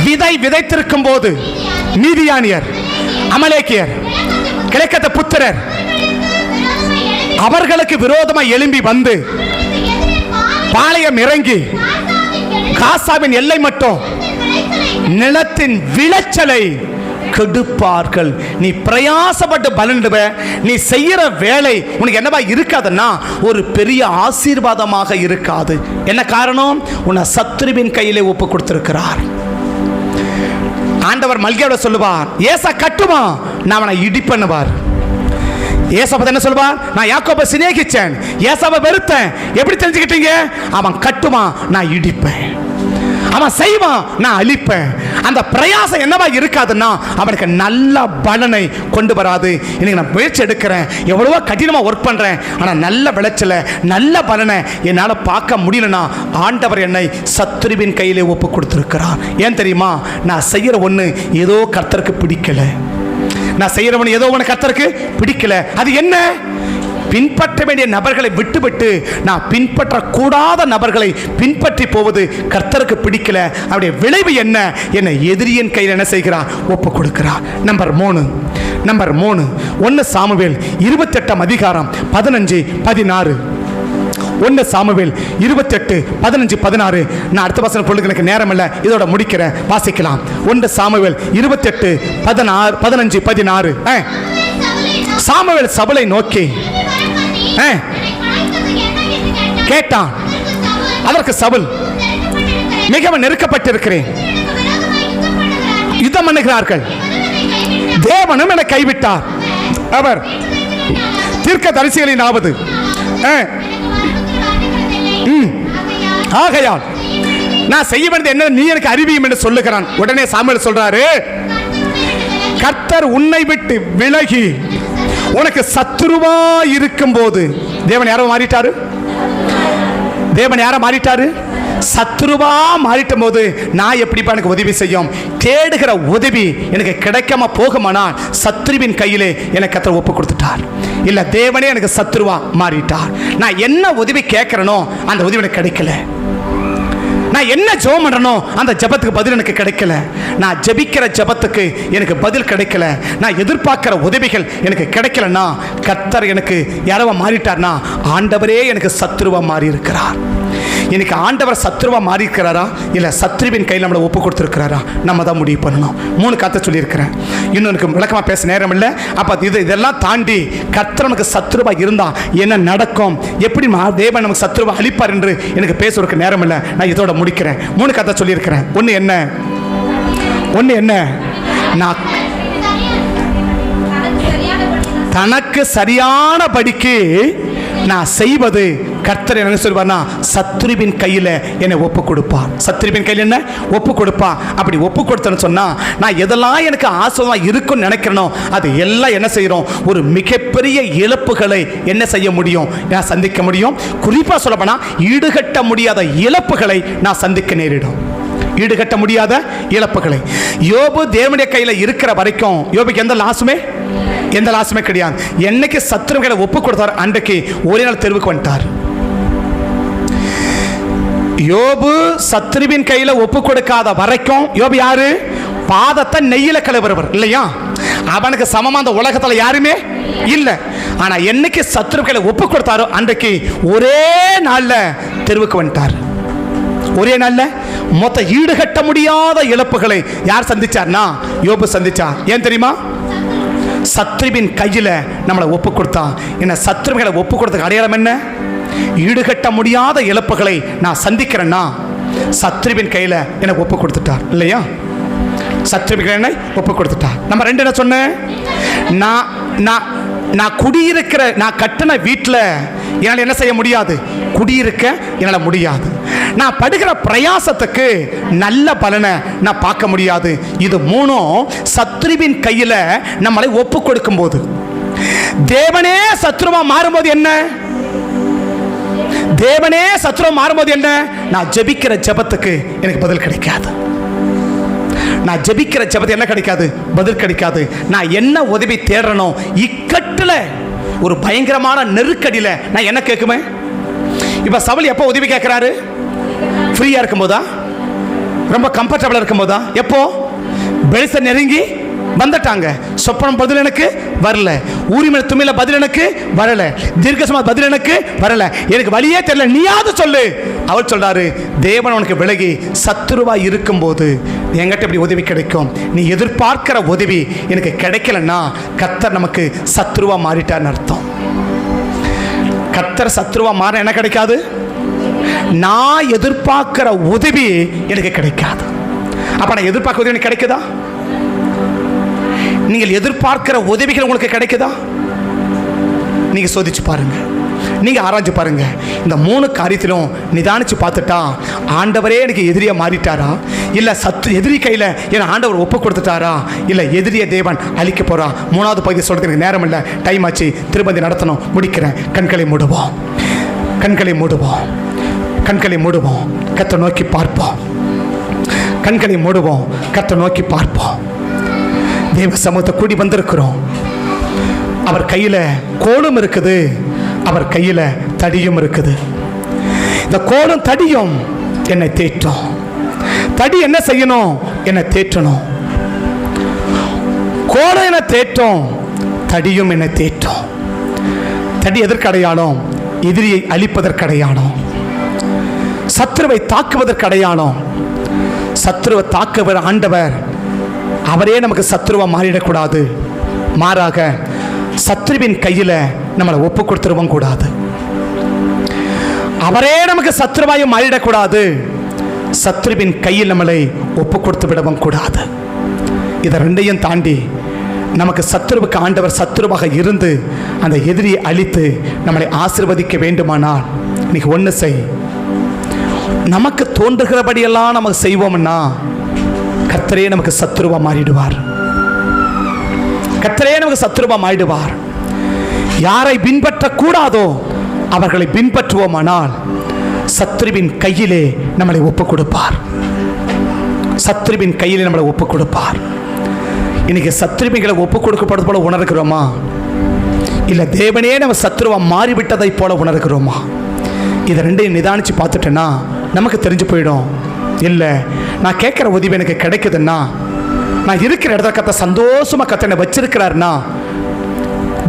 விதை விதைத்திருக்கும் போது மீதியானியர், அமலேக்கியர், கிழக்கத்து புத்திரர் அவர்களுக்கு விரோதமாக எழும்பி வந்து பாளையம் இறங்கி காசாவின் எல்லை மட்டும் நிலத்தின் விளைச்சலை கெடுப்பார்கள். நீ பிரயாசப்பட்டு பலன்டுவ, நீ செய்யற வேலை உனக்கு என்னவா இருக்காதுன்னா ஒரு பெரிய ஆசீர்வாதமாக இருக்காது. என்ன காரணம்? உன்னை சத்துருவின் கையிலே ஒப்பு கொடுத்திருக்கிறார். ஆண்டவர் மல்கியோட சொல்லுவார், ஏசா கட்டுமா, நான் அவனை இடிப்பண்ணுவார். ஏசாவை என்ன சொல்வார்? நான் யாக்கோபை சிநேகிச்சேன், ஏசாவை வெறுத்தேன். எப்படி தெரிஞ்சுக்கிட்டீங்க? அவன் கட்டுவான், நான் இடிப்பேன். அவன் செய்வான், நான் அழிப்பேன். அந்த பிரயாசம் என்னவா இருக்காதுன்னா அவனுக்கு நல்ல பலனை கொண்டு வராது. இன்னைக்கு நான் முயற்சி எடுக்கிறேன், எவ்வளவோ கடினமாக ஒர்க் பண்ணுறேன், ஆனால் நல்ல விளைச்சலை நல்ல பலனை என்னால் பார்க்க முடியலன்னா ஆண்டவர் என்னை சத்துருவின் கையிலே ஒப்பு கொடுத்துருக்கிறார். ஏன் தெரியுமா? நான் செய்கிற ஒன்று ஏதோ கர்த்தருக்கு பிடிக்கல, நான் செய்கிறவன் ஏதோ உனக்கு கர்த்தருக்கு பிடிக்கல. அது என்ன? பின்பற்ற வேண்டிய நபர்களை விட்டுவிட்டு நான் பின்பற்றக்கூடாத நபர்களை பின்பற்றி போவது கர்த்தருக்கு பிடிக்கல. அவருடைய விளைவு என்ன? என்னை எதிரியின் கையில் என்ன செய்கிறார்? ஒப்பு கொடுக்கிறார். நம்பர் 3 1 சாமுவேல் 28 அதிகாரம் 15-16. 1 சாமுவேல் 28:15-16. நான் அடுத்த வசனம் பொழுது எனக்கு நேரம் இல்லை, இதோட முடிக்கிறேன், வாசிக்கலாம். 1 சாமுவேல் 28:15-16. சாமுவேல் சவுலை நோக்கி கேட்டான். அதற்கு சவுல், மிகவும் நெருக்கப்பட்டிருக்கிறேன், யுத்தம் பண்ணுகிறார்கள், தேவனும் என்னை கைவிட்டார், அவர் தீர்க்கதரிசிகளினாவது ஆகையால் நான் செய்ய வேண்டியது என்ன நீ எனக்கு அறிவியும் என்று சொல்லுகிறான். உடனே சாமுவேல் சொல்றாரு, கர்த்தர் உன்னை விட்டு விலகி உனக்கு சத்துருவா இருக்கும் போது, தேவன் யாரோ மாறிட்டாரு, தேவன் யாரை மாறிட்டாரு, சத்துருவா மாறிட்ட போது நான் எப்படிப்பா எனக்கு உதவி செய்யும்? தேடுகிற உதவி எனக்கு கிடைக்காம போகுமானால் சத்துருவின் கையிலே எனக்கு கர்த்தர் ஒப்பு கொடுத்துட்டார். இல்ல, தேவனே எனக்கு சத்துருவா மாறிட்டார். நான் என்ன உதவி கேட்கிறனோ அந்த உதவி எனக்கு கிடைக்கல. நான் என்ன ஜெபம் பண்ணனோ அந்த ஜெபத்துக்கு பதில் எனக்கு கிடைக்கல. நான் ஜெபிக்கிற ஜெபத்துக்கு எனக்கு பதில் கிடைக்கல. நான் எதிர்பார்க்கிற உதவிகள் எனக்கு கிடைக்கலன்னா கர்த்தர் எனக்கு யாரவா மாறிட்டார்னா ஆண்டவரே எனக்கு சத்துருவா மாறி இருக்கிறார். இன்னைக்கு ஆண்டவர் சத்துருவா மாறி இருக்கிறாரா, இல்ல சத்துருவின் கையில் நம்மளை ஒப்பு கொடுத்துருக்கிறாரா? நம்ம தான் முடிவு பண்ணணும். 3 கதை சொல்லியிருக்கிறேன், இன்னும் எனக்கு விளக்கமாக பேச நேரம் இல்லை. அப்போ இதெல்லாம் தாண்டி கர்த்தர் நமக்கு சத்துருவா இருந்தா என்ன நடக்கும், எப்படி தேவன் நமக்கு சத்துருவா அளிப்பார் என்று எனக்கு பேசுவதற்கு நேரம் இல்லை. நான் இதோட முடிக்கிறேன். 3 கதை சொல்லியிருக்கிறேன். ஒன்று என்ன, நான் தனக்கு சரியான படிக்கு நான் செய்வது கர்த்தர் என்ன சொல்வார்னா சத்துருவின் கையில் என்னை ஒப்பு கொடுப்பார். சத்துருவின் கையில் என்ன ஒப்பு கொடுப்பா. அப்படி ஒப்பு கொடுத்தேன்னு சொன்னா நான் எதெல்லாம் எனக்கு ஆசையாக இருக்குன்னு நினைக்கிறனோ அது எல்லாம் என்ன செய்யறோம், ஒரு மிகப்பெரிய இழப்புகளை என்ன செய்ய முடியும், நான் சந்திக்க முடியும். குறிப்பாக சொல்லப்போனா ஈடுகட்ட முடியாத இழப்புகளை நான் சந்திக்க நேரிடும். ஈடுகட்ட முடியாத இழப்புகளை. யோபு தேவனுடைய கையில் இருக்கிற வரைக்கும் யோபுக்கு எந்த லாசுமே கிடையாது. என்னைக்கு சத்துருக்களை ஒப்பு கொடுத்தார் அன்றைக்கு ஒரே நாள் தெருவுக்கு வந்துட்டார். யோபு சத்துருவின் கையில ஒப்பு கொடுக்காத வரைக்கும் யோபு யாரு, பாதத்தை நெய்யில கழுவுறவர் இல்லையா, அவனுக்கு சமமா அந்த உலகத்துல யாருமே இல்லை. ஆனா என்னைக்கு சத்துருக்களை ஒப்பு கொடுத்தாரோ அன்றைக்கு ஒரே நாள்ல தெருவுக்கு வந்துட்டார். ஒரே நாள்ல மொத்த ஈடுகட்ட முடியாத இழப்புகளை யார் சந்திச்சார்னா யோபு சந்திச்சார். ஏன் தெரியுமா, சத்ருவின் கையில நம்மளை ஒப்பு கொடுத்தா. என்ன சத்ருகளை ஒப்பு கொடுத்த அடையாளம் என்ன, ஈடுகட்ட முடியாத இழப்புகளை நான் சந்திக்கிறேன்னா சத்ருவின் கையில எனக்கு ஒப்பு கொடுத்துட்டார் இல்லையா, சத்ருவின் என்னை ஒப்பு கொடுத்துட்டார். நம்ம 2 என்ன சொன்னேன், நான் குடியிருக்கிற நான் கட்டின வீட்டில் என்னால் என்ன செய்ய முடியாது, குடியிருக்க என்னால் முடியாது. நான் படுகிற பிரயாசத்துக்கு நல்ல பலனை நான் பார்க்க முடியாது. இது 3 சத்ருவின் கையில் நம்மளை ஒப்பு கொடுக்கும் போது, தேவனே சத்ருவா மாறும்போது என்ன, தேவனே சத்ருவா மாறும்போது என்ன, நான் ஜெபிக்கிற ஜெபத்துக்கு எனக்கு பதில் கிடைக்காது. நான் ஜெபிக்கிற ஜெபத்துக்கு என்ன கிடைக்காது, பதில் கிடைக்காது. நான் என்ன உதவி தேடுறனோ இக்கட்டில் ஒரு பயங்கரமான நெருக்கடியில் நான் என்ன கேட்குமே. இப்போ சவுல் எப்போ உதவி கேட்குறாரு, ஃப்ரீயாக இருக்கும்போதா, ரொம்ப கம்ஃபர்டபுளாக இருக்கும்போதா, எப்போ பெலிஸ்தர் நெருங்கி வந்துட்டாங்க, சொப்பனம் பதில் எனக்கு வரல, ஊரிமேல் தும்மில பதில் எனக்கு வரல, தீர்க்கசமா பதில் எனக்கு வரல, எனக்கு வழியே தெரியல, நீயாவது சொல்லு. அவர் சொல்றாரு, தேவன் உனக்கு விலகி சத்துருவா இருக்கும்போது என்கிட்ட இப்படி உதவி கிடைக்கும். நீ எதிர்பார்க்கிற உதவி எனக்கு கிடைக்கலன்னா கர்த்தர் நமக்கு சத்துருவா மாறிட்டார்னு அர்த்தம். கர்த்தர் சத்துருவா மாற என்ன கிடைக்காது, நான் எதிர்பார்க்கிற உதவி எனக்கு கிடைக்காது. அப்ப நான் எதிர்பார்க்கிற உதவி எனக்கு கிடைக்குதா, நீங்கள் எதிர்பார்க்கிற உதவிகள் உங்களுக்கு கிடைக்குதா, நீங்க சோதிச்சு பாருங்க, நீங்க ஆராய்ச்சி பாருங்க. இந்த 3 காரியத்திலும் நிதானிச்சு பார்த்துட்டா ஆண்டவரே எனக்கு எதிரியா மாறிட்டாரா, இல்ல எதிரி கையில என் ஆண்டவர் ஒப்பு கொடுத்துட்டாரா, இல்ல எதிரிய தேவன் அழிக்க போறா. 3வது பகுதி சொல்றதுக்கு எனக்கு நேரம் இல்லை, டைம் ஆச்சு, திருப்பதி நடத்தணும், முடிக்கிறேன். கண்களை மூடுவோம், கண்களை மூடுவோம், கண்களை மூடுவோம், கர்த்தரை நோக்கி பார்ப்போம். கண்களை மூடுவோம், கர்த்தரை நோக்கி பார்ப்போம். தேவ சமூகத்தை கூடி வந்திருக்கிறோம். அவர் கையில கோலும் இருக்குது, அவர் கையில தடியும் இருக்குது. இந்த கோலும் தடியும் என்னை தேற்றும். தடி என்ன செய்யணும், என்னை தேற்றணும். கோலும் என்னை தேற்றும், தடியும் என்னை தேற்றும். தடி எதற்கு அடையாளம், எதிரியை அழிப்பதற்கு அடையாளம், சத்துருவை தாக்குவதற்கு அடையாளம். சத்துருவை தாக்குவர் ஆண்டவர், அவரே நமக்கு சத்துருவா மாறிடக்கூடாது. மாறாக சத்துருவின் கையில் நம்மளை ஒப்பு கொடுத்துருவோம் கூடாது. அவரே நமக்கு சத்துருவாயும் மாறிடக்கூடாது. சத்துருவின் கையில் நம்மளை ஒப்பு கொடுத்து விடவும் கூடாது. இதை ரெண்டையும் தாண்டி நமக்கு சத்துருவுக்கு ஆண்டவர் சத்துருவாக இருந்து அந்த எதிரியை அழித்து நம்மளை ஆசீர்வதிக்க வேண்டுமானால் இன்னைக்கு ஒன்று செய். நமக்கு தோன்றுகிறபடியெல்லாம் நமக்கு செய்வோம்னா கர்த்தரே நமக்கு சத்துருவா மாறிடுவார். கர்த்தரே நமக்கு சத்துருவா மாறிடுவார். யாரை பின்பற்றக்கூடாதோ அவர்களை பின்பற்றுவோமானால் சத்துருவின் கையிலே நம்மளை ஒப்புக் கொடுப்பார். சத்துருவின் கையிலே நம்மளை ஒப்புக் கொடுப்பார். இன்னைக்கு சத்துருவிகளை ஒப்புக் கொடுக்கப்படுவது போல உணர்கிறோமா? இல்லை தேவனே நம்ம சத்துருவா மாறிவிட்டதை போல உணர்கிறோமா? இதை ரெண்டையும் நிதானிச்சு பார்த்துட்டேன்னா நமக்கு தெரிஞ்சு போயிடும். இல்லை, நான் கேட்குற உதவி எனக்கு கிடைக்குதுன்னா, நான் இருக்கிற இடத்துல கத்த சந்தோஷமா கத்த என்னை வச்சிருக்கிறார்னா,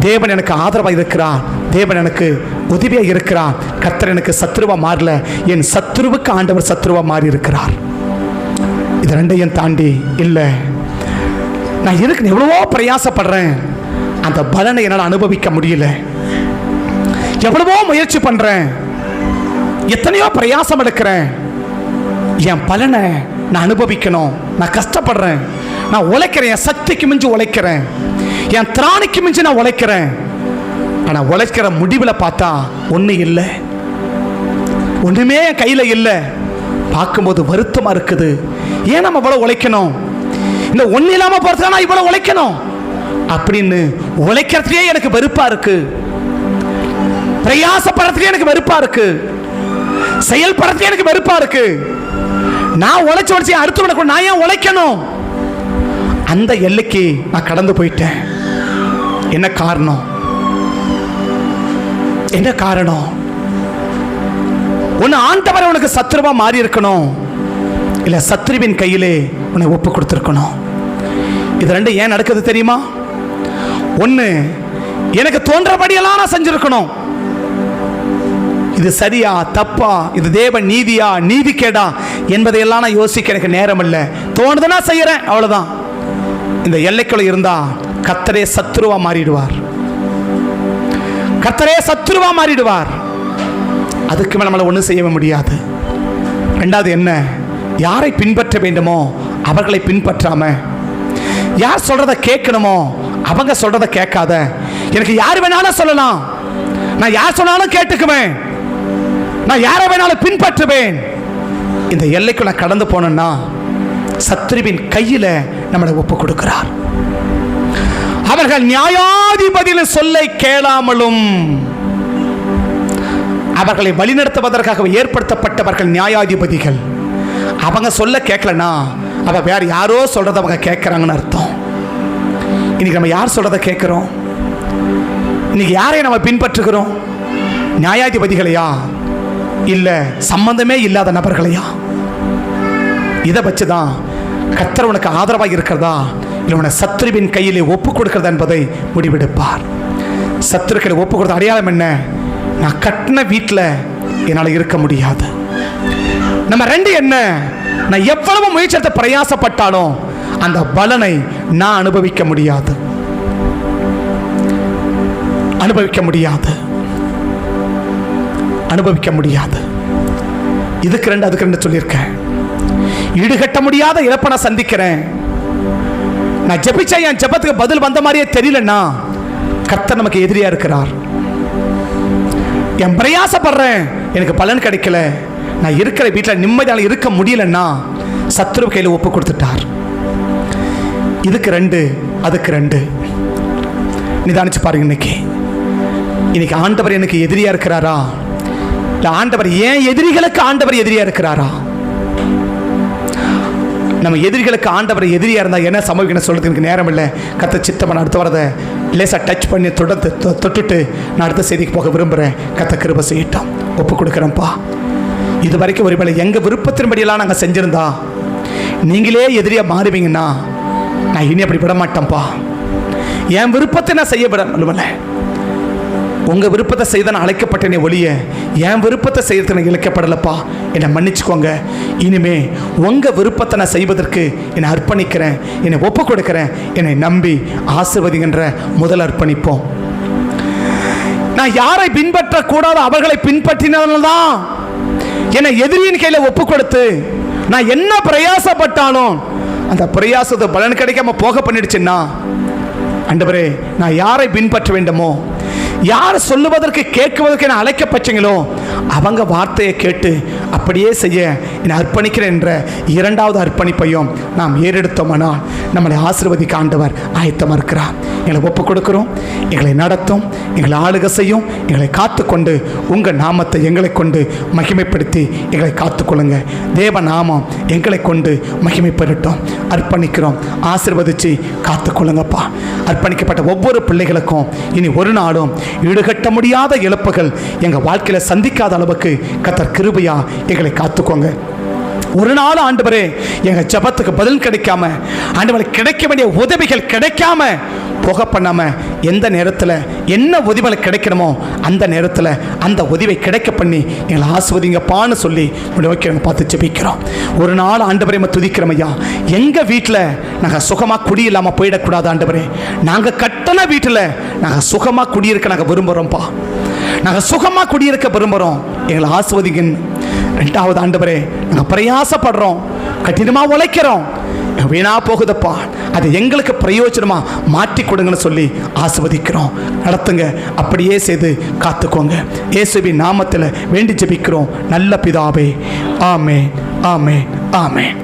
தேவன் எனக்கு ஆதரவாக இருக்கிறார், தேவன் எனக்கு உதவியாக இருக்கிறார். கர்த்தர் எனக்கு சத்துருவா மாறல, என் சத்துருவுக்கு ஆண்டவர் சத்துருவா மாறி இருக்கிறார். இது ரெண்டையும் தாண்டி இல்லை, நான் இருக்கு எவ்வளவோ பிரயாசப்படுறேன், அந்த பலனை என்னால் அனுபவிக்க முடியல, எவ்வளவோ முயற்சி பண்றேன், எத்தனையோ பிரயாசம் எடுக்கிறேன், என் பலனை நான் அனுபவிக்கணும். நான் கஷ்டப்படுறேன், நான் உழைக்கிறேன், என் சக்திக்கு மிஞ்சி உழைக்கிறேன், என் திராணிக்கு மிஞ்சி நான் உழைக்கிறேன். ஆனால் உழைக்கிற முடிவில் பார்த்தா ஒன்றும் இல்லை, ஒன்றுமே என் கையில் இல்லை. பார்க்கும்போது வருத்தமாக இருக்குது. ஏன் நம்ம இவ்வளோ உழைக்கணும்? இந்த ஒன்றும் இல்லாமல் போகிறதுக்கு நான் இவ்வளோ உழைக்கணும் அப்படின்னு உழைக்கிறதுக்கே எனக்கு வெறுப்பாக இருக்கு. பிரயாசப்படுறதுக்கே எனக்கு வெறுப்பாக இருக்கு. செயல்படுறதுக்கே எனக்கு வெறுப்பாக இருக்கு. நான் உழைச்சி அடுத்து நான் ஏன் உழைக்கணும்? அந்த எல்லைக்கு நான் கடந்து போயிட்டேன். என்ன காரணம்? என்ன காரணம்? உன்னை ஆண்டவர் உனக்கு சத்துருவா மாறி இருக்கணும், இல்ல சத்துருவின் கையிலே உன்னை ஒப்பு கொடுத்திருக்கணும். இது ரெண்டு ஏன் நடக்குது தெரியுமா? ஒண்ணு, எனக்கு தோன்றபடியெல்லாம் நான் செஞ்சிருக்கணும். இது சரியா தப்பா, இது தேவ நீதியா நீதி கேடா என்பதையெல்லாம் நான் யோசிக்க எனக்கு நேரம் இல்லை. தோணுதுன்னா செய்யறேன், அவ்வளவுதான். இந்த எல்லைக்குள்ள இருந்தா கர்த்தரே சத்துருவா மாறிடுவார். கர்த்தரே சத்துருவா மாறிடுவார். அதுக்கு மேல நம்மளை ஒன்றும் செய்ய முடியாது. ரெண்டாவது என்ன? யாரை பின்பற்ற வேண்டுமோ அவர்களை பின்பற்றாம, யார் சொல்றத கேட்கணுமோ அவங்க சொல்றத கேட்காத. எனக்கு யார் வேணாலும் சொல்லலாம், நான் யார் சொன்னாலும் கேட்டுக்குவேன், நான் யாரை வேணாலும் பின்பற்றுவேன். இந்த எல்லைக்குள்ள கடந்து போனோம்னா சத்துருவின் கையில நம்மளை ஒப்பு கொடுக்கிறார். அவர்கள் நியாயாதிபதியின் சொல்லை கேளாமலும், அவர்களை வழிநடத்துவதற்காக ஏற்படுத்தப்பட்டவர்கள் நியாயாதிபதிகள். அவங்க சொல்ல கேட்கலனா அவ வேற யாரோ சொல்றத அவங்க கேட்கிறாங்கன்னு அர்த்தம். இன்னைக்கு நம்ம யார் சொல்றத கேட்கிறோம்? இன்னைக்கு யாரை நம்ம பின்பற்றுகிறோம்? நியாயாதிபதிகளையா, இல்ல சம்பந்தமே இல்லாத நபர்களையா? இதை வச்சுதான் கர்த்தர் உனக்கு ஆதரவாக இருக்கிறதா இல்லை உன சத்துருவின் கையிலே ஒப்பு கொடுக்கிறதா என்பதை முடிவெடுப்பார். சத்துருக்களை ஒப்பு கொடுத்த அடையாளம் என்ன? நான் கட்டின வீட்டில் என்னால் இருக்க முடியாது. நம்ம ரெண்டு என்ன? நான் எவ்வளவு முயற்சியத்தை பிரயாசப்பட்டாலும் அந்த பலனை நான் அனுபவிக்க முடியாது, அனுபவிக்க முடியாது, அனுபவிக்க முடியாது. இதுக்கு ரெண்டு அதுக்கு ரெண்டு சொல்லியிருக்கேன். ஈடுகட்ட முடியாத இழப்பை நான் சந்திக்கிறேன். நான் ஜெபிச்ச என் ஜெபத்துக்கு பதில் வந்த மாதிரியே தெரியலன்னா கர்த்தர் நமக்கு எதிரியா இருக்கிறார். என் பிரயாசப்படுறேன், எனக்கு பலன் கிடைக்கல, நான் இருக்கிற வீட்டில் நிம்மதியால் இருக்க முடியலன்னா சத்துரு கையில் ஒப்பு கொடுத்துட்டார். இதுக்கு ரெண்டு அதுக்கு ரெண்டு. நிதானிச்சு பாருங்க. இன்னைக்கு ஆண்டவர் எனக்கு எதிரியா இருக்கிறாரா, இல்லை ஆண்டவர் ஏன் எதிரிகளுக்கு ஆண்டவர் எதிரியா இருக்கிறாரா? நம்ம எதிரிகளுக்கு ஆண்டவர் எதிரியா இருந்தால் என்ன சம்பவிக்கணும் சொல்றதுக்கு எனக்கு நேரம் இல்லை. கர்த்தர் சித்தம் அடுத்து வரதை லேசாக டச் பண்ணி தொட்டுட்டு நான் அடுத்த செய்திக்கு போக விரும்புகிறேன். கர்த்தர் கிருபை செய்யட்டும். ஒப்பு கொடுக்குறேன்ப்பா. இது வரைக்கும் ஒரு வேளை எங்கள் விருப்பத்தின்படியெல்லாம் நாங்கள் செஞ்சுருந்தா நீங்களே எதிரியாக மாறுவீங்கன்னா நான் இனி அப்படி விட மாட்டேன்ப்பா. என் விருப்பத்தை நான் செய்ய விட முடியல. உங்கள் விருப்பத்தை செய்த நான் அழைக்கப்பட்டேனே ஒழிய என் விருப்பத்தை செய்யறதுக்கு நான் இழைக்கப்படலப்பா, என்னை மன்னிச்சுக்கோங்க. இனிமே உங்கள் விருப்பத்தை நான் செய்வதற்கு என்னை அர்ப்பணிக்கிறேன், என்னை ஒப்பு கொடுக்கிறேன், என்னை நம்பி ஆசீர்வதிக்கின்ற முதல் அர்ப்பணிப்போம். நான் யாரை பின்பற்றக்கூடாதோ அவர்களை பின்பற்றினால்தான் என்னை எதிரியின் கையில் ஒப்பு கொடுத்து நான் என்ன பிரயாசப்பட்டாலும் அந்த பிரயாசத்தை பலன் கிடைக்காம போக பண்ணிடுச்சுன்னா, ஆண்டவரே நான் யாரை பின்பற்ற வேண்டுமோ, யார் சொல்லுவதற்கு கேட்குவதற்கு என்ன அழைக்கப்பட்டீங்களோ அவங்க வார்த்தையை கேட்டு அப்படியே செய்ய என்னை அர்ப்பணிக்கிறேன் என்ற இரண்டாவது அர்ப்பணிப்பையும் நாம் ஏறெடுத்தோமானால் நம்மளை ஆசீர்வதிக்க ஆண்டவர் ஆயத்தமாக இருக்கிறார். எங்களை ஒப்பு கொடுக்கிறோம். எங்களை நடத்தும், எங்களை ஆளுகை செய்யும், எங்களை காத்துக்கொண்டு உங்கள் நாமத்தை எங்களை கொண்டு மகிமைப்படுத்தி எங்களை காத்துக்கொள்ளுங்க. தேவ நாமம் எங்களை கொண்டு மகிமைப்படட்டும். அர்ப்பணிக்கிறோம். ஆசீர்வதித்து காத்துக்கொள்ளுங்கப்பா. அர்ப்பணிக்கப்பட்ட ஒவ்வொரு பிள்ளைகளுக்கும் இனி ஒரு நாளும் ஈடுகட்ட முடியாத இழப்புகள் எங்கள் வாழ்க்கையில் சந்திக்காத அளவுக்கு கர்த்தர் கிருபையா எங்களை காத்துக்கோங்க. ஒரு நாள் ஆண்டவரே எங்கள் ஜெபத்துக்கு பதில் கிடைக்காம, ஆண்டவரே கிடைக்க வேண்டிய உதவிகள் கிடைக்காம போக பண்ணாம, எந்த நேரத்தில் என்ன உதவிகள் கிடைக்கணுமோ அந்த நேரத்தில் அந்த உதவியை கிடைக்க பண்ணி எங்களை ஆஸ்வதிங்கப்பான்னு சொல்லி நோக்கி பார்த்து ஜெபிக்கிறோம். ஒரு நாள் ஆண்டவரே துதிக்கிறோம் ஐயா. எங்கள் வீட்டில் நாங்கள் சுகமாக குடியில்லாமல் போயிடக்கூடாது ஆண்டவரே. நாங்கள் கட்டின வீட்டில் நாங்கள் சுகமாக குடியிருக்க நாங்கள் விரும்புகிறோம்ப்பா. நாங்கள் சுகமாக குடியிருக்க விரும்புகிறோம். எங்களை ஆஸ்வதிங்கன்னு. ரெண்டாவது ஆண்டவரே நாங்கள் பிரயாசப்படுறோம், கடினமாக உழைக்கிறோம், வீணா போகுதப்பா, அது எங்களுக்கு பிரயோஜனமா மாற்றி கொடுங்கன்னு சொல்லி ஆசீர்வதிக்கிறோம். நடத்துங்க, அப்படியே செய்து காத்துக்கோங்க. இயேசுவின் நாமத்தில் வேண்டி ஜெபிக்கிறோம் நல்ல பிதாவே. ஆமென், ஆமென், ஆமென்.